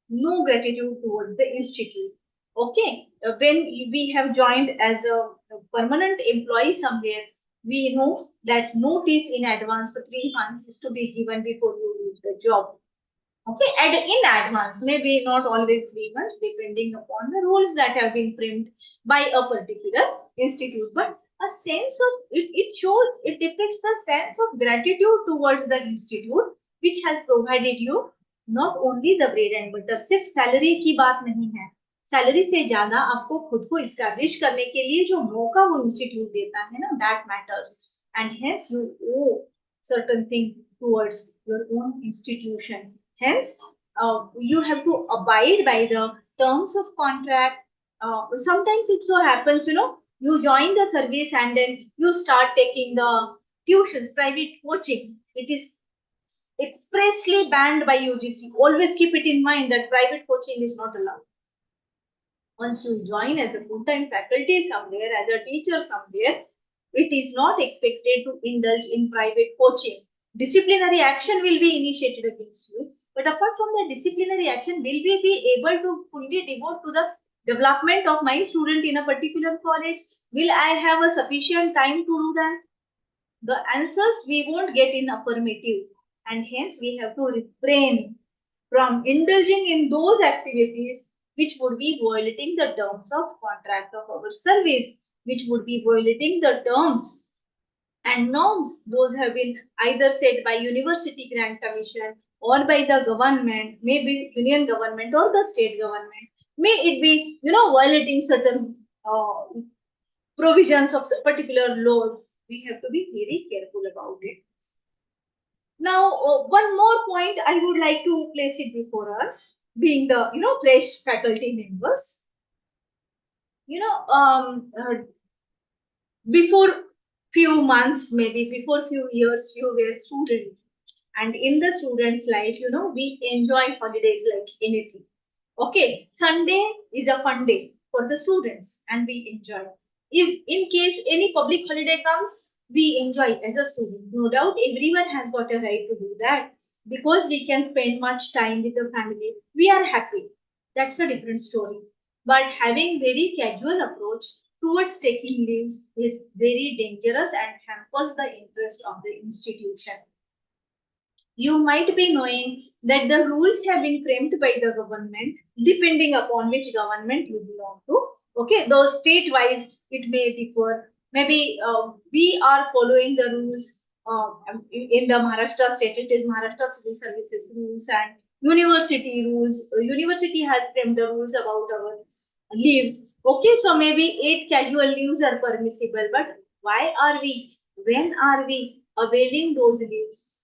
no gratitude towards the institute. Okay, when we have joined as a permanent employee somewhere, we know that notice in advance for 3 months is to be given before you leave the job. Okay, and in advance, maybe not always 3 months, depending upon the rules that have been framed by a particular institute. But a sense of it depicts the sense of gratitude towards the institute which has provided you not only the bread and butter. सिर्फ salary की बात नहीं है, salary से ज्यादा आपको खुद को इस्टेब्लिश करने के लिए जो मौका वो इंस्टीट्यूट देता है ना, that matters, and hence you owe certain thing towards your own institution. Hence, you have to abide by the terms of contract. Sometimes it so happens, you join the service and then you start taking the tuitions, private coaching. It is expressly banned by UGC. Always keep it in mind that private coaching is not allowed. Once you join as a full-time faculty somewhere, as a teacher somewhere, it is not expected to indulge in private coaching. Disciplinary action will be initiated against you, but apart from the disciplinary action, will we be able to fully devote to the development of my student in a particular college? Will I have a sufficient time to do that? The answers we won't get in affirmative, and hence we have to refrain from indulging in those activities which would be violating the terms of contract of our service, which would be violating the terms and norms. Those have been either set by University Grant Commission or by the government, maybe union government or the state government. May it be, violating certain provisions of particular laws. We have to be very careful about it. Now, one more point I would like to place it before us, being the fresh faculty members. Before few months, maybe before few years, you were student, and in the student's life, we enjoy holidays like anything. Okay, Sunday is a fun day for the students, and we enjoy. If in case any public holiday comes, we enjoy as a student. No doubt, everyone has got a right to do that because we can spend much time with the family. We are happy. That's a different story. But having very casual approach towards taking leaves is very dangerous and hampers the interest of the institution. You might be knowing that the rules have been framed by the government, depending upon which government you belong to. Okay, though state-wise it may differ. Maybe we are following the rules in the Maharashtra state. It is Maharashtra Civil Services rules and university rules. University has framed the rules about our leaves. Okay, so maybe 8 casual leaves are permissible. But why are we? When are we availing those leaves?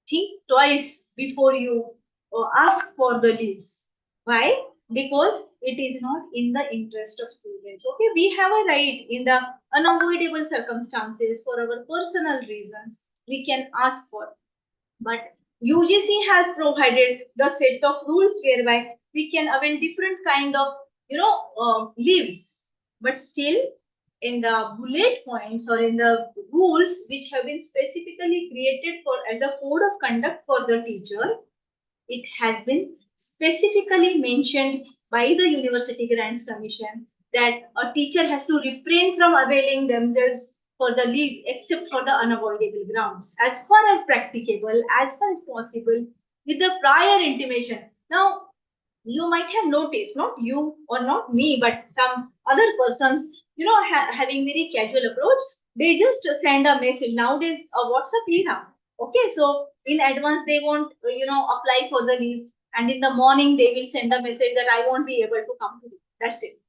Think twice before you ask for the leaves. Why? Because it is not in the interest of students. Okay, we have a right in the unavoidable circumstances for our personal reasons we can ask for. But UGC has provided the set of rules whereby we can avail different kind of leaves. But still, in the bullet points or in the rules which have been specifically created for as a code of conduct for the teacher, it has been specifically mentioned by the University Grants Commission that a teacher has to refrain from availing themselves for the leave except for the unavoidable grounds, as far as practicable, as far as possible, with the prior intimation. Now, you might have noticed, not you or not me, but some other persons, having very casual approach, they just send a message. Nowadays, a WhatsApp era. Okay, so in advance they won't, apply for the leave, and in the morning they will send a message that I won't be able to come to leave. That's it.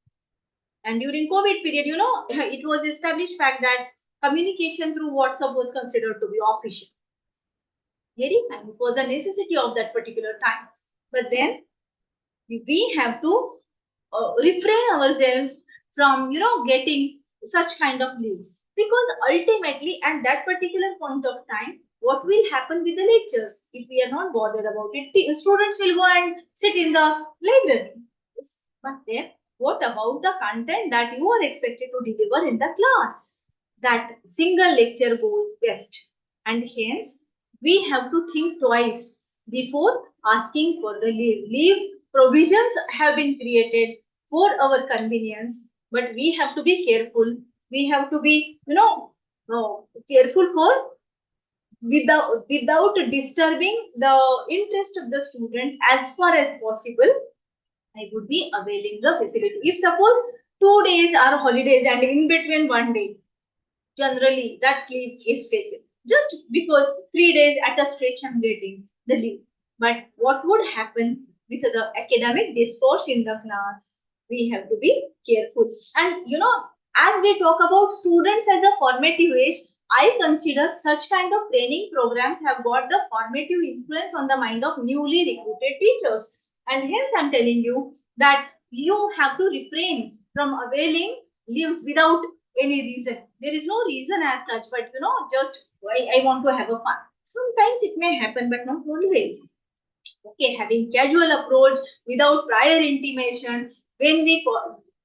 And during COVID period, it was established fact that communication through WhatsApp was considered to be official. Very fine. It was a necessity of that particular time. But then we have to refrain ourselves from getting such kind of leaves, because ultimately at that particular point of time, what will happen with the lectures if we are not bothered about it? The students will go and sit in the library. But then what about the content that you are expected to deliver in the class? That single lecture goes best, and hence we have to think twice before asking for the leave. Leave provisions have been created for our convenience, but we have to be careful. We have to be, careful for without disturbing the interest of the student as far as possible. I would be availing the facility. If suppose 2 days are holidays and in between 1 day, generally that leave is taken. Just because 3 days at a stretch I'm getting the leave. But what would happen with the academic discourse in the class. We have to be careful. And as we talk about students as a formative age, I consider such kind of training programs have got the formative influence on the mind of newly recruited teachers. And hence I'm telling you that you have to refrain from availing leaves without any reason. There is no reason as such, but just I want to have a fun. Sometimes it may happen, but not always. Okay, having casual approach without prior intimation, when we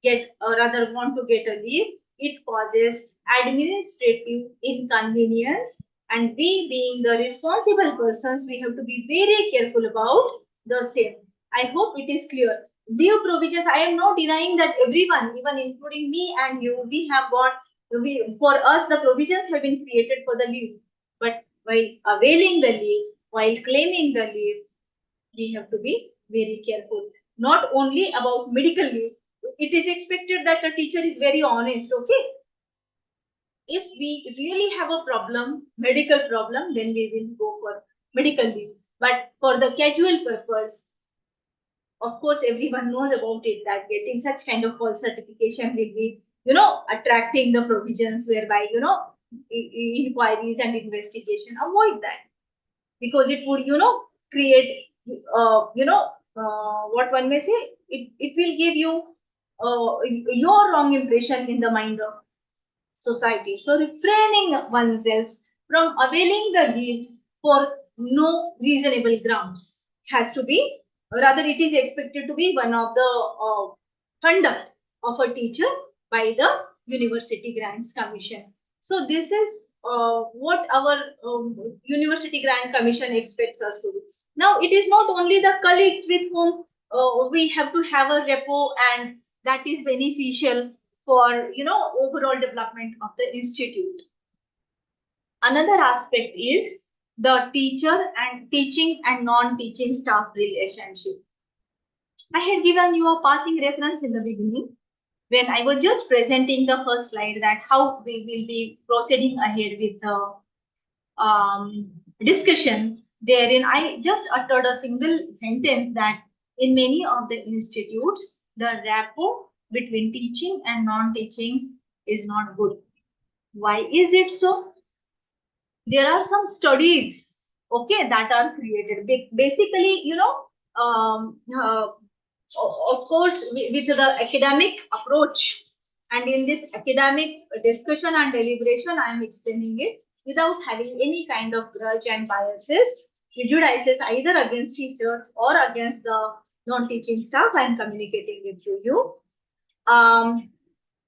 get or rather want to get a leave, it causes administrative inconvenience, and we being the responsible persons, we have to be very careful about the same. I hope it is clear. Leave provisions, I am not denying that everyone, even including me and you, we have got, for us the provisions have been created for the leave, but while availing the leave, while claiming the leave, we have to be very careful. Not only about medical leave. It is expected that a teacher is very honest, okay? If we really have a problem, medical problem, then we will go for medical leave. But for the casual purpose, of course, everyone knows about it, that getting such kind of false certification will be, attracting the provisions whereby, inquiries and investigation. Avoid that, because it would, create, what one may say, it will give you your wrong impression in the mind of society. So refraining oneself from availing the leaves for no reasonable grounds has to be, rather it is expected to be one of the conduct of a teacher by the University Grants Commission. So this is what our University Grant Commission expects us to do. Now it is not only the colleagues with whom we have to have a rapport, and that is beneficial for overall development of the institute. Another aspect is the teacher and teaching and non-teaching staff relationship. I had given you a passing reference in the beginning when I was just presenting the first slide, that how we will be proceeding ahead with the discussion. Therein, I just uttered a single sentence that in many of the institutes, the rapport between teaching and non-teaching is not good. Why is it so? There are some studies, okay, that are created. Basically, of course, with the academic approach, and in this academic discussion and deliberation, I am explaining it without having any kind of grudge and biases, prejudices either against teachers or against the non-teaching staff. I am communicating it to you.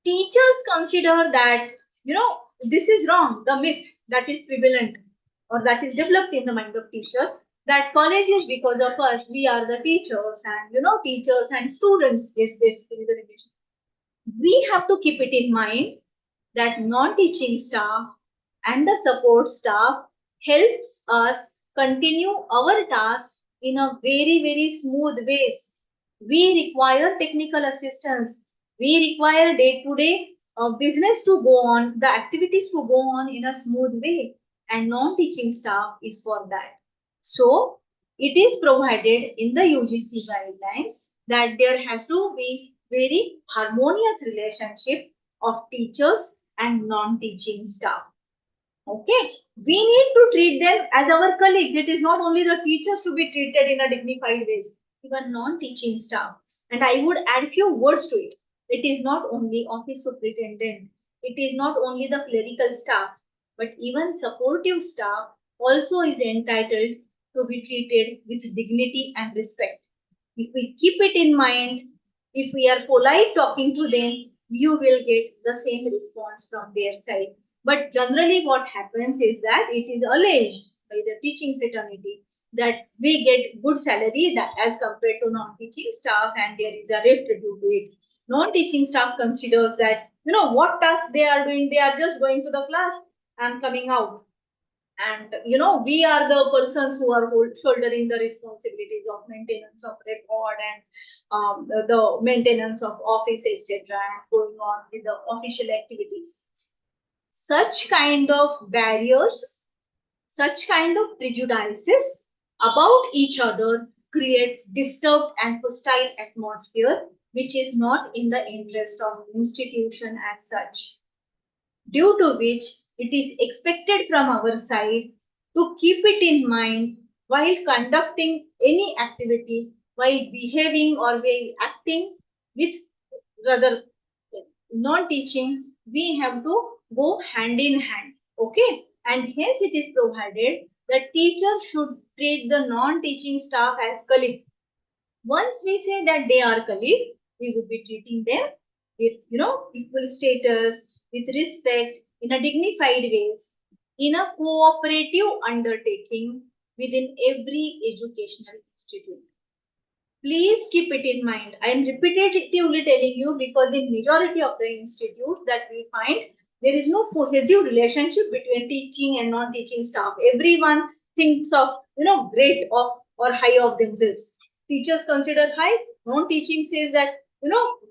Teachers consider that, this is wrong, the myth that is prevalent or that is developed in the mind of teacher, that college is because of us, we are the teachers, and teachers and students is basically the relation. We have to keep it in mind that non-teaching staff and the support staff helps us continue our task in a very, very smooth ways. We require technical assistance. We require day-to-day business to go on, the activities to go on in a smooth way, and non-teaching staff is for that. So it is provided in the UGC guidelines that there has to be very harmonious relationship of teachers and non-teaching staff. Okay, we need to treat them as our colleagues. It is not only the teachers to be treated in a dignified ways, even non-teaching staff. And I would add few words to it. It is not only office superintendent, it is not only the clerical staff, but even supportive staff also is entitled to be treated with dignity and respect. If we keep it in mind, if we are polite talking to them, you will get the same response from their side. But generally what happens is that it is alleged by the teaching fraternity that we get good salary that as compared to non-teaching staff, and there is a rate due to it. Non-teaching staff considers that, what task they are doing, they are just going to the class and coming out. And, we are the persons who are shouldering the responsibilities of maintenance of record and the maintenance of office, etc., and going on with the official activities. Such kind of barriers, such kind of prejudices about each other create disturbed and hostile atmosphere, which is not in the interest of institution as such, due to which it is expected from our side to keep it in mind while conducting any activity, while behaving or while acting with rather non-teaching, we have to go hand in hand. Okay, and hence it is provided that teacher should treat the non-teaching staff as colleague. Once we say that they are colleague, we would be treating them with equal status, with respect, in a dignified ways, in a cooperative undertaking within every educational institute. Please keep it in mind. I am repetitively telling you because in majority of the institutes that we find, there is no cohesive relationship between teaching and non-teaching staff. Everyone thinks of great of or high of themselves. Teachers consider high. Non-teaching says that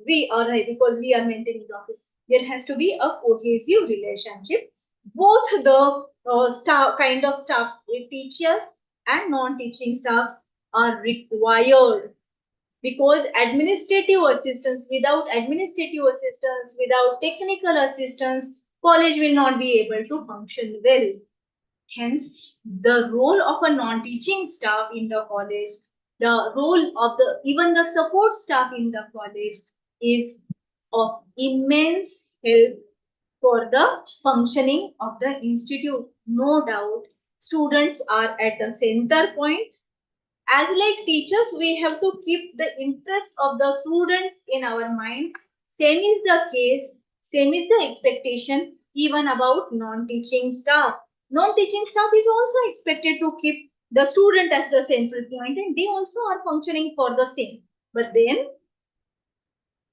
we are high because we are maintaining the office. There has to be a cohesive relationship. Both the staff kind of staff, teacher and non-teaching staffs are required, because without administrative assistance, without technical assistance, college will not be able to function well. Hence, the role of a non-teaching staff in the college, the role of even the support staff in the college is of immense help for the functioning of the institute. No doubt, students are at the center point. As like teachers, we have to keep the interest of the students in our mind. Same is the case, same is the expectation even about non-teaching staff. Non-teaching staff is also expected to keep the student as the central point, and they also are functioning for the same. But then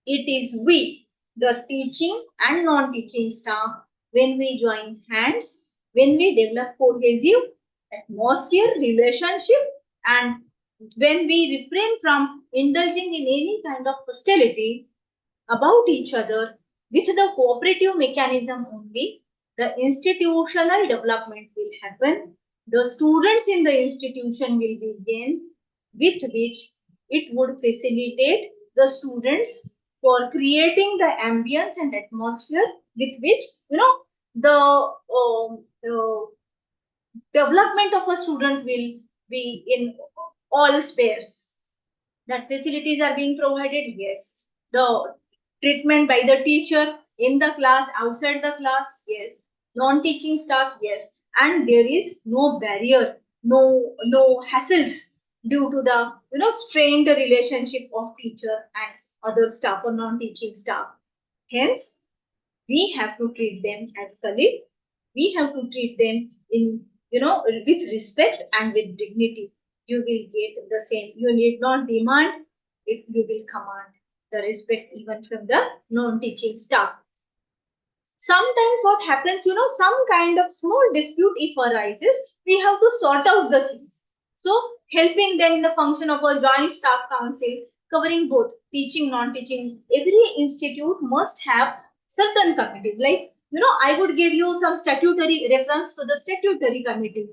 it is we, the teaching and non-teaching staff, when we join hands, when we develop cohesive atmosphere, relationship, and when we refrain from indulging in any kind of hostility about each other with the cooperative mechanism only, the institutional development will happen. The students in the institution will be gained, with which it would facilitate the students for creating the ambience and atmosphere with which the development of a student will be in all spheres. That facilities are being provided, yes. The treatment by the teacher in the class, outside the class, yes. Non-teaching staff, yes. And there is no barrier, no hassles due to the strained relationship of teacher and other staff or non-teaching staff. Hence, we have to treat them as colleagues. We have to treat them in with respect and with dignity. You will get the same. You need not demand it, you will command the respect even from the non-teaching staff. Sometimes what happens, some kind of small dispute if arises, we have to sort out the things. So helping them in the function of a joint staff council covering both teaching, non-teaching. Every institute must have certain committees. Like, I would give you some statutory reference to the statutory committee,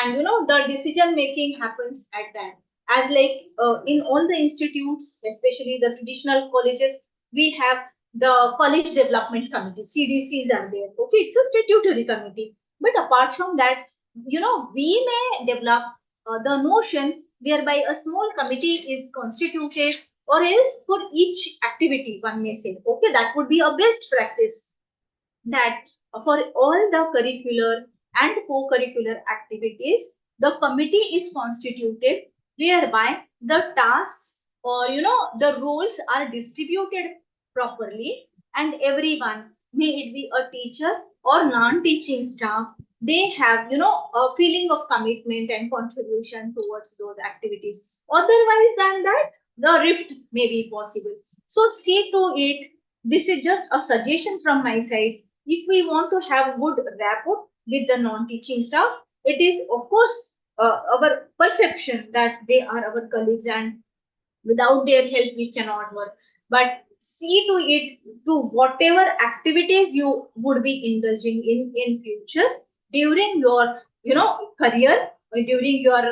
and the decision making happens at that. As like in all the institutes, especially the traditional colleges, we have the college development committee, CDCs are there. Okay, it's a statutory committee. But apart from that, we may develop the notion whereby a small committee is constituted, or else for each activity, one may say, okay, that would be a best practice, that for all the curricular and co-curricular activities, the committee is constituted, whereby the tasks or the roles are distributed properly, and everyone, may it be a teacher or non-teaching staff, they have a feeling of commitment and contribution towards those activities. Otherwise than that, the rift may be possible. So see to it, this is just a suggestion from my side. If we want to have good rapport with the non-teaching staff, it is of course our perception that they are our colleagues, and without their help we cannot work. But see to it, to whatever activities you would be indulging in future during your career, during your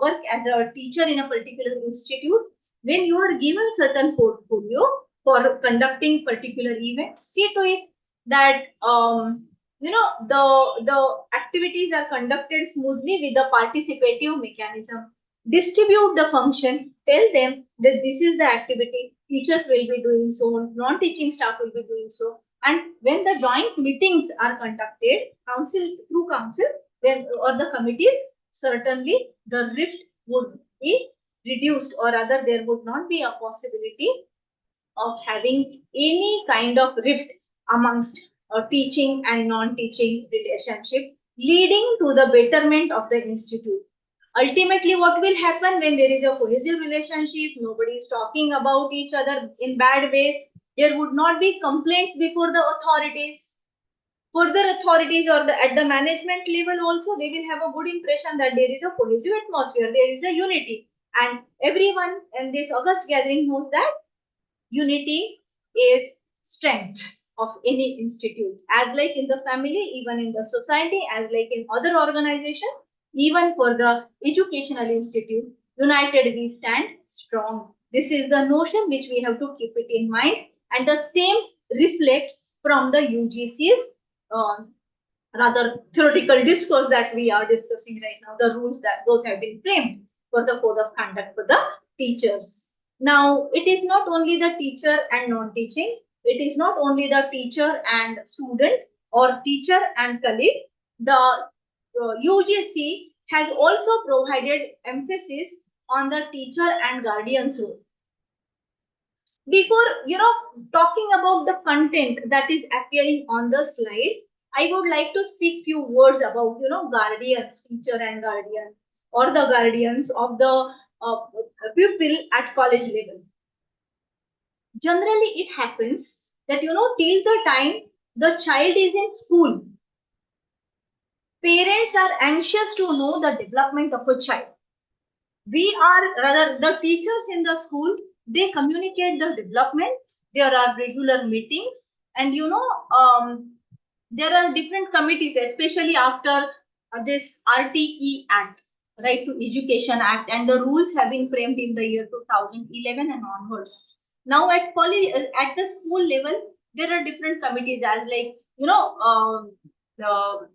work as a teacher in a particular institute, when you are given certain portfolio for conducting particular event, see to it that the activities are conducted smoothly with the participative mechanism. Distribute the function, tell them that this is the activity, teachers will be doing so, non-teaching staff will be doing so. And when the joint meetings are conducted, through council, then or the committees, certainly the rift would be reduced, or rather there would not be a possibility of having any kind of rift amongst teaching and non-teaching relationship, leading to the betterment of the institute. Ultimately, what will happen when there is a cohesive relationship, nobody is talking about each other in bad ways, there would not be complaints before the authorities. Further authorities or at the management level also, they will have a good impression that there is a cohesive atmosphere, there is a unity. And everyone in this August gathering knows that unity is strength of any institute. As like in the family, even in the society, as like in other organizations, even for the educational institute, united we stand strong. This is the notion which we have to keep it in mind, and the same reflects from the UGC's rather theoretical discourse that we are discussing right now, the rules that those have been framed for the code of conduct for the teachers. Now, it is not only the teacher and non-teaching, it is not only the teacher and student or teacher and colleague. The UGC has also provided emphasis on the teacher and guardian's role. Before talking about the content that is appearing on the slide, I would like to speak few words about guardians, teacher and guardian, or the guardians of the pupil at college level. Generally, it happens that till the time the child is in school, parents are anxious to know the development of a child. We are rather the teachers in the school, they communicate the development. There are regular meetings, and there are different committees, especially after this RTE Act, Right to Education Act, and the rules have been framed in the year 2011 and onwards. Now at college, at the school level, there are different committees, as like the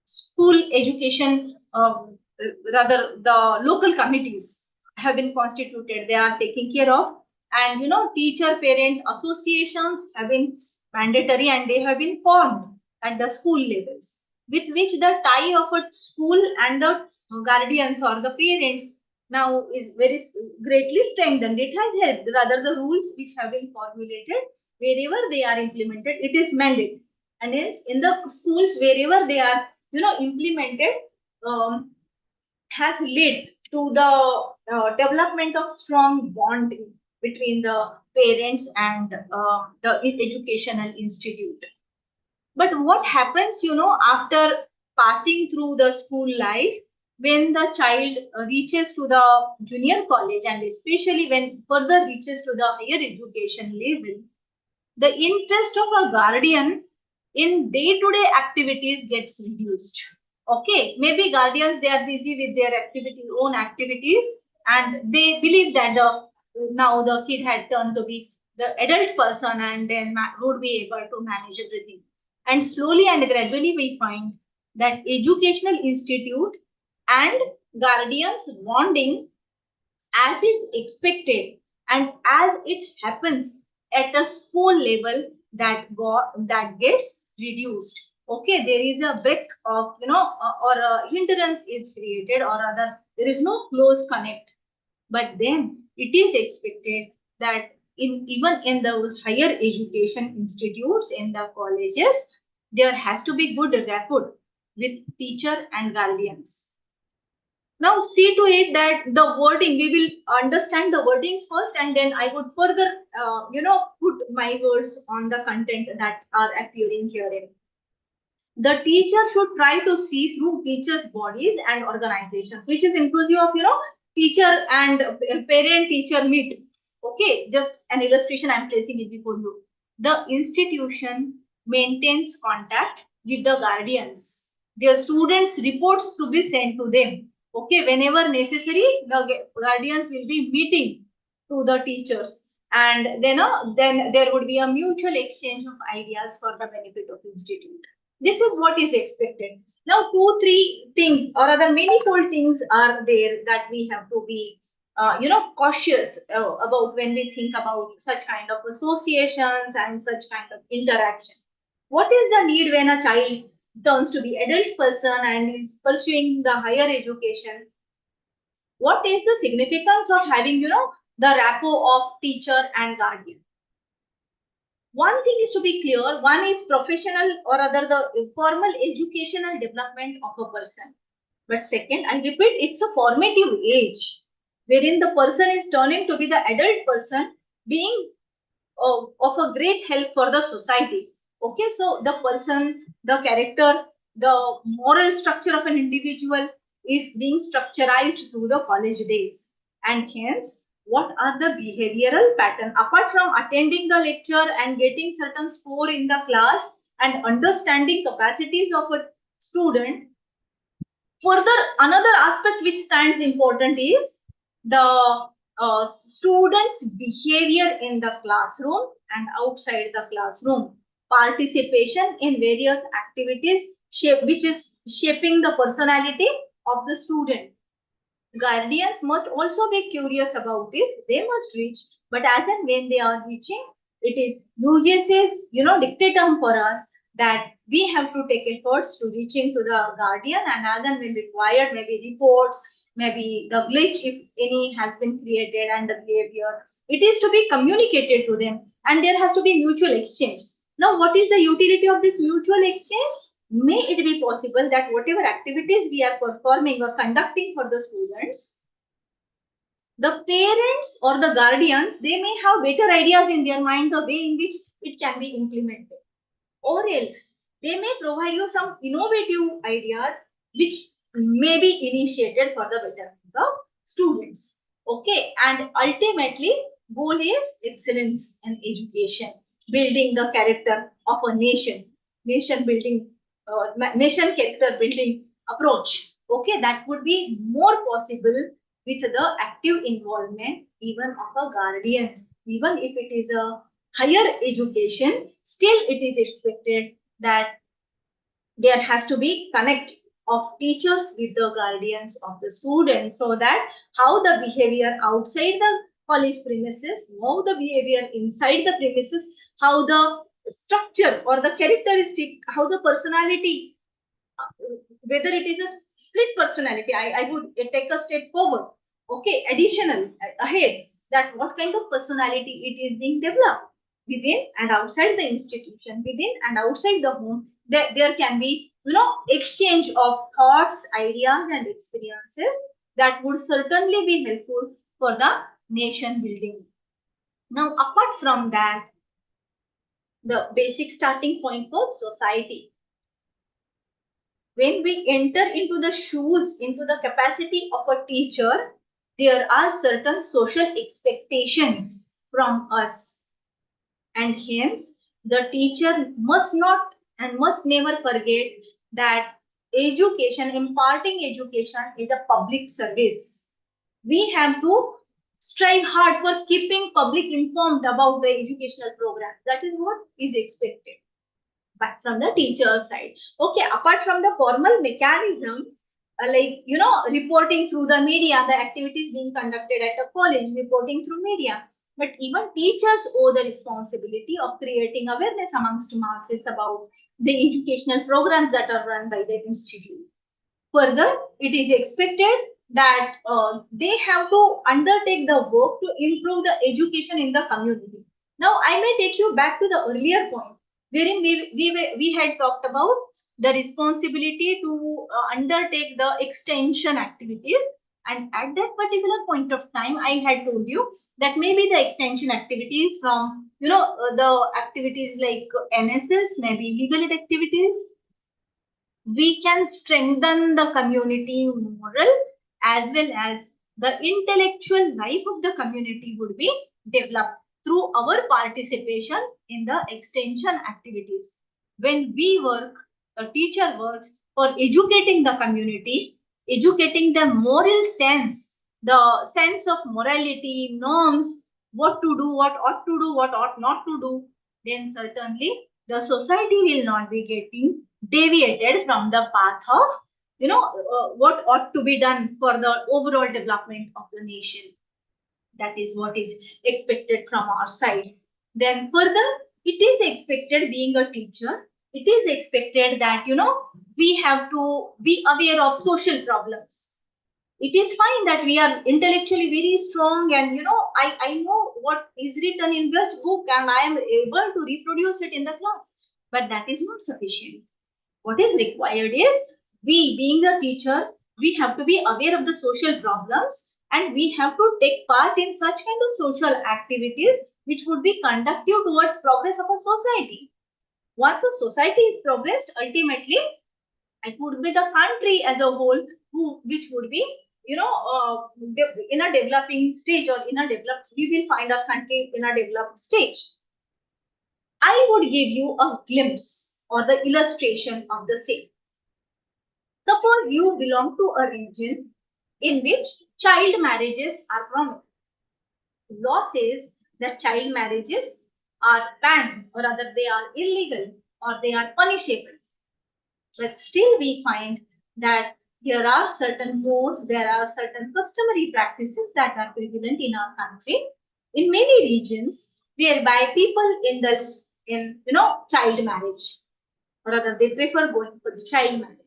school education, rather the local committees have been constituted. They are taking care of, and teacher parent associations have been mandatory, and they have been formed at the school levels, with which the tie of a school and the guardians or the parents now is very greatly strengthened. It has helped. Rather, the rules which have been formulated, wherever they are implemented, it is mandate. And hence, in the schools, wherever they are implemented, has led to the development of strong bonding between the parents and the educational institute. But what happens, after passing through the school life, when the child reaches to the junior college, and especially when further reaches to the higher education level, the interest of a guardian in day-to-day activities gets reduced. Okay, maybe guardians, they are busy with their own activities, and they believe that now the kid had turned to be the adult person, and then would be able to manage everything. And slowly and gradually we find that educational institute and guardians bonding, as is expected and as it happens at a school level, that gets reduced. Okay, there is a break of or a hindrance is created, or rather there is no close connect. But then it is expected that even in the higher education institutes, in the colleges, there has to be good rapport with teacher and guardians. Now see to it that the wording, we will understand the wordings first, and then I would further put my words on the content that are appearing herein. The teacher should try to see through teachers' bodies and organizations, which is inclusive of teacher and parent teacher meet. Okay, just an illustration I'm placing it before you. The institution maintains contact with the guardians. Their students' reports to be sent to them. Okay, whenever necessary, the guardians will be meeting to the teachers, and then there would be a mutual exchange of ideas for the benefit of institute. This is what is expected. Now, 2-3 things or other manifold things are there that we have to be cautious about when we think about such kind of associations and such kind of interaction. What is the need when a child turns to be adult person and is pursuing the higher education? What is the significance of having the rapport of teacher and guardian? One thing is to be clear. One is professional or other the formal educational development of a person. But second, I repeat, it's a formative age wherein the person is turning to be the adult person, being of a great help for the society. Okay, so the person, the character, the moral structure of an individual is being structurized through the college days. And hence, what are the behavioral pattern? Apart from attending the lecture and getting certain score in the class and understanding capacities of a student, further another aspect which stands important is the students' behavior in the classroom and outside the classroom. Participation in various activities which is shaping the personality of the student. Guardians must also be curious about it. They must reach, but as and when they are reaching, it is UGC's dictatum for us that we have to take efforts to reaching to the guardian, and as and when required, maybe reports, maybe the glitch if any has been created and the behavior, it is to be communicated to them, and there has to be mutual exchange. Now, what is the utility of this mutual exchange? May it be possible that whatever activities we are performing or conducting for the students, the parents or the guardians, they may have better ideas in their mind the way in which it can be implemented. Or else, they may provide you some innovative ideas which may be initiated for the betterment of students. Okay, and ultimately, goal is excellence in education, building the character of a nation, nation building, nation character building approach. Okay, that would be more possible with the active involvement even of a guardians. Even if it is a higher education, still it is expected that there has to be connect of teachers with the guardians of the students, so that how the behavior outside the college premises, how the behavior inside the premises, how the structure or the characteristic, how the personality, whether it is a split personality, I would take a step forward. Okay, additional ahead, that what kind of personality it is being developed within and outside the institution, within and outside the home. There can be exchange of thoughts, ideas, and experiences that would certainly be helpful for the nation building. Now, apart from that, the basic starting point for society. When we enter into the shoes, into the capacity of a teacher, there are certain social expectations from us. And hence, the teacher must not and must never forget that education, imparting education is a public service. We have to strive hard for keeping public informed about the educational program. That is what is expected. But from the teacher's side, okay, apart from the formal mechanism, like reporting through the media, the activities being conducted at a college, reporting through media, but even teachers owe the responsibility of creating awareness amongst masses about the educational programs that are run by the institute. Further, it is expected that they have to undertake the work to improve the education in the community. Now, I may take you back to the earlier point, wherein we had talked about the responsibility to undertake the extension activities. And at that particular point of time, I had told you that maybe the extension activities from, the activities like NSS, maybe legal aid activities, we can strengthen the community moral as well as the intellectual life of the community would be developed through our participation in the extension activities. When we work, the teacher works for educating the community, educating the moral sense, the sense of morality, norms, what to do, what ought to do, what ought not to do, then certainly the society will not be getting deviated from the path of, what ought to be done for the overall development of the nation. That is what is expected from our side. Then further, it is expected, being a teacher, it is expected that, we have to be aware of social problems. It is fine that we are intellectually very strong and, I know what is written in which book and I am able to reproduce it in the class. But that is not sufficient. What is required is, we being the teacher, we have to be aware of the social problems and we have to take part in such kind of social activities which would be conductive towards progress of a society. Once a society is progressed, ultimately it would be the country as a whole which would be, in a developing stage, or in a developed, we will find our country in a developed stage. I would give you a glimpse or the illustration of the same. Suppose you belong to a region in which child marriages are prominent. Law says that child marriages are banned, or rather they are illegal, or they are punishable. But still we find that there are certain modes, there are certain customary practices that are prevalent in our country, in many regions, whereby people indulge in, child marriage, or rather they prefer going for the child marriage.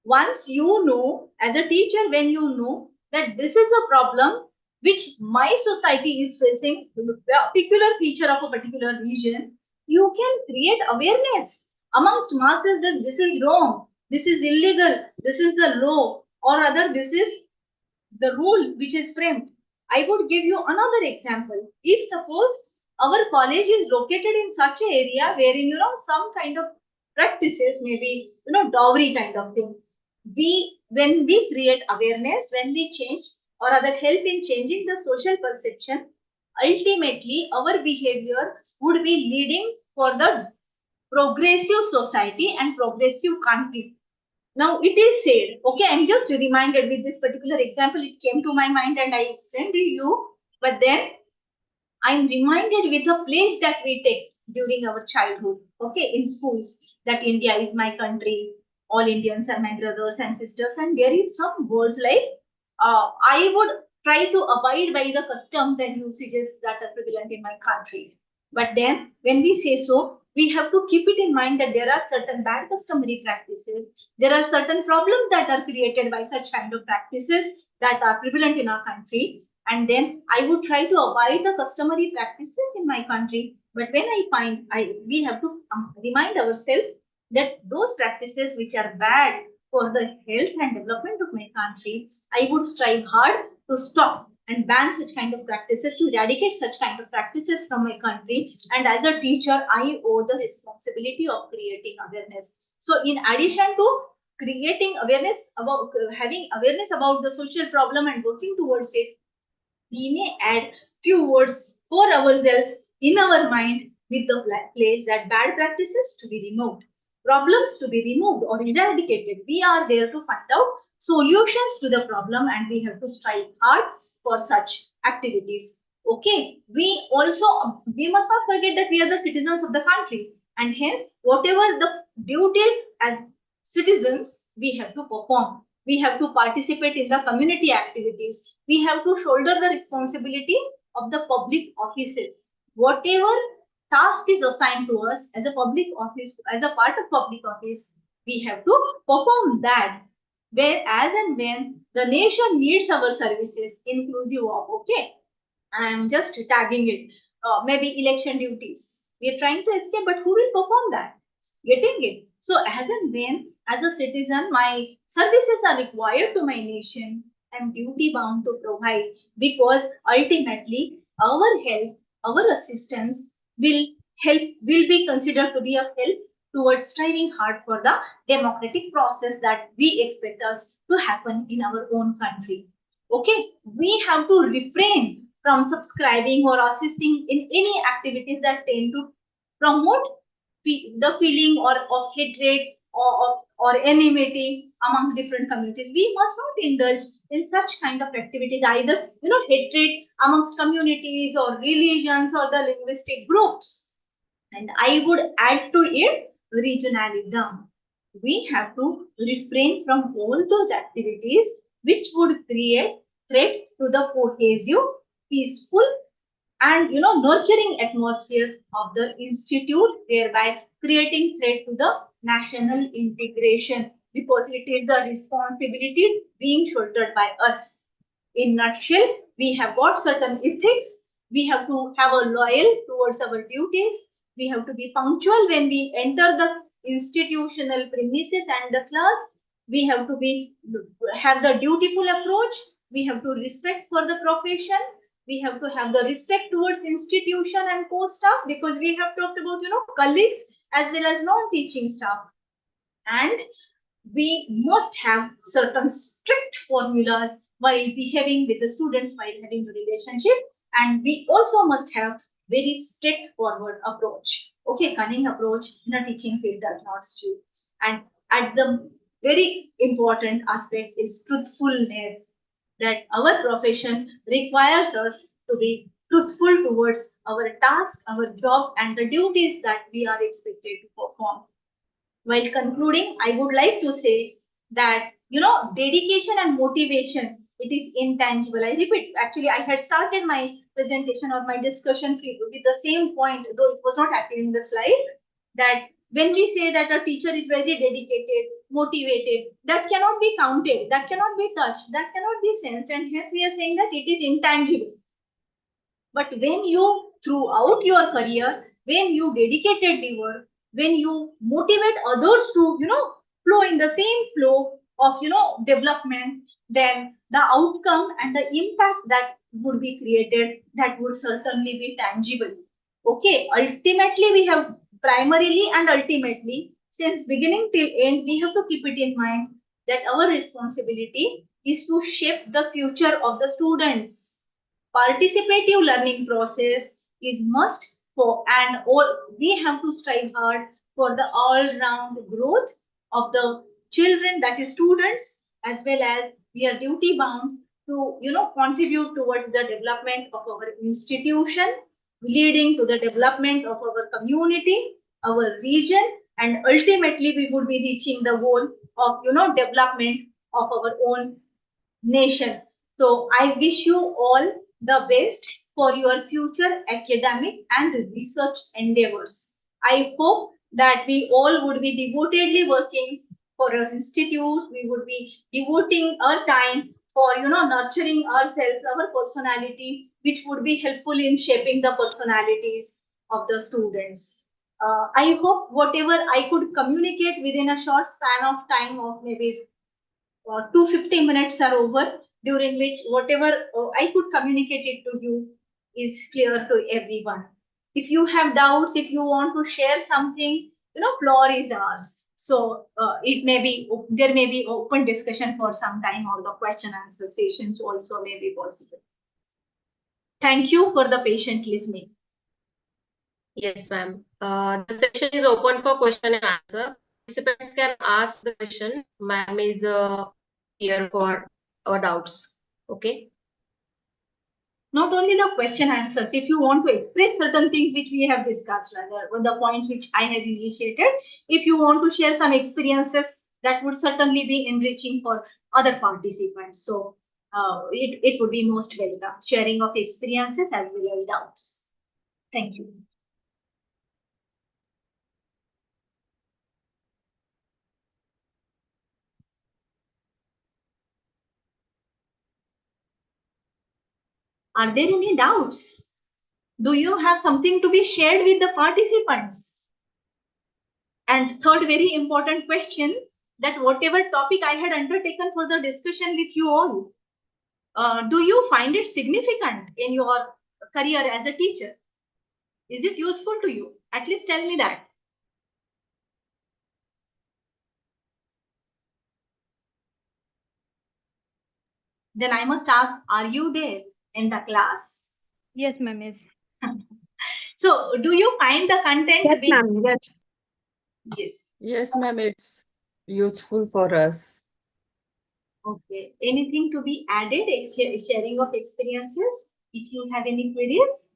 Once you know, as a teacher, when you know that this is a problem which my society is facing, a peculiar feature of a particular region, you can create awareness amongst masses that this is wrong, this is illegal, this is the law, or rather this is the rule which is framed. I would give you another example. If suppose our college is located in such an area wherein, some kind of practices, maybe, dowry kind of thing, when we create awareness, when we change or other help in changing the social perception, ultimately our behavior would be leading for the progressive society and progressive country. Now it is said, okay, I'm just reminded with this particular example, it came to my mind and I explained to you, but then I'm reminded with a pledge that we take during our childhood, okay, in schools, that India is my country, all Indians are my brothers and sisters, and there is some words like, I would try to abide by the customs and usages that are prevalent in my country. But then when we say so, we have to keep it in mind that there are certain bad customary practices, there are certain problems that are created by such kind of practices that are prevalent in our country. And then I would try to abide the customary practices in my country. But when I find we have to remind ourselves that those practices which are bad for the health and development of my country, I would strive hard to stop and ban such kind of practices, to eradicate such kind of practices from my country. And as a teacher, I owe the responsibility of creating awareness. So in addition to creating awareness about, having awareness about the social problem and working towards it, we may add few words for ourselves in our mind with the pledge that bad practices to be removed, problems to be removed or eradicated. We are there to find out solutions to the problem and we have to strive hard for such activities. Okay, we must not forget that we are the citizens of the country, and hence whatever the duties as citizens we have to perform. We have to participate in the community activities. We have to shoulder the responsibility of the public offices. Whatever task is assigned to us as a public office, as a part of public office, we have to perform that. Where as and when the nation needs our services, inclusive of, okay, I am just tagging it, maybe election duties. We are trying to escape, but who will perform that? Getting it? So as and when, as a citizen, my services are required to my nation, I am duty bound to provide, because ultimately our help, our assistance will be considered to be of help towards striving hard for the democratic process that we expect us to happen in our own country. Okay, we have to refrain from subscribing or assisting in any activities that tend to promote the feeling or of hatred or enmity amongst different communities. We must not indulge in such kind of activities, either hatred amongst communities or religions or the linguistic groups. And I would add to it regionalism. We have to refrain from all those activities which would create threat to the cohesive, peaceful, and nurturing atmosphere of the institute, thereby creating threat to the national integration, because it is the responsibility being shouldered by us. In nutshell, we have got certain ethics. We have to have a loyal towards our duties. We have to be punctual when we enter the institutional premises and the class. We have to have the dutiful approach. We have to respect for the profession. We have to have the respect towards institution and co-staff, because we have talked about colleagues as well as non-teaching staff. And we must have certain strict formulas while behaving with the students, while having the relationship, and we also must have very straightforward approach. Okay, cunning approach in a teaching field does not suit. And at the very important aspect is truthfulness, that our profession requires us to be truthful towards our task, our job, and the duties that we are expected to perform. While concluding, I would like to say that, dedication and motivation, it is intangible. I repeat, actually, I had started my presentation or my discussion with the same point, though it was not active in the slide, that when we say that a teacher is very dedicated, motivated, that cannot be counted, that cannot be touched, that cannot be sensed, and hence we are saying that it is intangible. But when you, throughout your career, when you dedicatedly work, when you motivate others to, flow in the same flow of, development, then the outcome and the impact that would be created, that would certainly be tangible. Okay, ultimately we have primarily and ultimately, since beginning till end, we have to keep it in mind that our responsibility is to shape the future of the students. Participative learning process is must for, and all we have to strive hard for the all-round growth of the children, that is students, as well as we are duty bound to contribute towards the development of our institution, leading to the development of our community, our region, and ultimately we would be reaching the goal of development of our own nation. So I wish you all the best for your future academic and research endeavors. I hope that we all would be devotedly working for our institute. We would be devoting our time for nurturing ourselves, our personality, which would be helpful in shaping the personalities of the students. I hope whatever I could communicate within a short span of time of maybe 250 minutes are over, during which whatever I could communicate it to you is clear to everyone. If you have doubts, if you want to share something, floor is ours. So there may be open discussion for some time, or the question answer sessions also may be possible. Thank you for the patient listening. Yes, ma'am. The session is open for question and answer. Participants can ask the question. Ma'am is here for our doubts. Okay. Not only the question answers, if you want to express certain things which we have discussed, rather the points which I have initiated, if you want to share some experiences, that would certainly be enriching for other participants. So it would be most welcome, sharing of experiences as well as doubts. Thank you. Are there any doubts? Do you have something to be shared with the participants? And third very important question, that whatever topic I had undertaken for the discussion with you all, do you find it significant in your career as a teacher? Is it useful to you? At least tell me that. Then I must ask, are you there in the class? Yes, ma'am. Yes. So do you find the content? Yes, ma'am. Yes. Yes. Yes, ma'am. It's useful for us. Okay. Anything to be added? Sharing of experiences? If you have any queries?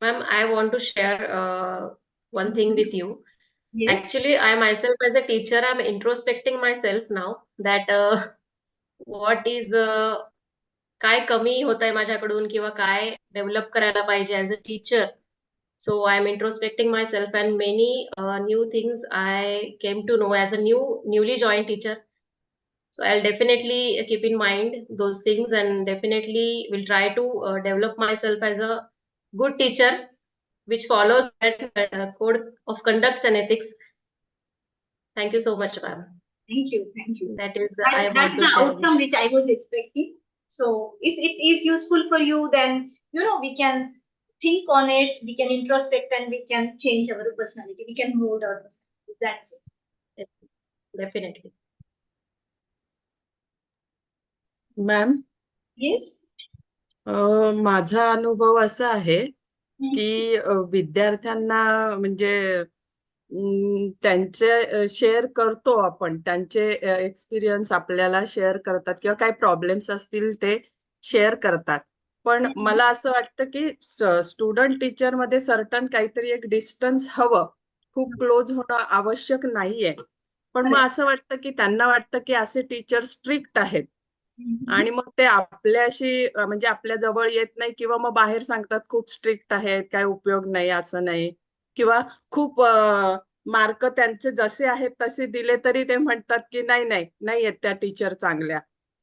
Ma'am, I want to share one thing with you. Yes. Actually, I myself as a teacher, I'm introspecting myself now that what is काय कमी होत आहे माझ्याकडून किंवा काय develop करायला पाहिजे as a teacher. So I'm introspecting myself and many new things I came to know as a newly joined teacher. So I'll definitely keep in mind those things and definitely will try to develop myself as a good teacher which follows that code of conducts and ethics. Thank you so much, ma'am. Thank you. Thank you. That is I That's want to the share. outcome which I was expecting. So if it is useful for you, then we can think on it, we can introspect, and we can change our personality. We can mold our personality. That's it. Yes, definitely. Ma'am, Yes. माझा अनुभव असा आहे Hmm. की विद्यार्थ्यांना म्हणजे त्यांचे share करतो आपण, त्यांचे एक्सपिरियन्स आपल्याला शेअर करतात किंवा काही प्रॉब्लेम्स असतील ते शेअर करतात. पण मला असं वाटतं की स्टुडंट टीचर मध्ये सर्टन काहीतरी एक डिस्टन्स हवं, खूप क्लोज होणं आवश्यक नाहीये. पण मग असं वाटतं की त्यांना वाटतं की असे टीचर स्ट्रिक्ट आहेत आणि मग ते आपल्याशी म्हणजे आपल्या जवळ येत नाही किंवा मग बाहेर सांगतात खूप स्ट्रिक्ट आहेत, काय उपयोग नाही, असं नाही. किंवा खूप मार्क त्यांचे जसे आहेत तसे दिले तरी ते म्हणतात की नाही नाही नाही आहेत त्या टीचर चांगल्या.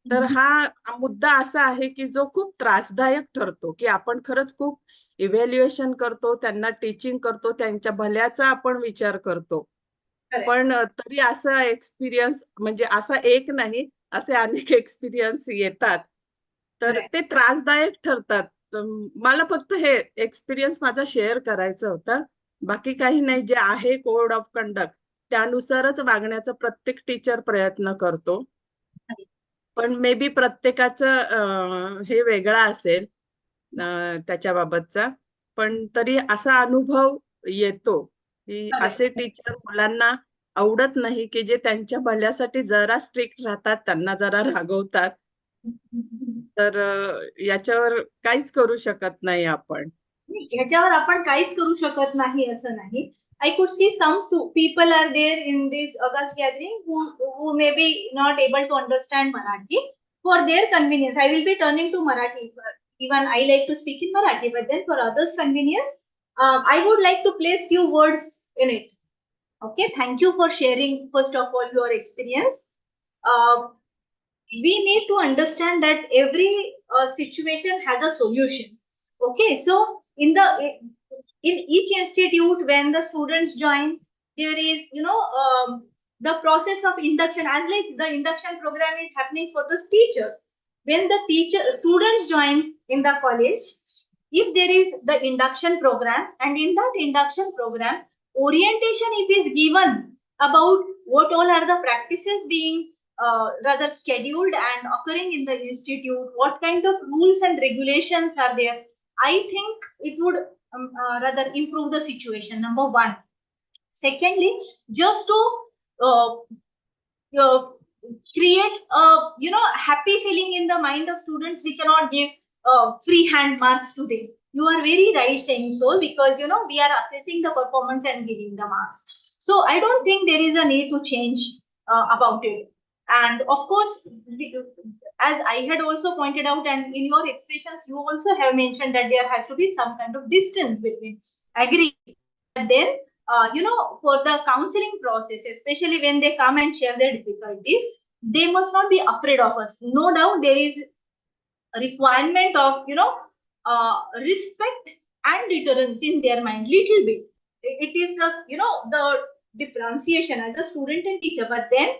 तर हा मुद्दा असा आहे की जो खूप त्रासदायक ठरतो की आपण खरंच खूप इव्हॅल्युएशन करतो, त्यांना टीचिंग करतो, त्यांच्या भल्याचा आपण विचार करतो. पण तरी असा एक्सपिरियन्स म्हणजे असा एक नाही, असे अनेक एक्सपिरियन्स येतात, तर ते त्रासदायक ठरतात. मला फक्त हे एक्सपिरियन्स माझा शेअर करायचं होतं, बाकी काही नाही. जे आहे कोड ऑफ कंडक्ट त्यानुसारच वागण्याचा प्रत्येक टीचर प्रयत्न करतो. पण मे बी प्रत्येकाचं हे वेगळा असेल त्याच्याबाबतचा. पण तरी असा अनुभव येतो की असे टीचर मुलांना आवडत नाही की जे त्यांच्या भल्यासाठी जरा स्ट्रिक्ट राहतात, त्यांना जरा रागवतात. तर याच्यावर काहीच करू शकत नाही आपण. याच्यावर आपण काहीच करू शकत नाही असं नाही. I could see some people are there in this August gathering who may be not able to understand Marathi. For their convenience, I will be turning to Marathi. Even I like to speak in Marathi, but then for others' convenience, I would like to place few words in it. Okay, thank you for sharing first of all your experience. We need to understand that every situation has a solution. Okay, so in each institute, when the students join, there is the process of induction, as like the induction program is happening for the teachers. When the students join in the college, if there is the induction program, and in that induction program orientation it is given about what all are the practices being rather scheduled and occurring in the institute, what kind of rules and regulations are there, I think it would rather improve the situation, number one. Secondly, just to uh, create a happy feeling in the mind of students, we cannot give free hand marks to them. You are very right saying so, because we are assessing the performance and giving the marks. So I don't think there is a need to change about it. And of course, as I had also pointed out, and in your expressions, you also have mentioned that there has to be some kind of distance between. Agree. And then, for the counseling process, especially when they come and share their difficulties, they must not be afraid of us. No doubt there is a requirement of, respect and deterrence in their mind, little bit. It is the differentiation as a student and teacher, but then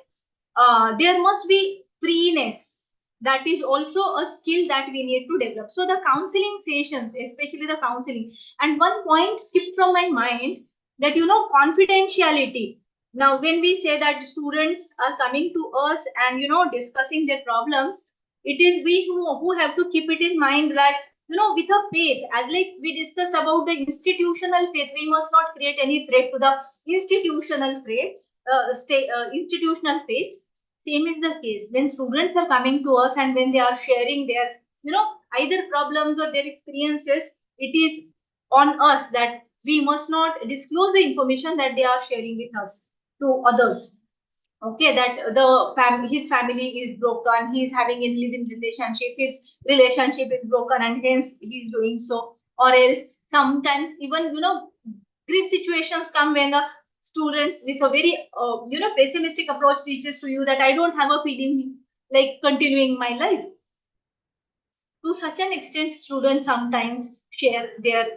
there must be freeness. That is also a skill that we need to develop. So the counseling sessions, especially the counseling, and one point skipped from my mind, that confidentiality. Now, when we say that students are coming to us and discussing their problems, it is we who have to keep it in mind that with a faith, as like we discussed about the institutional faith, we must not create any threat to the institutional faith. Institutional faith. Same is the case when students are coming to us and when they are sharing their either problems or their experiences. It is on us that we must not disclose the information that they are sharing with us to others. Okay, that his family is broken, he is having a living relationship, his relationship is broken, and hence he is doing so. Or else sometimes even grief situations come when the students with a very pessimistic approach reaches to you that I don't have a feeling like continuing my life. To such an extent, students sometimes share their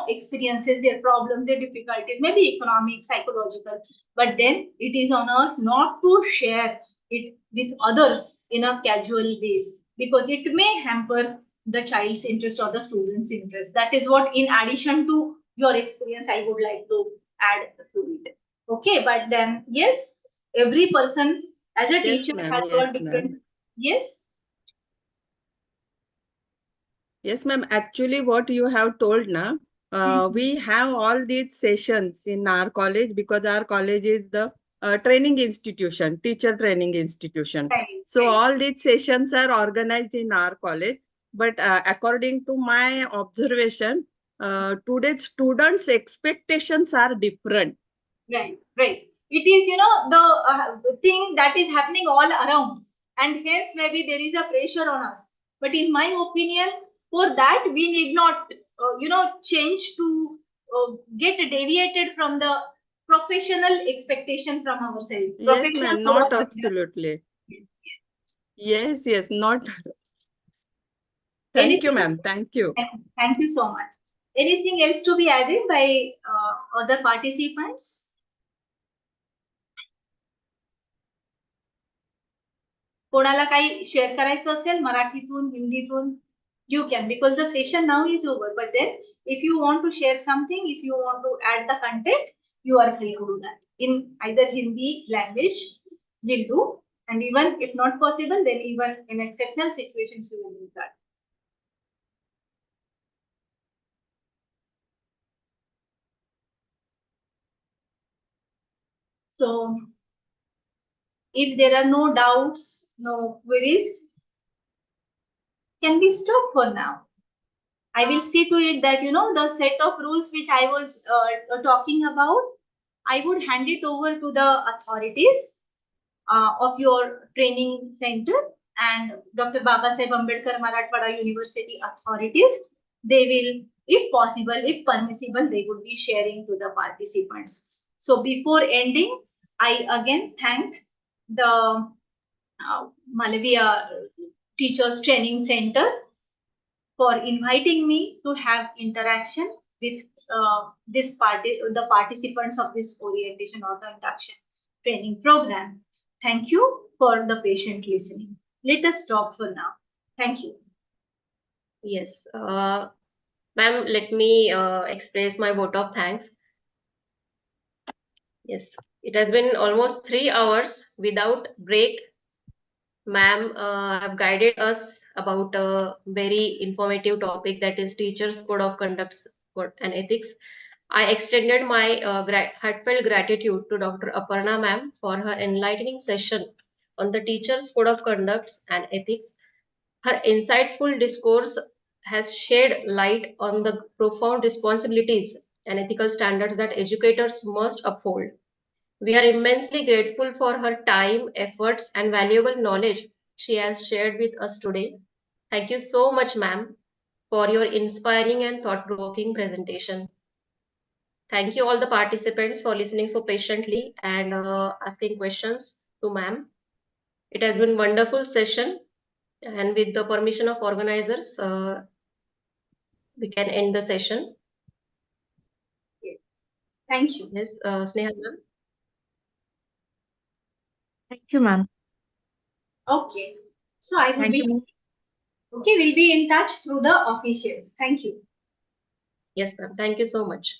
experiences, their problems, their difficulties, maybe economic, psychological, but then it is on us not to share it with others in a casual ways, because it may hamper the child's interest or the student's interest. That is what, in addition to your experience, I would like to add to it. Okay, but then yes, every person as a Yes, teacher ma'am. has Yes, got ma'am. different. Yes. Yes, ma'am. Actually, what you have told now, we have all these sessions in our college because our college is the training institution, teacher training institution. Right, So right. all these sessions are organized in our college. But according to my observation, today's students' expectations are different. Right, right. It is, the thing that is happening all around, and hence maybe there is a pressure on us. But in my opinion, for that we need not, change to get deviated from the professional expectation from our side. Yes, Professional ma'am. code of Not conduct. absolutely. Yes, yes. Yes, yes. Not. Thank you, Anything? ma'am. Thank you. Thank you so much. Anything else to be added by other participants? कोणाला काही share करायचं असेल मराठीतून हिंदीतून, you can, because the session now is over, but then if you want to share something, if you want to add the content, you are free to do that in either Hindi language will do, and even if not possible, then even in exceptional situations you will do that. So if there are no doubts, no queries, can we stop for now? I will see to it that the set of rules which I was talking about, I would hand it over to the authorities of your training center and Dr. Babasaheb Ambedkar Marathwada University authorities. They will, if possible, if permissible, they would be sharing to the participants. So before ending, I again thank the Malavia Teachers Training Center for inviting me to have interaction with the participants of this orientation or the induction training program. Thank you for the patient listening. Let us stop for now. Thank you. Yes, ma'am, let me express my vote of thanks. Yes, it has been almost 3 hours without break. Ma'am have guided us about a very informative topic, that is Teachers Code of Conduct and Ethics. I extended my heartfelt gratitude to Dr. Aparna ma'am for her enlightening session on the Teachers Code of Conduct and Ethics. Her insightful discourse has shed light on the profound responsibilities and ethical standards that educators must uphold. We are immensely grateful for her time, efforts, and valuable knowledge she has shared with us today. Thank you so much, ma'am, for your inspiring and thought provoking presentation. Thank you, all the participants, for listening so patiently and asking questions to ma'am. It has been a wonderful session, and with the permission of organizers, we can end the session. Thank you. Yes, Sneha ma'am. Thank you, ma'am. Okay. So I will Thank be you, ma'am. okay. We'll be in touch through the officials. Thank you. Yes, ma'am. Thank you so much.